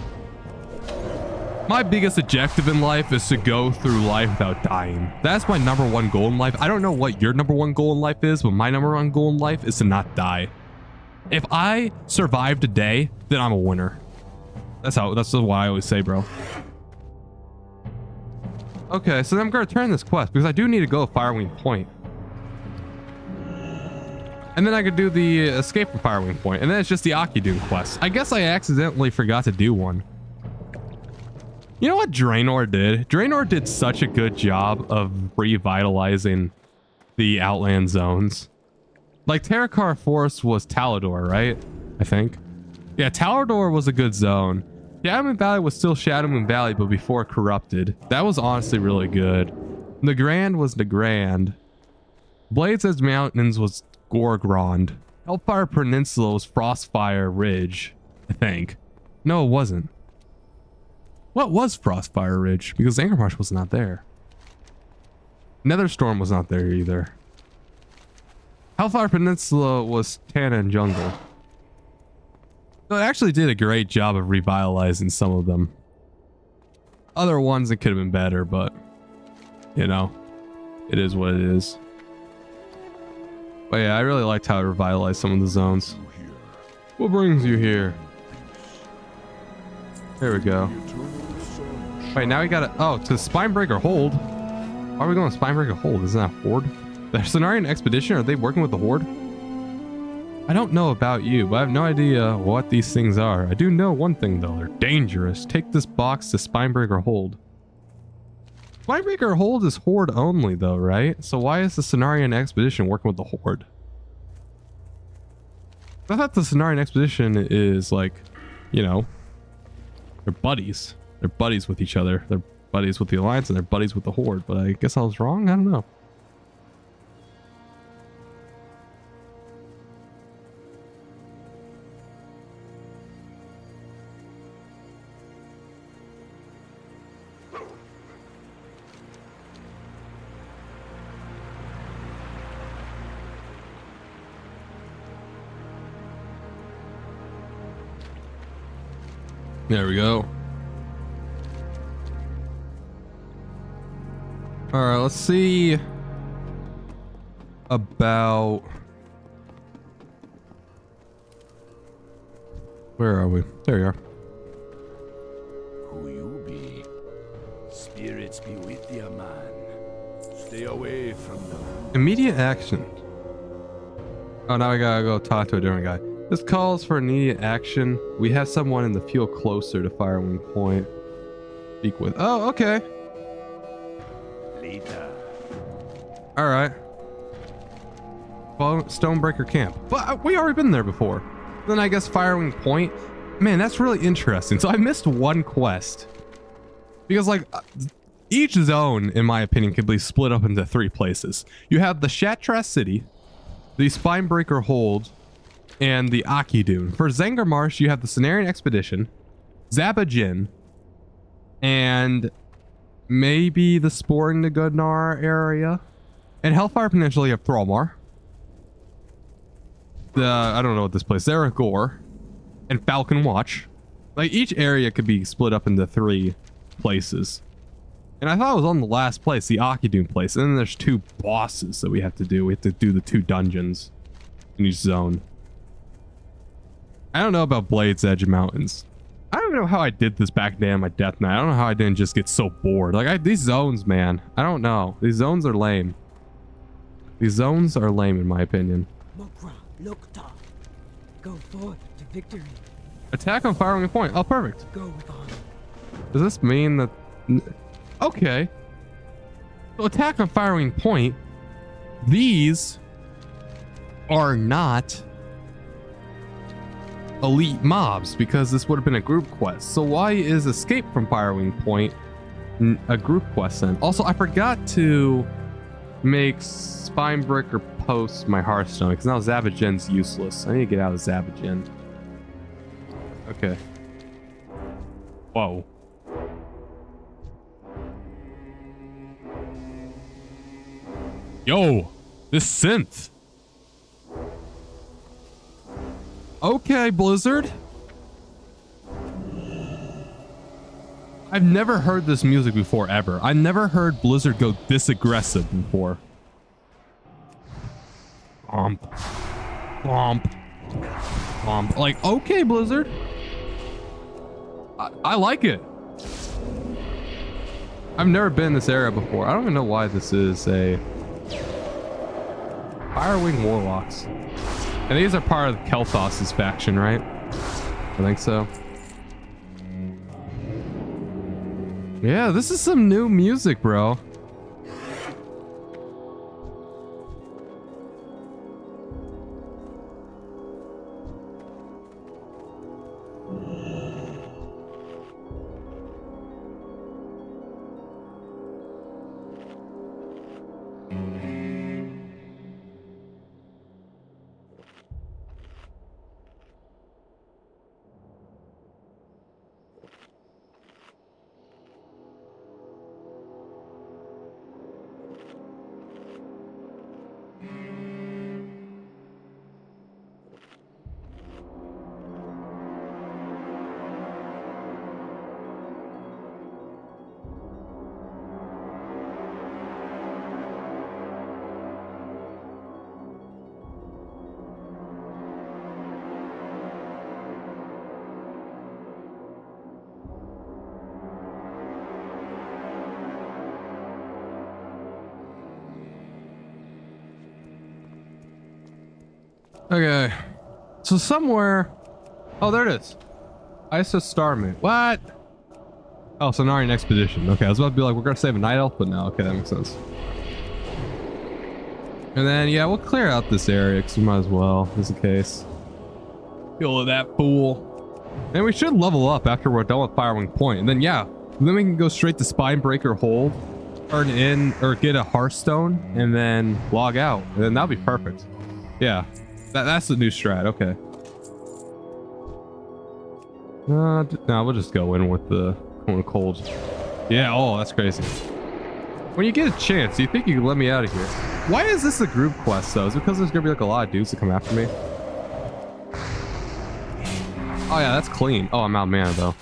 My biggest objective in life is to go through life without dying. That's my #1 goal in life. I don't know what your #1 goal in life is, but my #1 goal in life is to not die. If I survived a day, then I'm a winner. That's what I always say, bro. Okay, so then I'm going to turn this quest because I do need to go Firewing Point. And then I could do the escape from Firewing Point. And then it's just the Akidun quest. I guess I accidentally forgot to do one. You know what Draenor did? Draenor did such a good job of revitalizing the Outland zones. Like Terokkar Forest was Talador, right? I think. Yeah, Talador was a good zone. Shadow Moon Valley was still Shadow Moon Valley, but before corrupted. That was honestly really good. Nagrand was Nagrand. Blades Edge Mountains was Gorgrond. Hellfire Peninsula was Frostfire Ridge, I think. No, it wasn't. What was Frostfire Ridge? Because Zangarmarsh was not there. Netherstorm was not there either. Hellfire Peninsula was Tana and Jungle. So it actually did a great job of revitalizing some of them. Other ones it could have been better, but you know, it is what it is. But yeah, I really liked how it revitalized some of the zones. What brings you here? There we go. Wait, now we gotta, oh, to Spinebreaker Hold. Why are we going to Spinebreaker Hold? Isn't that Horde? The Cenarian Expedition, are they working with the Horde? I don't know about you, but I have no idea what these things are. I do know one thing though, they're dangerous. Take this box to Spinebreaker Hold. Spinebreaker Hold is Horde only though, right? So why is the Cenarian Expedition working with the Horde? I thought the Cenarian Expedition is like, you know, they're buddies. They're buddies with each other. They're buddies with the Alliance and they're buddies with the Horde, but I guess I was wrong? I don't know. There we go. All right, let's see about, where are we? There you are. Who you be? Spirits be with you, man. Stay away from them. Immediate action. Oh, now we gotta go talk to a different guy. This calls for immediate action. We have someone in the field closer to Firewing Point. Speak with. Oh, okay. Later. All right. Stonebreaker Camp. But we already been there before. Then I guess Firewing Point. Man, that's really interesting. So I missed one quest. Because like each zone, in my opinion, could be split up into 3 places. You have the Shattrath City, the Spinebreaker Hold, and the Aki Dune. For Zangarmarsh, you have the Cenarian Expedition, Zabajin, and maybe the Sporing the Gudnar area. And Hellfire Peninsula, you have Thrallmar. I don't know what this place, Zaragor, and Falcon Watch. Like each area could be split up into 3 places. And I thought it was on the last place, the Aki Dune place. And then there's 2 bosses that we have to do. We have to do the 2 dungeons in each zone. I don't know about Blade's Edge Mountains. I don't know how I did this back then on my Death Knight. I don't know how I didn't just get so bored. Like these zones, man. I don't know. These zones are lame. These zones are lame in my opinion. Go forth to victory. Attack on Firewing Point. Oh, perfect. Go with honor. Does this mean that... Okay. So attack on Firewing Point. These are not elite mobs because this would have been a group quest. So why is Escape from Firewing Point a group quest then? Also, I forgot to make Spinebreaker Post my Hearthstone because now Zabajen's useless. I need to get out of Zabajen. Okay. Whoa. Yo, this synth. Okay, Blizzard. I've never heard this music before, ever. I've never heard Blizzard go this aggressive before. Bomp. Bomp. Bomp. Like, okay, Blizzard. I like it. I've never been in this area before. I don't even know why this is a... Firewing Warlocks. And these are part of Kel'Thas's faction, right? I think so. Yeah, this is some new music, bro. Okay. So somewhere. Oh, there it is. ISO Starmate. What? Oh, so now an expedition. Okay, I was about to be like, we're gonna save a night elf, but no. Okay, that makes sense. And then, yeah, we'll clear out this area because we might as well, just in case. Kill that fool. And we should level up after we're done with Firewing Point. And then, yeah, then we can go straight to Spinebreaker Hold, turn in, or get a Hearthstone, and then log out. And then that'll be perfect. Yeah, that's the new strat. Okay. No, we'll just go in with the cold. Yeah, oh, that's crazy. When you get a chance, do you think you can let me out of here? Why is this a group quest, though? Is it because there's gonna be like a lot of dudes to come after me? Oh yeah, that's clean. Oh, I'm out of mana though.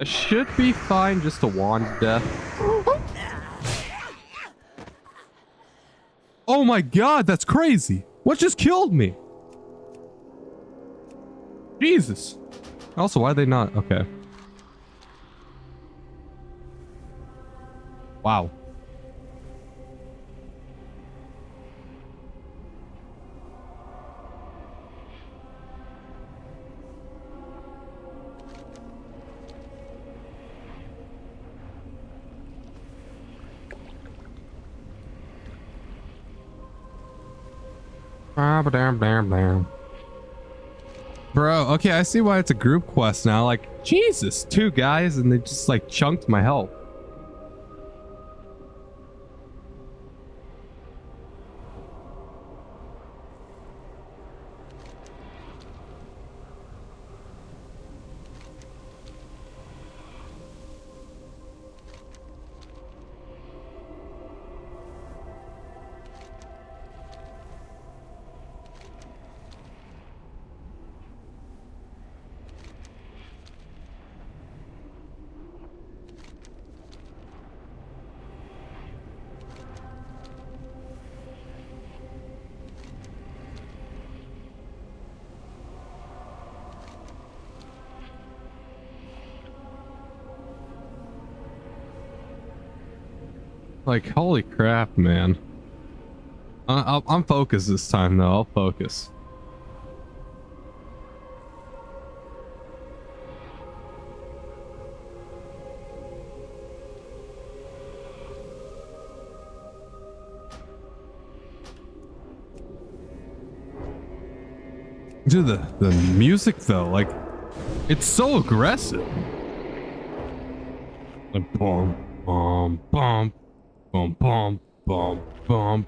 It should be fine just to wand to death. Oh my god, that's crazy. What just killed me? Jesus. Also, why are they not? Okay. Wow. Bro, okay, I see why it's a group quest now. Like, Jesus, 2 guys and they just like chunked my health. Like, holy crap, man. I'm focused this time, though. I'll focus. Dude, the music, though, like, it's so aggressive. Like, boom, boom, boom. Boom, boom, boom, boom.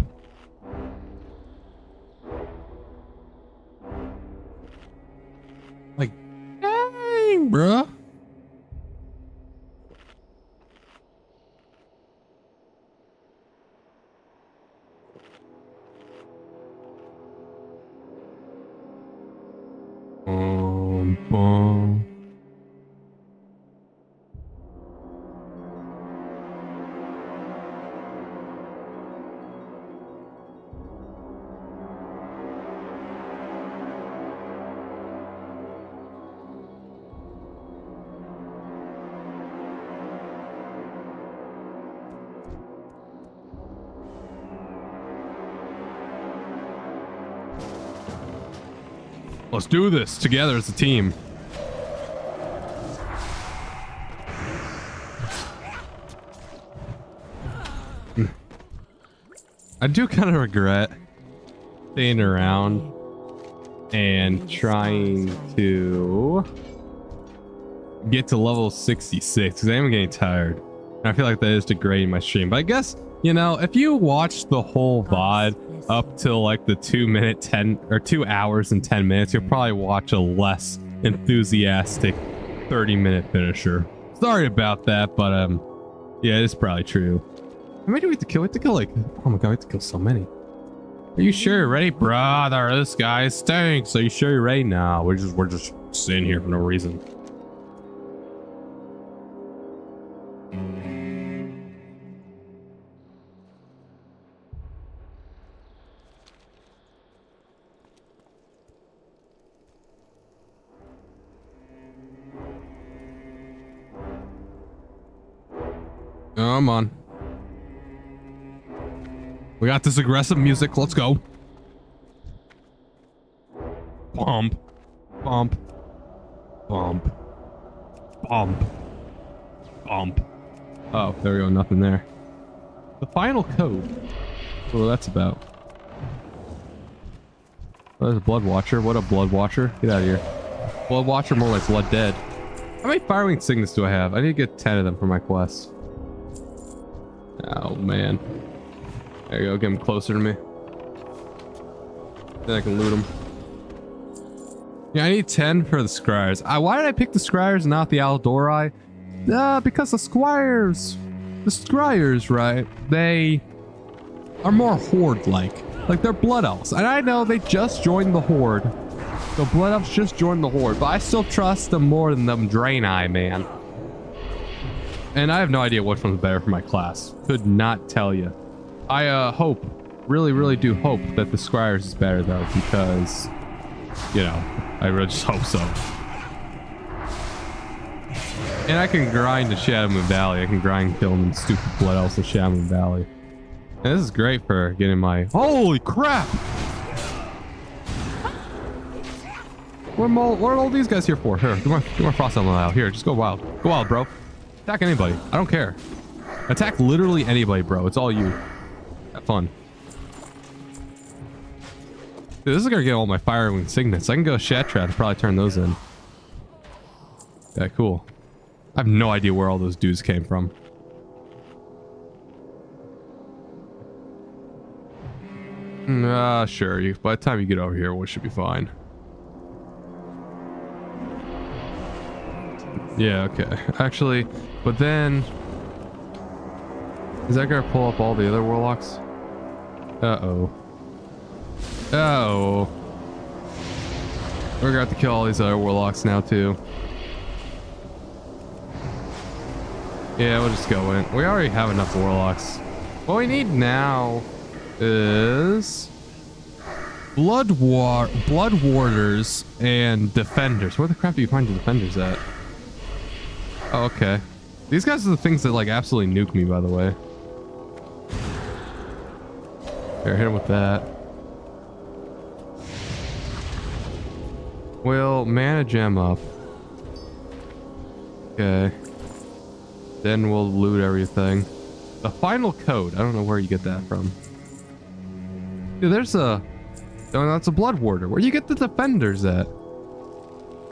Like, dang, bruh. Boom, boom. Let's do this together as a team. I do kind of regret staying around and trying to get to level 66 because I am getting tired. And I feel like that is degrading my stream. But I guess, you know, if you watch the whole VOD up till like the 2 hours and 10 minutes, you'll probably watch a less enthusiastic 30-minute finisher. Sorry about that, but yeah, it's probably true. How many do we have to kill? We have to kill like, oh my god, we have to kill so many. Are you sure you're ready? Brother, this guy stinks. Are you sure you're ready? No, we're just sitting here for no reason. Come on. We got this aggressive music. Let's go. Bump. Bump. Bump. Bump. Bump. Oh, there we go. Nothing there. The final code. What that's about. Oh, there's a Blood Watcher. What a Blood Watcher. Get out of here. Blood Watcher, more like Blood Dead. How many Firewing Signets do I have? I need to get 10 of them for my quest. Oh, man. There you go. Get them closer to me. Then I can loot them. Yeah, I need 10 for the Scryers. Why did I pick the Scryers and not the Aldori? Because the Squires... The Scryers, right? They are more Horde-like. Like, they're Blood Elves. And I know they just joined the Horde. The Blood Elves just joined the Horde. But I still trust them more than them Draenei, man. And I have no idea which one's better for my class. Could not tell you. I hope, really do hope that the Scryers is better, though. Because, you know, I really just hope so. And I can grind in Shadowmoon Valley. I can grind killing stupid Blood Elves in Shadowmoon Valley. And this is great for getting my... Holy crap! What are all these guys here for? Here, do more Frost Element out. Here, just go wild. Go wild, bro. Attack anybody. I don't care. Attack literally anybody, bro. It's all you. Have fun. Dude, this is gonna get all my Firewing Signets. I can go Shattrath and probably turn those in. Yeah, cool. I have no idea where all those dudes came from. Sure. By the time you get over here, we should be fine. Yeah, okay. Actually, but then... Is that gonna pull up all the other Warlocks? Uh-oh. Uh-oh. We're gonna have to kill all these other Warlocks now, too. Yeah, we'll just go in. We already have enough Warlocks. What we need now is Blood Warders and Defenders. Where the crap do you find the Defenders at? Oh, okay. These guys are the things that like absolutely nuke me, by the way. Here, hit him with that. We'll mana gem up. Okay. Then we'll loot everything. The final code. I don't know where you get that from. Dude, there's a... Oh, that's a Blood Warder. Where do you get the Defenders at?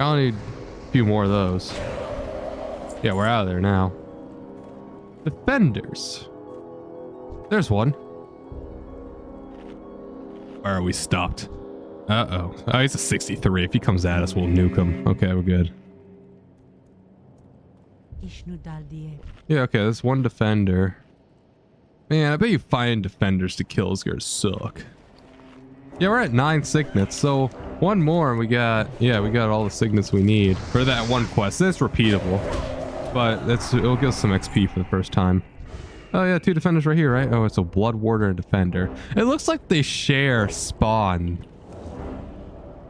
I'll need a few more of those. Yeah, we're out of there now. Defenders. There's one. Where are we stopped? Uh-oh. Oh, he's a 63. If he comes at us, we'll nuke him. Okay, we're good. Yeah, okay, there's one Defender. Man, I bet you find Defenders to kill is gonna suck. Yeah, we're at 9 Signets, so one more and we got... Yeah, we got all the Signets we need for that one quest. It's repeatable. But it'll give us some XP for the first time. Oh yeah, 2 Defenders right here, right? Oh, it's a Blood Warder and Defender. It looks like they share spawn.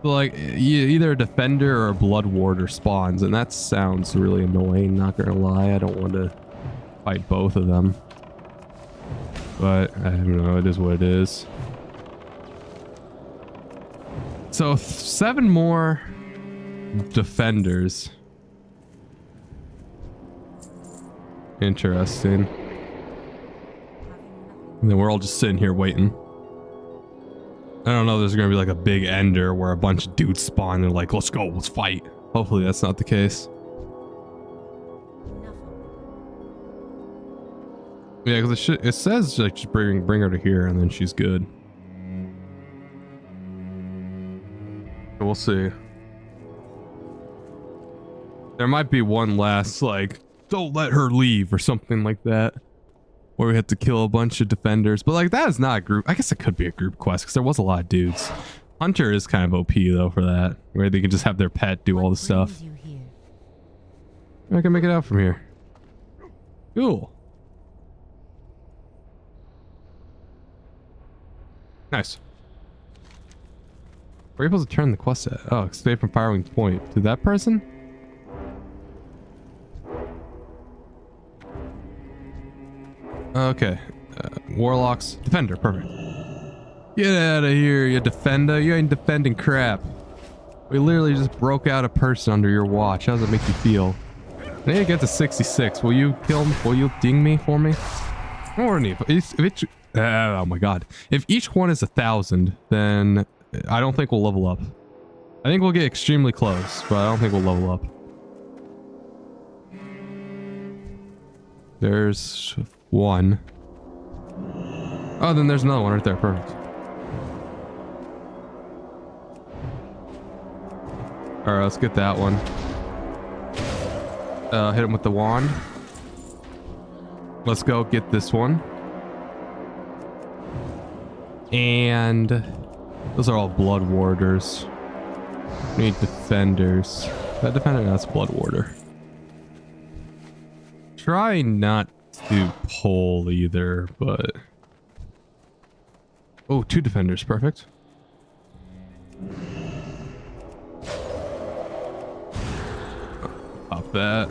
Like, either a Defender or a Blood Warder spawns, and that sounds really annoying, not gonna lie. I don't want to fight both of them. But, I don't know, it is what it is. So, 7 more Defenders. Interesting. And then we're all just sitting here waiting. I don't know, there's gonna be like a big ender where a bunch of dudes spawn and they're like, let's go, let's fight. Hopefully that's not the case. Yeah, because it says like just bring her to here and then she's good. So we'll see. There might be one last like, don't let her leave or something like that. Where we have to kill a bunch of Defenders. But like that is not a group. I guess it could be a group quest because there was a lot of dudes. Hunter is kind of OP though for that. Where they can just have their pet do all the stuff. I can make it out from here. Cool. Nice. Where are you supposed to turn the quest at? Oh, escape from Firewing Point. To that person? Okay. Warlocks. Defender. Perfect. Get out of here, you Defender. You ain't defending crap. We literally just broke out a person under your watch. How does it make you feel? I need to get to 66. Will you kill me? Will you ding me for me? Or if it, oh my god. If each one is 1,000, then I don't think we'll level up. I think we'll get extremely close, but I don't think we'll level up. There's one. Oh, then there's another one right there. Perfect. All right, let's get that one. Hit him with the wand. Let's go get this one. And those are all blood warders. We need defenders. That defender, that's blood warder. Try not to pull either, but oh, 2 defenders, perfect. Pop that.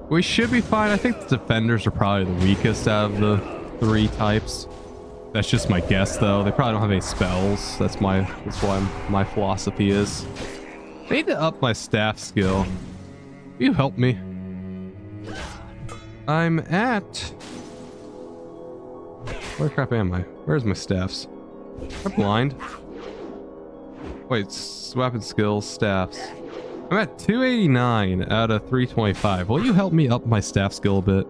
We should be fine. I think the defenders are probably the weakest out of the 3 types. That's just my guess, though. They probably don't have any spells. That's why my philosophy is. I need to up my staff skill. Will you help me? I'm at... Where crap am I? Where's my staffs? I'm blind. Wait, weapon skills, staffs. I'm at 289 out of 325. Will you help me up my staff skill a bit?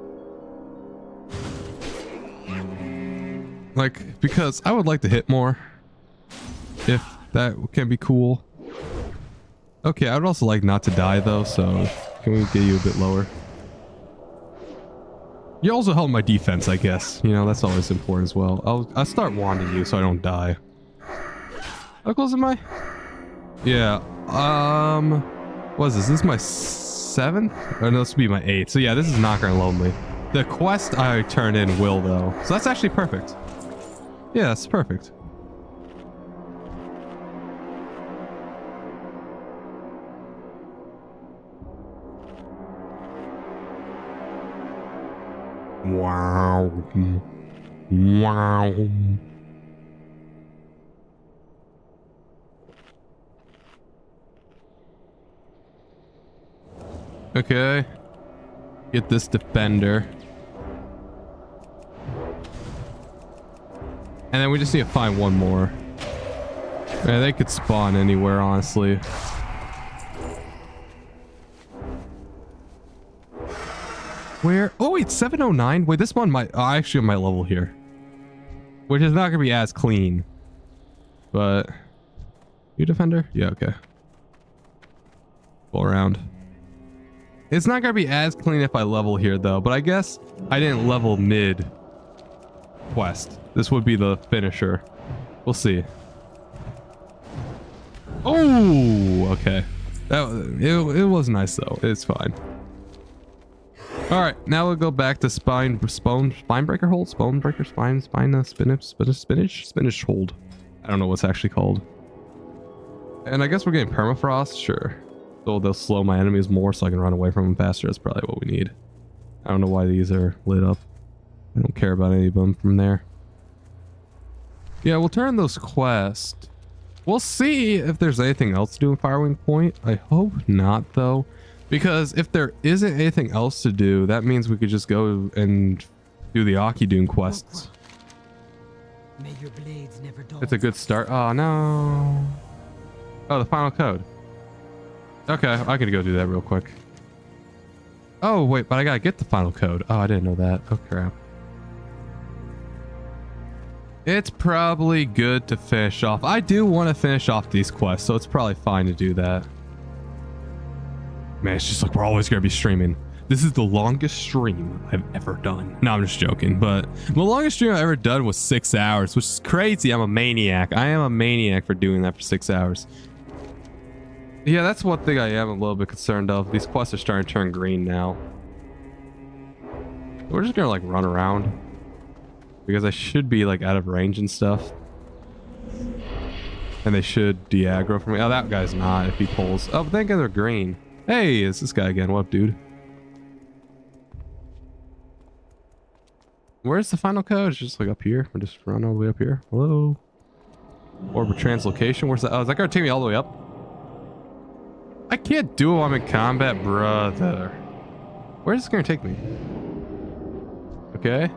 Like, because I would like to hit more. If that can be cool. Okay, I would also like not to die though, so can we get you a bit lower? You also help my defense, I guess. You know, that's always important as well. I'll start wanding you so I don't die. How close am I? Yeah. What is this? This is my 7th? Or no, this would be my 8th. So yeah, this is not gonna load me. The quest I turn in will though. So that's actually perfect. Yeah, that's perfect. Wow. Wow. Okay. Get this defender. And then we just need to find one more. Man, they could spawn anywhere, honestly. Where? Oh, wait, 709? Wait, this one might... Oh, I actually have my level here. Which is not going to be as clean. But... You defender? Yeah, okay. Go around. It's not going to be as clean if I level here, though. But I guess I didn't level mid quest. This would be the finisher. We'll see. Oh, okay. It was nice, though. It's fine. All right, now we'll go back to spine breaker hold, spinach hold. I don't know what's actually called. And I guess we're getting permafrost, sure. So they'll slow my enemies more so I can run away from them faster. That's probably what we need. I don't know why these are lit up. I don't care about any of them from there. Yeah, we'll turn those quests. We'll see if there's anything else to do in Firewing Point. I hope not, though. Because if there isn't anything else to do, that means we could just go and do the Akidun quests. May your blades never dull. It's a good start. Oh, no. Oh, the final code. Okay, I could go do that real quick. Oh, wait, but I gotta get the final code. Oh, I didn't know that. Oh, crap. It's probably good to finish off. I do want to finish off these quests, so it's probably fine to do that. Man, it's just like we're always going to be streaming. This is the longest stream I've ever done. No, I'm just joking, but the longest stream I've ever done was 6 hours, which is crazy. I'm a maniac. I am a maniac for doing that for 6 hours. Yeah, that's one thing I am a little bit concerned of. These quests are starting to turn green now. We're just going to like run around because I should be like out of range and stuff. And they should de-aggro for me. Oh, that guy's not if he pulls. Oh, but thank God they're green. Hey, it's this guy again. What up, dude? Where's the final code? It's just like up here. We'll just run all the way up here. Hello? Orb of translocation. Where's that? Oh, is that gonna take me all the way up? I can't do it while I'm in combat, brother. Where's this gonna take me? Okay.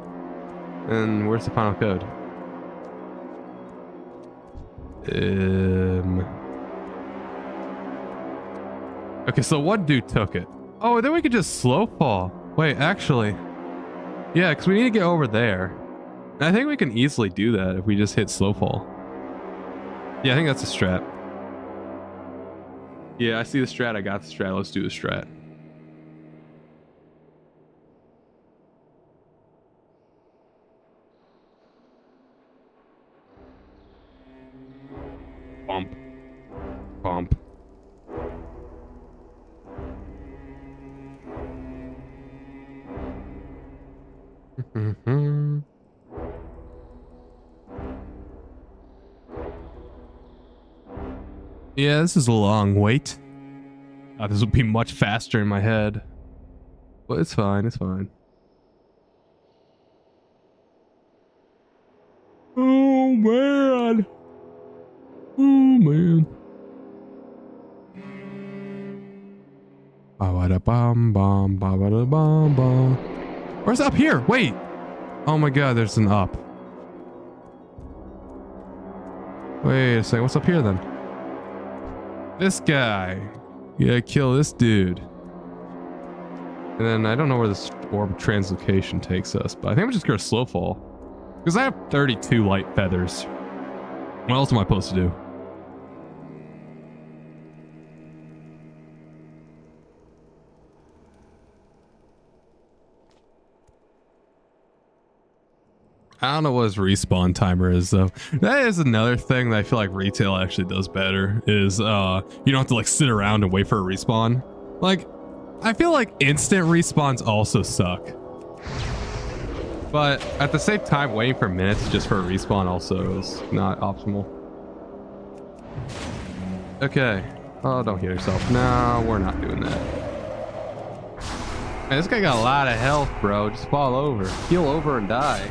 And where's the final code? Okay, so one dude took it. Oh, then we could just slow fall. Wait, actually. Yeah, because we need to get over there. I think we can easily do that if we just hit slow fall. Yeah, I think that's a strat. Yeah, I see the strat. I got the strat. Let's do the strat. Bump. Bump. Yeah, this is a long wait. This would be much faster in my head. But it's fine, it's fine. Oh man. Oh man. Ba-ba-da-bum bum, ba-ba-da-bum bum. Where's up here? Wait. Oh my god, there's an up. Wait a second, what's up here then? This guy. Yeah, kill this dude. And then I don't know where this orb translocation takes us, but I think I'm just gonna slow fall. Because I have 32 light feathers. What else am I supposed to do? I don't know what his respawn timer is though. That is another thing that I feel like retail actually does better is you don't have to like sit around and wait for a respawn. Like I feel like instant respawns also suck. But at the same time waiting for minutes just for a respawn also is not optimal. Okay. Oh, don't heal yourself. No, we're not doing that. Man, this guy got a lot of health, bro. Just fall over. Heal over and die.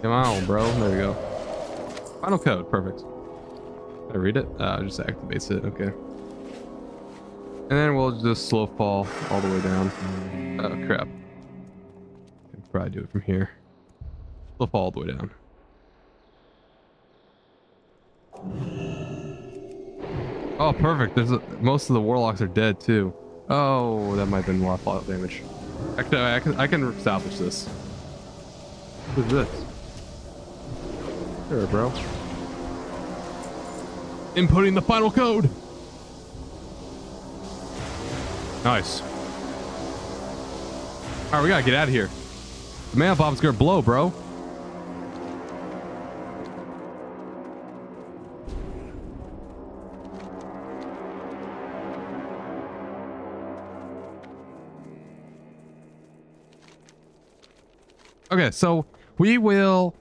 Come on, bro. There we go. Final code. Perfect. Did I read it? Just activates it. Okay. And then we'll just slow fall all the way down. Oh, crap. Can probably do it from here. Slow fall all the way down. Oh, perfect. Most of the warlocks are dead, too. Oh, that might have been a lot of fallout damage. Actually, I can salvage this. What is this? Sure, bro. Inputting the final code. Nice. All right, we gotta get out of here. The mana bomb's gonna blow, bro. Okay, so we will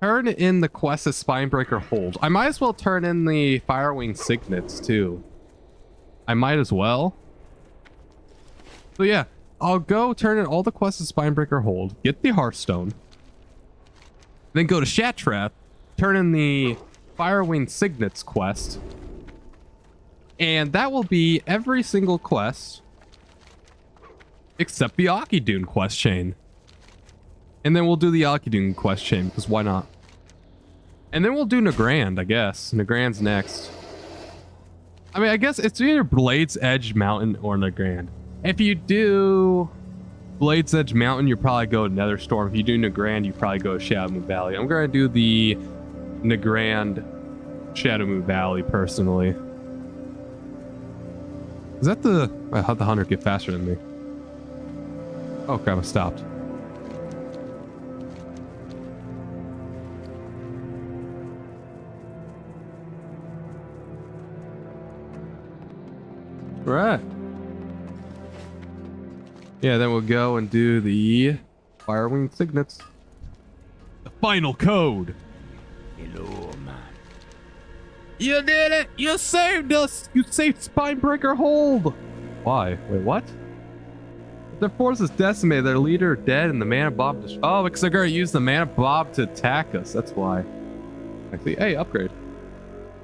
turn in the quest as Spinebreaker Hold. I might as well turn in the Firewing Signets too. I might as well. So yeah, I'll go turn in all the quests as Spinebreaker Hold, get the Hearthstone, then go to Shattrath, turn in the Firewing Signets quest, and that will be every single quest except the Akidune quest chain. And then we'll do the Akidune quest chain, because why not? And then we'll do Nagrand, I guess. Nagrand's next. I mean, I guess it's either Blade's Edge Mountain or Nagrand. If you do Blade's Edge Mountain, you probably go to Netherstorm. If you do Nagrand, you probably go to Shadowmoon Valley. I'm going to do the Nagrand Shadowmoon Valley, personally. Is that the... How'd the hunter get faster than me? Oh, crap, I stopped. Right. Yeah, then we'll go and do the Firewing Signets. The final code. Hello, man. You did it! You saved us! You saved Spinebreaker Hold! Why? Wait, what? Their force is decimated, their leader dead, and the mana bomb... Oh, because they're going to use the mana bomb to attack us. That's why. Actually, hey, upgrade.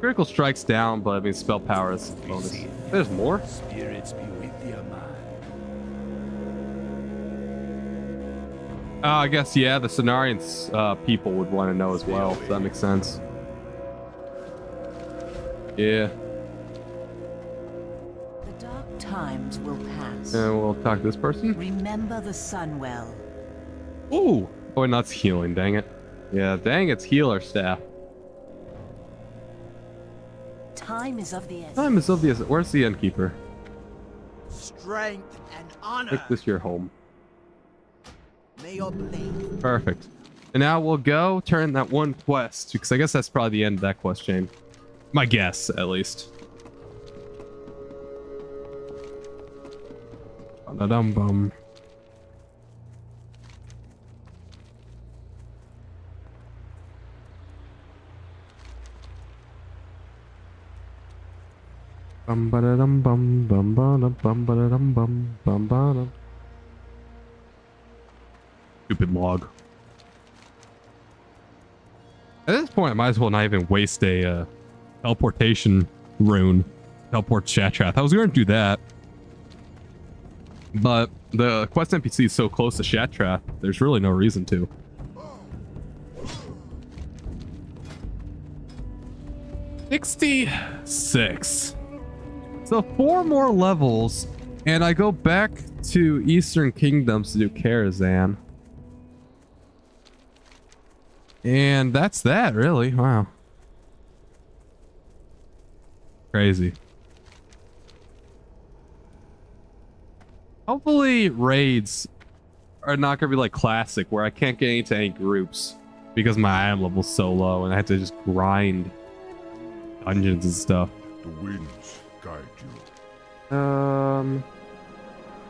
Critical strikes down, but I mean spell power is a bonus. There's more? Spirits be with you, man. I guess, yeah, the Cenarians people would want to know as well, so that makes sense. Yeah. The dark times will pass. And we'll talk to this person. Remember the sun well. Ooh! Oh, and that's healing, dang it. Yeah, dang, it's healer staff. Time is of the essence. Time is of the essence. Where's the innkeeper? Strength and honor. Make this your home. May your blade. Perfect. And now we'll go turn that one quest, because I guess that's probably the end of that quest chain. My guess, at least. Ba-da-dum-bum. Bum ba da dum bum bum ba da bum ba da dum bum bum ba dum. Stupid log. At this point, I might as well not even waste a teleportation rune. Teleport Shattrath. I was going to do that, but the quest NPC is so close to Shattrath, there's really no reason to. $66. So 4 more levels, and I go back to Eastern Kingdoms to do Karazhan. And that's that, really. Wow. Crazy. Hopefully raids are not going to be like classic, where I can't get into any groups because my item level's so low and I have to just grind dungeons and stuff. The winds guide you.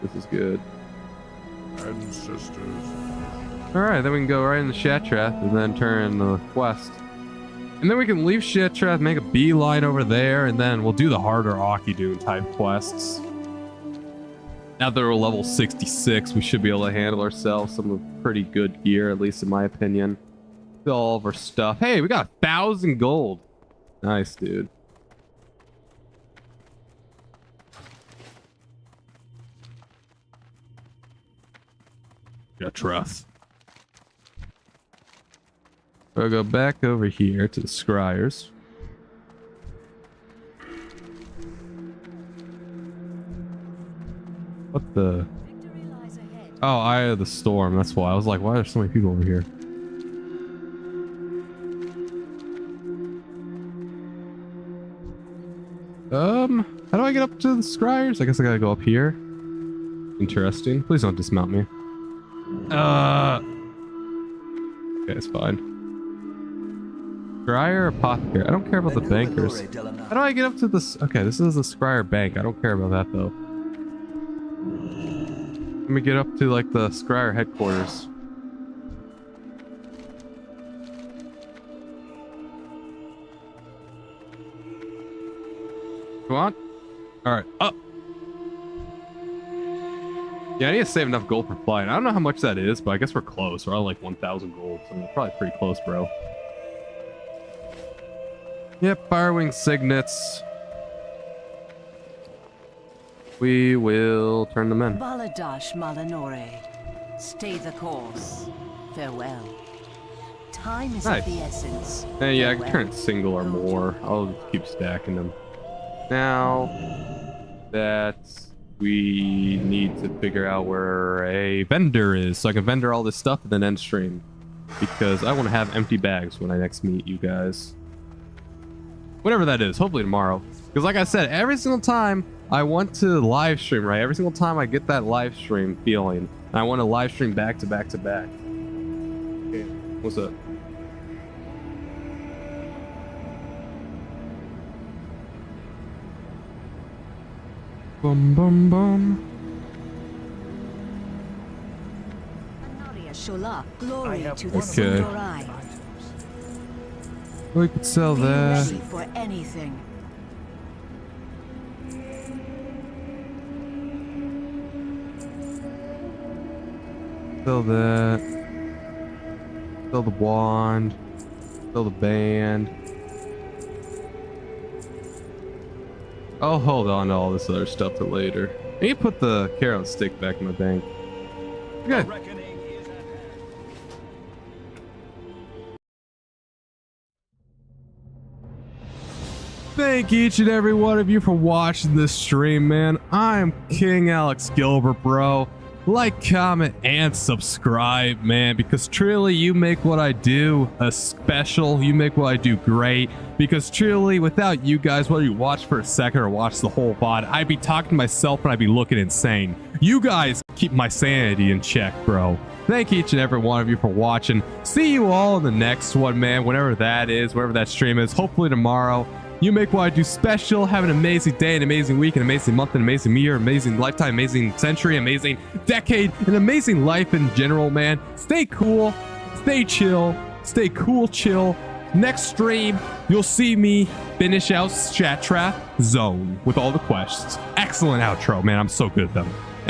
This is good. Ancestors. Alright, then we can go right into Shattrath and then turn the quest. And then we can leave Shattrath, make a beeline over there, and then we'll do the harder Akidoon type quests. Now that we're level 66, we should be able to handle ourselves some pretty good gear, at least in my opinion. Fill all of our stuff. Hey, we got 1,000 gold. Nice, dude. Shattrath. We'll go back over here to the Scryers. What the? Oh, Eye of the Storm. That's why. I was like, why are there so many people over here? How do I get up to the Scryers? I guess I gotta go up here. Interesting. Please don't dismount me. Okay, it's fine. Scryer, Apothecary. I don't care about the bankers. How do I get up to this? Okay, this is the Scryer Bank. I don't care about that though. Let me get up to like the Scryer headquarters. Come on. Alright, up. Yeah, I need to save enough gold for flying. I don't know how much that is, but I guess we're close. We're on like 1,000 gold, so we're probably pretty close, bro. Yep, Firewing Signets. We will turn them in. Baladash Malanore. Stay the course. Farewell. Time is Nice. of the essence. And yeah, I can Farewell. turn it single or more. I'll keep stacking them. Now that we need to figure out where a vendor is, so I can vendor all this stuff and then end stream, because I want to have empty bags when I next meet you guys. Whatever that is, hopefully tomorrow. Because like I said, every single time I want to live stream, right? Every single time I get that live stream feeling, and I want to live stream back to back to back. Okay, what's up? Bum bum bum. Anaria Shola. Glory to the Okay. Sundorai. We could sell Be that. ready for anything. Sell that. Sell the wand. Sell the band. I'll hold on to all this other stuff till later. I need to put the carrot and stick back in my bank. Okay. Thank each and every one of you for watching this stream, man. I'm King Alex Gilbert, bro. Like, comment, and subscribe, man, because truly you make what I do a special. You make what I do great, because truly without you guys, whether you watch for a second or watch the whole VOD, I'd be talking to myself and I'd be looking insane. You guys keep my sanity in check, bro. Thank each and every one of you for watching. See you all in the next one, man, whenever that is, wherever that stream is, hopefully tomorrow. You make what I do special. Have an amazing day, an amazing week, an amazing month, an amazing year, amazing lifetime, amazing century, amazing decade, an amazing life in general, man. Stay cool, stay chill, stay cool, chill. Next stream, you'll see me finish out Shattrath Zone with all the quests. Excellent outro, man. I'm so good at them.